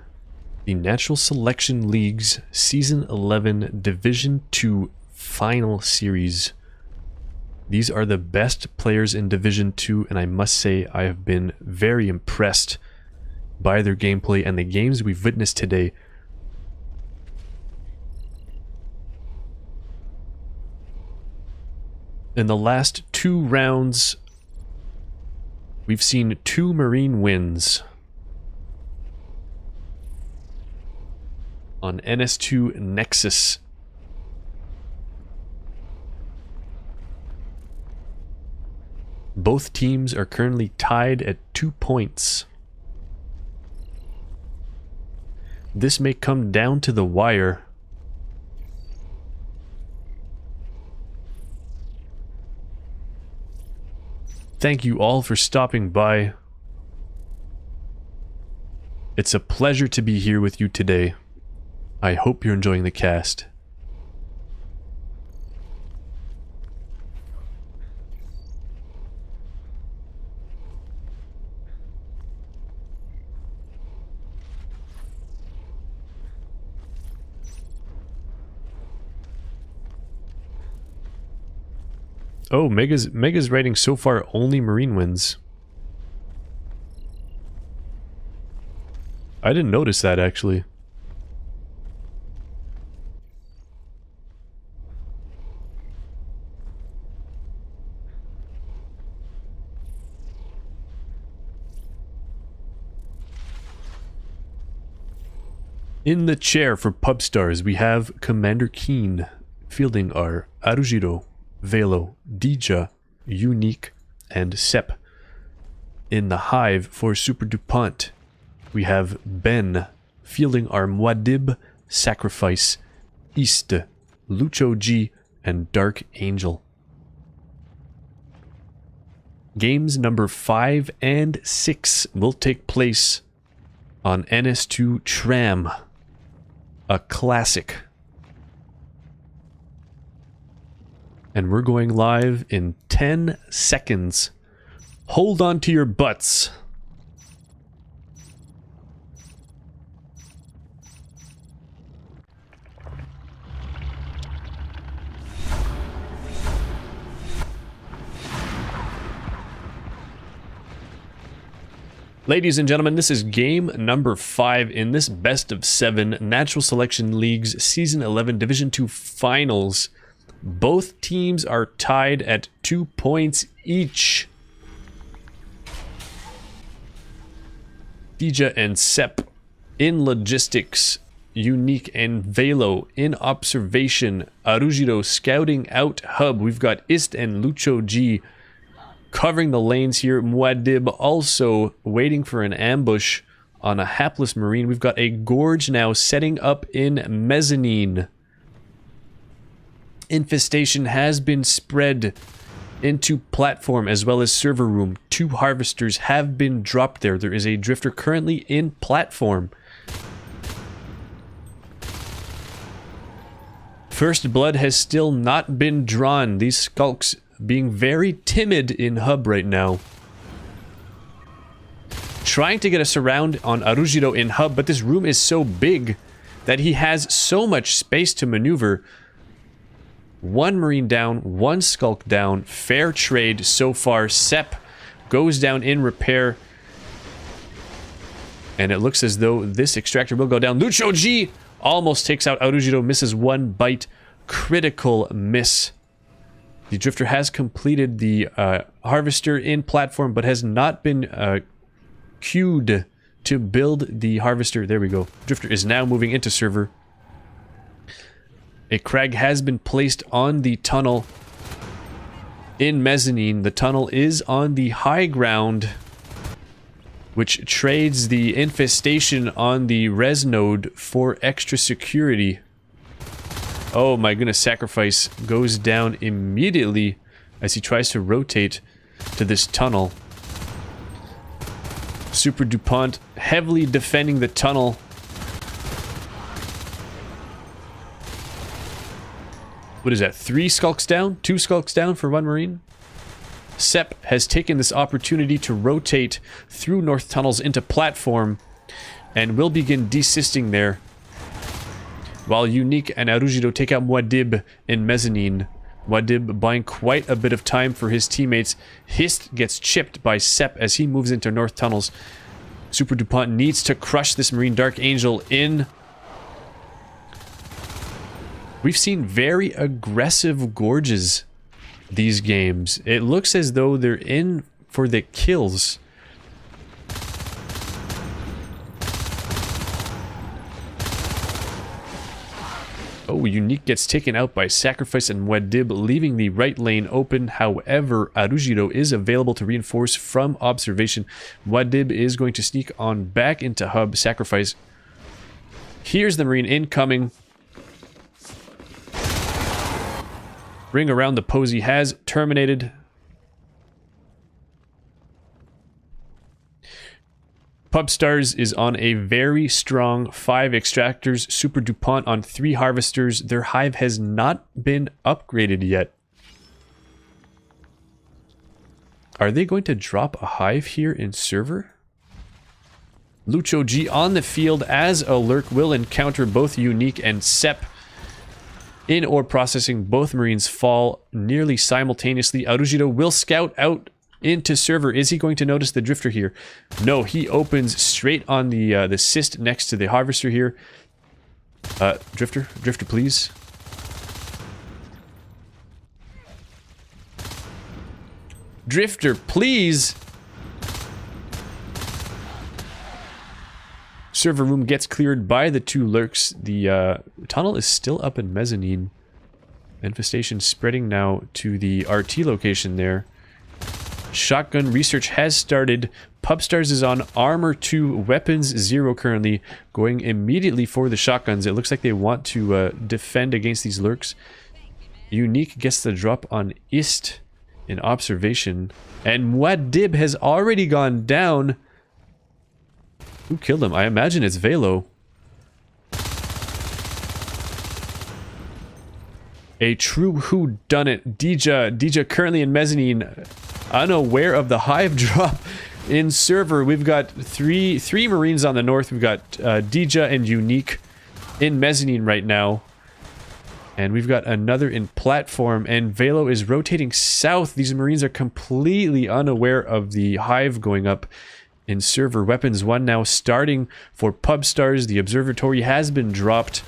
the Natural Selection League's Season 11 Division 2 Final Series. These are the best players in Division 2, and I must say I have been very impressed by their gameplay and the games we've witnessed today. In the last 2 rounds, we've seen 2 Marine wins. On NS2 Nexus. Both teams are currently tied at 2 points. This may come down to the wire. Thank you all for stopping by. It's a pleasure to be here with you today. I hope you're enjoying the cast. Oh, Mega's rating so far only Marine wins. I didn't notice that actually. In the chair for Pubstars, we have Commander Keen. Fielding are Arujiro, Velo, Dija, Unique, and Sep. In the hive for SUPERDUPONT, we have Ben. Fielding are Muad'Dib, Sacrifice, East, Lucho G, and Dark Angel. Games number 5 and 6 will take place on NS2 Tram, a classic. And we're going live in 10 seconds. Hold on to your butts. Ladies and gentlemen, this is game number 5 in this best of 7 Natural Selection League's Season 11 Division 2 Finals. Both teams are tied at 2 points each. Dija and Sep in logistics, Unique and Velo in observation, Arujiro scouting out hub. We've got Ist and Lucho G covering the lanes here. Muad'Dib also waiting for an ambush on a hapless Marine. We've got a Gorge now setting up in mezzanine. Infestation has been spread into platform as well as server room. 2 harvesters have been dropped there. There is a drifter currently in platform. First blood has still not been drawn. These skulks being very timid in hub right now. Trying to get a surround on Arujiro in hub, but this room is so big that he has so much space to maneuver. 1 Marine down, 1 Skulk down. Fair trade so far. Sep goes down in repair. And it looks as though this extractor will go down. Lucho G almost takes out Arujiro, misses 1 bite. Critical miss. The drifter has completed the harvester in platform, but has not been queued to build the harvester. There we go. Drifter is now moving into server. A crag has been placed on the tunnel in mezzanine. The tunnel is on the high ground, which trades the infestation on the res node for extra security. Oh my goodness, Sacrifice goes down immediately as he tries to rotate to this tunnel. SUPERDUPONT heavily defending the tunnel. What is that? 3 skulks down? 2 skulks down for 1 Marine? Sep has taken this opportunity to rotate through north tunnels into platform and will begin desisting there, while Unique and Arujido take out Muad'Dib in mezzanine. Muad'Dib buying quite a bit of time for his teammates. Hist gets chipped by Sep as he moves into north tunnels. SUPERDUPONT needs to crush this Marine Dark Angel in. We've seen very aggressive gorges these games. It looks as though they're in for the kills. Oh, Unique gets taken out by Sacrifice and Muad'Dib, leaving the right lane open. However, Arujido is available to reinforce from observation. Muad'Dib is going to sneak on back into hub. Sacrifice. Here's the Marine incoming. Ring around the posy has terminated. Pubstars is on a very strong 5 extractors. SUPERDUPONT on 3 harvesters. Their hive has not been upgraded yet. Are they going to drop a hive here in server? Lucho G on the field as a lurk will encounter both Unique and Sep. In ore processing, both Marines fall nearly simultaneously. Arujido will scout out into server. Is he going to notice the Drifter here? No, he opens straight on the cyst next to the harvester here. Drifter, please. Drifter, please. Server room gets cleared by the 2 lurks. The tunnel is still up in mezzanine. Infestation spreading now to the RT location there. Shotgun research has started. Pubstars is on armor 2, weapons 0 currently, going immediately for the shotguns. It looks like they want to defend against these lurks. Unique gets the drop on Ist in observation, and Muad'Dib has already gone down. Who killed him? I imagine it's Velo. A true whodunit. Dija currently in mezzanine, unaware of the hive drop in server. We've got three Marines on the north. We've got Dija and Unique in mezzanine right now. And we've got another in platform, and Velo is rotating south. These Marines are completely unaware of the hive going up in server. Weapons 1 now starting for Pubstars. The observatory has been dropped.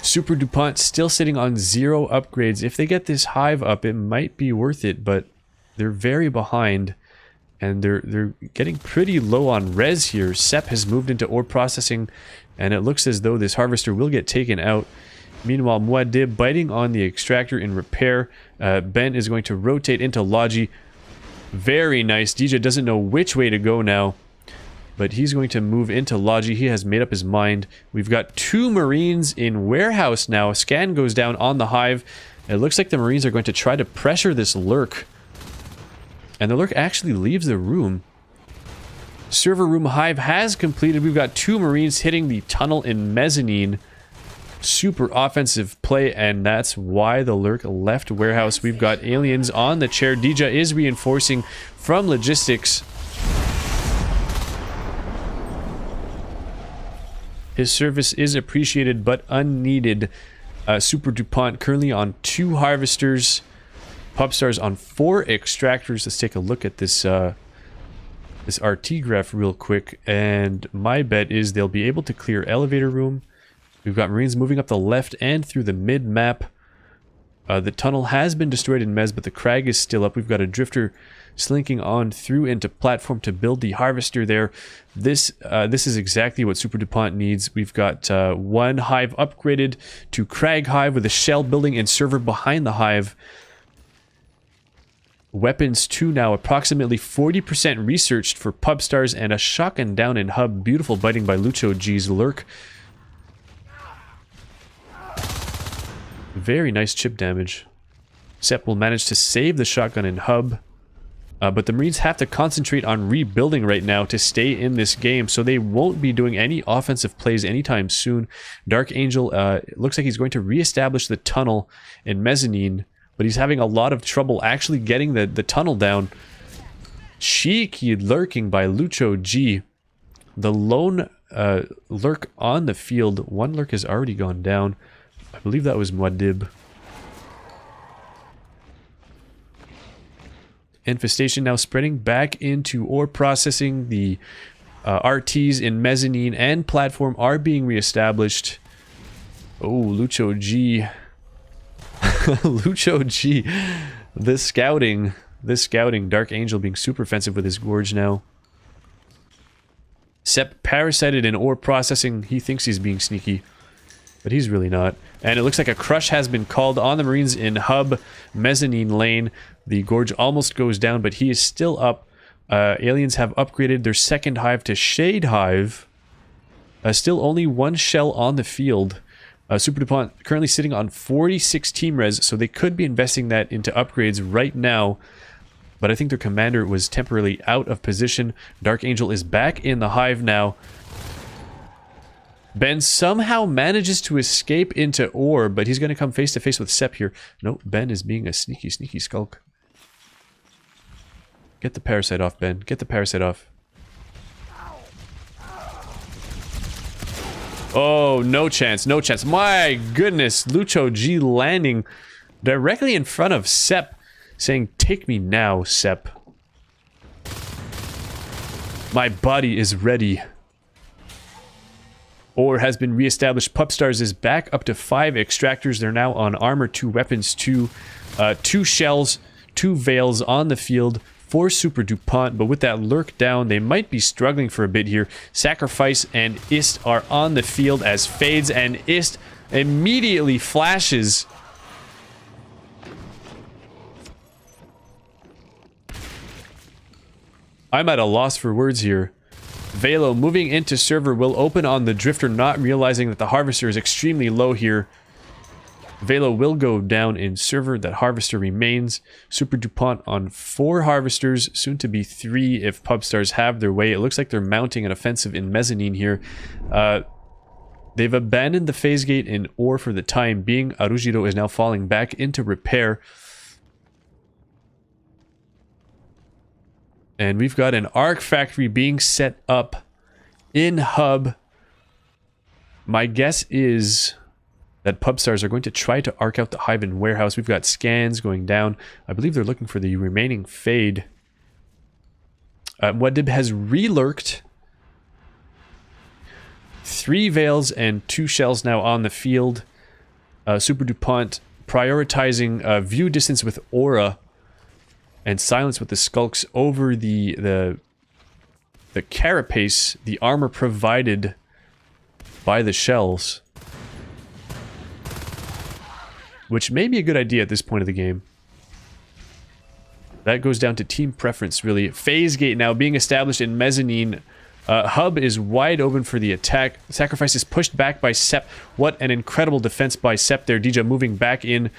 SUPERDUPONT still sitting on 0 upgrades. If they get this hive up, it might be worth it, but they're very behind, and they're getting pretty low on res here. Sep has moved into ore processing, and it looks as though this harvester will get taken out. Meanwhile, Muad'Dib biting on the extractor in repair. Ben is going to rotate into Logi. Very nice. Dija doesn't know which way to go now, but he's going to move into Logi. He has made up his mind. We've got 2 Marines in warehouse now. Scan goes down on the hive. It looks like the Marines are going to try to pressure this lurk, and the lurk actually leaves the room. Server room hive has completed. We've got 2 Marines hitting the tunnel in mezzanine. Super offensive play, and that's why the lurk left warehouse. We've got aliens on the chair. Dija is reinforcing from logistics. His service is appreciated but unneeded. SUPERDUPONT currently on 2 harvesters. Pubstars on 4 extractors. Let's take a look at this this RT graph real quick, and my bet is they'll be able to clear elevator room. We've got Marines moving up the left and through the mid map. The tunnel has been destroyed in Mez, but the crag is still up. We've got a Drifter slinking on through into platform to build the harvester there. This is exactly what SUPERDUPONT needs. We've got 1 hive upgraded to crag hive with a shell building and server behind the hive. Weapons 2 now approximately 40% researched for Pubstars, and a shotgun down in hub. Beautiful biting by Lucho G's lurk. Very nice chip damage. Sep will manage to save the shotgun in hub. But the Marines have to concentrate on rebuilding right now to stay in this game, so they won't be doing any offensive plays anytime soon. Dark Angel looks like he's going to reestablish the tunnel in mezzanine, but he's having a lot of trouble actually getting the tunnel down. Cheeky lurking by Lucho G. The lone lurk on the field. One lurk has already gone down. I believe that was Muad'Dib. Infestation now spreading back into ore processing. The RTs in mezzanine and platform are being reestablished. Oh, Lucho G. Lucho G. This scouting. Dark Angel being super offensive with his Gorge now. Sep parasited in ore processing. He thinks he's being sneaky, but he's really not. And it looks like a crush has been called on the Marines in hub mezzanine lane. The Gorge almost goes down, but he is still up. Aliens have upgraded their second hive to Shade Hive. Still only one shell on the field. SUPERDUPONT currently sitting on 46 team res, so they could be investing that into upgrades right now. But I think their commander was temporarily out of position. Dark Angel is back in the hive now. Ben somehow manages to escape into ore, but he's going to come face to face with Sep here. No, Ben is being a sneaky skulk. Get the parasite off, Ben. Get the parasite off. Oh, no chance, no chance. My goodness, Lucho G landing directly in front of Sep, saying, "Take me now, Sep. My body is ready." Ore has been reestablished. Pubstars is back up to 5 extractors. They're now on armor, 2 weapons, 2 shells, 2 veils on the field for SUPERDUPONT. But with that lurk down, they might be struggling for a bit here. Sacrifice and Ist are on the field as Fades, and Ist immediately flashes. I'm at a loss for words here. Velo moving into server will open on the Drifter, not realizing that the Harvester is extremely low here. Velo will go down in server. That Harvester remains. SUPERDUPONT on 4 Harvesters, soon to be 3 if Pubstars have their way. It looks like they're mounting an offensive in mezzanine here. They've abandoned the phase gate in ore for the time being. Arujiro is now falling back into repair. And we've got an arc factory being set up in hub. My guess is that Pubstars are going to try to arc out the hive and warehouse. We've got scans going down. I believe they're looking for the remaining Fade. Muad'Dib has re-lurked. 3 veils and 2 shells now on the field. SUPERDUPONT prioritizing view distance with aura and silence with the skulks over the carapace, the armor provided by the shells. Which may be a good idea at this point of the game. That goes down to team preference, really. Phase gate now being established in mezzanine. Hub is wide open for the attack. Sacrifice is pushed back by Sep. What an incredible defense by Sep there. Dija moving back in.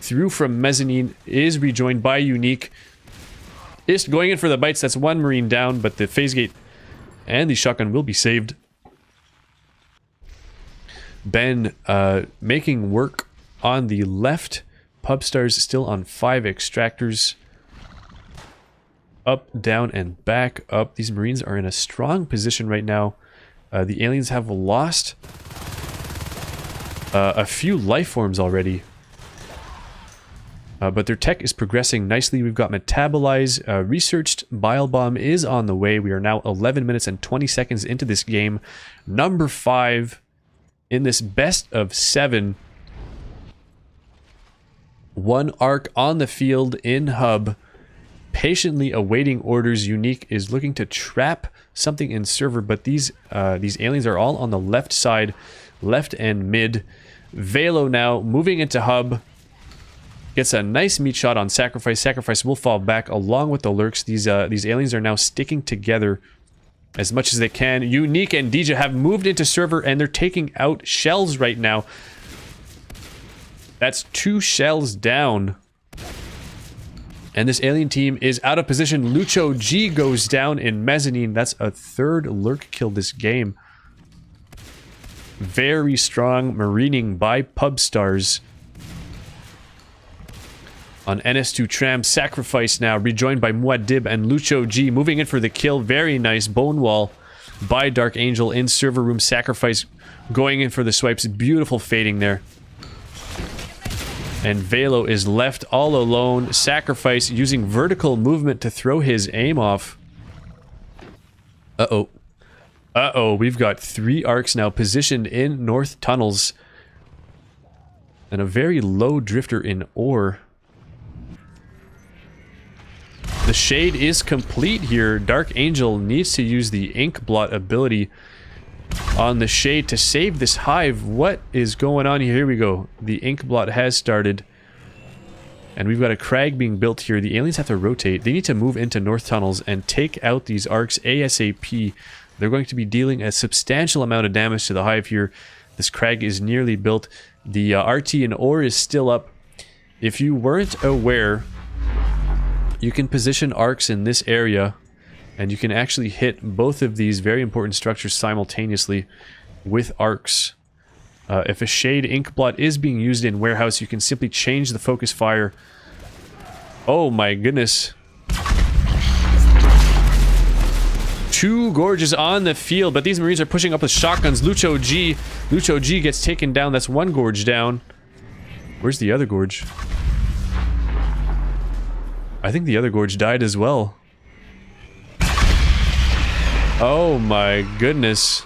Through from mezzanine is rejoined by Unique. Ist going in for the bites. That's 1 Marine down, but the phase gate and the shotgun will be saved. Ben making work on the left. Pubstars still on 5 extractors. Up, down, and back up. These Marines are in a strong position right now. The aliens have lost a few life forms already. But their tech is progressing nicely. We've got Metabolize. Researched Bile Bomb is on the way. We are now 11 minutes and 20 seconds into this game. Number 5 in this best of 7. 1 arc on the field in hub. Patiently awaiting orders. Unique is looking to trap something in server, but these aliens are all on the left side, left and mid. Velo now moving into hub. Gets a nice meat shot on Sacrifice. Sacrifice will fall back along with the lurks. These aliens are now sticking together as much as they can. Unique and Dija have moved into server and they're taking out shells right now. That's 2 shells down. And this alien team is out of position. Lucho G goes down in mezzanine. That's a 3rd lurk kill this game. Very strong marining by Pubstars. on NS2 Tram. Sacrifice now, rejoined by Muad'Dib and Lucho G, moving in for the kill. Very nice bone wall by Dark Angel in server room. Sacrifice going in for the swipes. Beautiful fading there. And Velo is left all alone. Sacrifice using vertical movement to throw his aim off. Uh-oh. Uh-oh, we've got 3 arcs now positioned in north tunnels. And a very low drifter in ore. The shade is complete here. Dark Angel needs to use the ink blot ability on the shade to save this hive. What is going on here? Here we go. The ink blot has started. And we've got a crag being built here. The aliens have to rotate. They need to move into north tunnels and take out these arcs ASAP. They're going to be dealing a substantial amount of damage to the hive here. This crag is nearly built. The RT and ore is still up. If you weren't aware, you can position arcs in this area and you can actually hit both of these very important structures simultaneously with arcs. If a shade ink blot is being used in warehouse, you can simply change the focus fire. Oh my goodness. 2 gorges on the field, but these Marines are pushing up with shotguns. Lucho G gets taken down. That's 1 gorge down. Where's the other gorge? I think the other gorge died as well. Oh my goodness.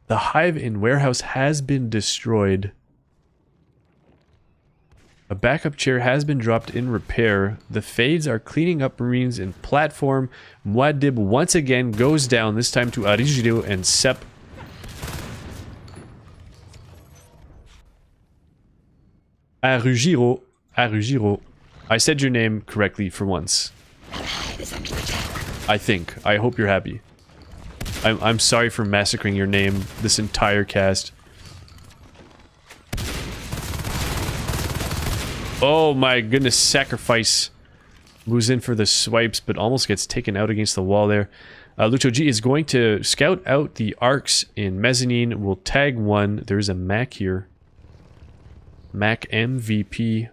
The hive in warehouse has been destroyed. A backup chair has been dropped in repair. The fades are cleaning up Marines in platform. Muad'Dib once again goes down, this time to Arigiro and Sep. Arigiro. Arigiro. I said your name correctly for once. I think. I hope you're happy. I'm sorry for massacring your name this entire cast. Oh my goodness, Sacrifice moves in for the swipes, but almost gets taken out against the wall there. Lucho G is going to scout out the arcs in mezzanine. We'll tag 1. There's a Mac here. Mac MVP.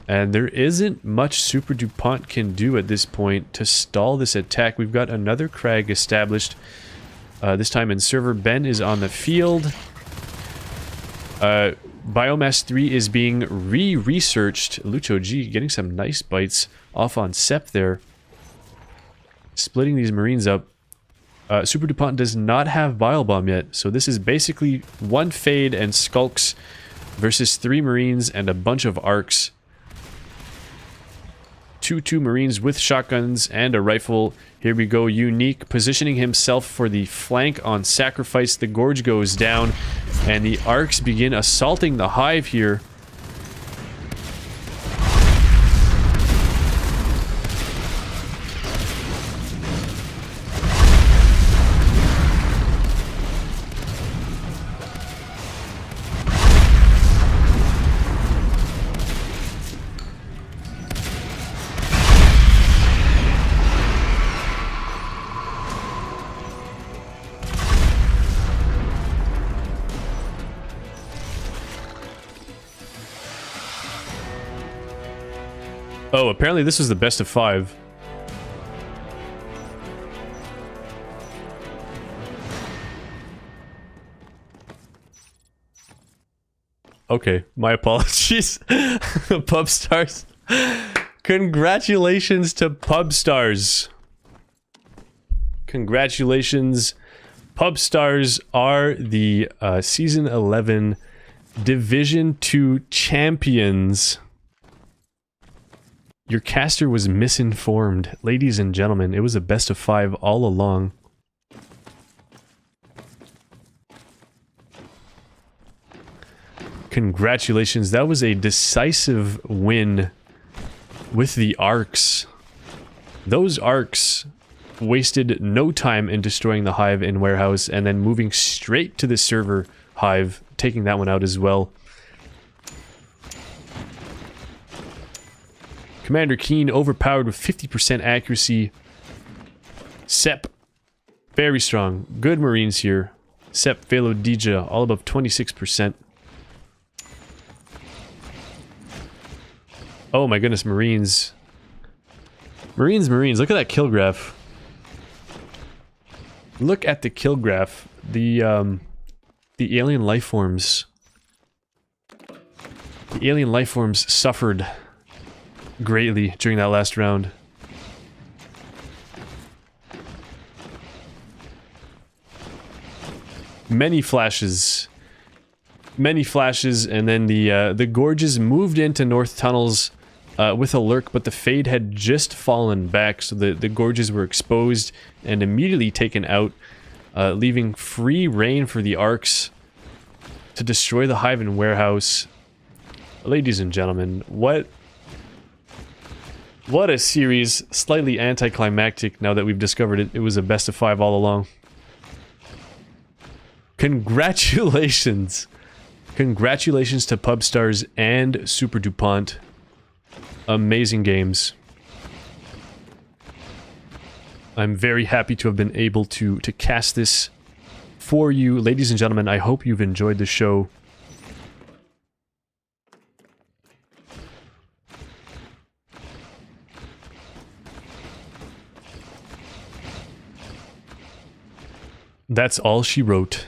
And there isn't much SUPERDUPONT can do at this point to stall this attack. We've got another crag established. This time in server. Ben is on the field. Biomass 3 is being re-researched. Lucho G getting some nice bites off on Sep there. Splitting these Marines up. SUPERDUPONT does not have Bile Bomb yet, so this is basically 1 fade and skulks versus 3 Marines and a bunch of arcs. 2 Marines with shotguns and a rifle. Here we go. Unique positioning himself for the flank on Sacrifice. The gorge goes down and the arcs begin assaulting the hive here. Oh, apparently this was the best of 5. Okay, my apologies. Pubstars. Congratulations to Pubstars. Congratulations. Pubstars are the Season 11 Division 2 champions. Your caster was misinformed. Ladies and gentlemen, it was a best of 5 all along. Congratulations, that was a decisive win with the arcs. Those arcs wasted no time in destroying the hive in warehouse and then moving straight to the server hive, taking that one out as well. Commander Keen, overpowered with 50% accuracy. Sep, very strong. Good Marines here. Sep, Velo, Dija, all above 26%. Oh my goodness, Marines. Marines. Look at that kill graph. Look at the kill graph. The alien life forms. The alien life forms suffered greatly during that last round. Many flashes, and then the Gorges moved into North Tunnels with a lurk, but the Fade had just fallen back, so the Gorges were exposed and immediately taken out, leaving free reign for the Arcs to destroy the Hive and Warehouse. Ladies and gentlemen, what a series. Slightly anticlimactic now that we've discovered it. It was a best of 5 all along. Congratulations! Congratulations to Pubstars and SUPERDUPONT. Amazing games. I'm very happy to have been able to cast this for you. Ladies and gentlemen, I hope you've enjoyed the show. That's all she wrote.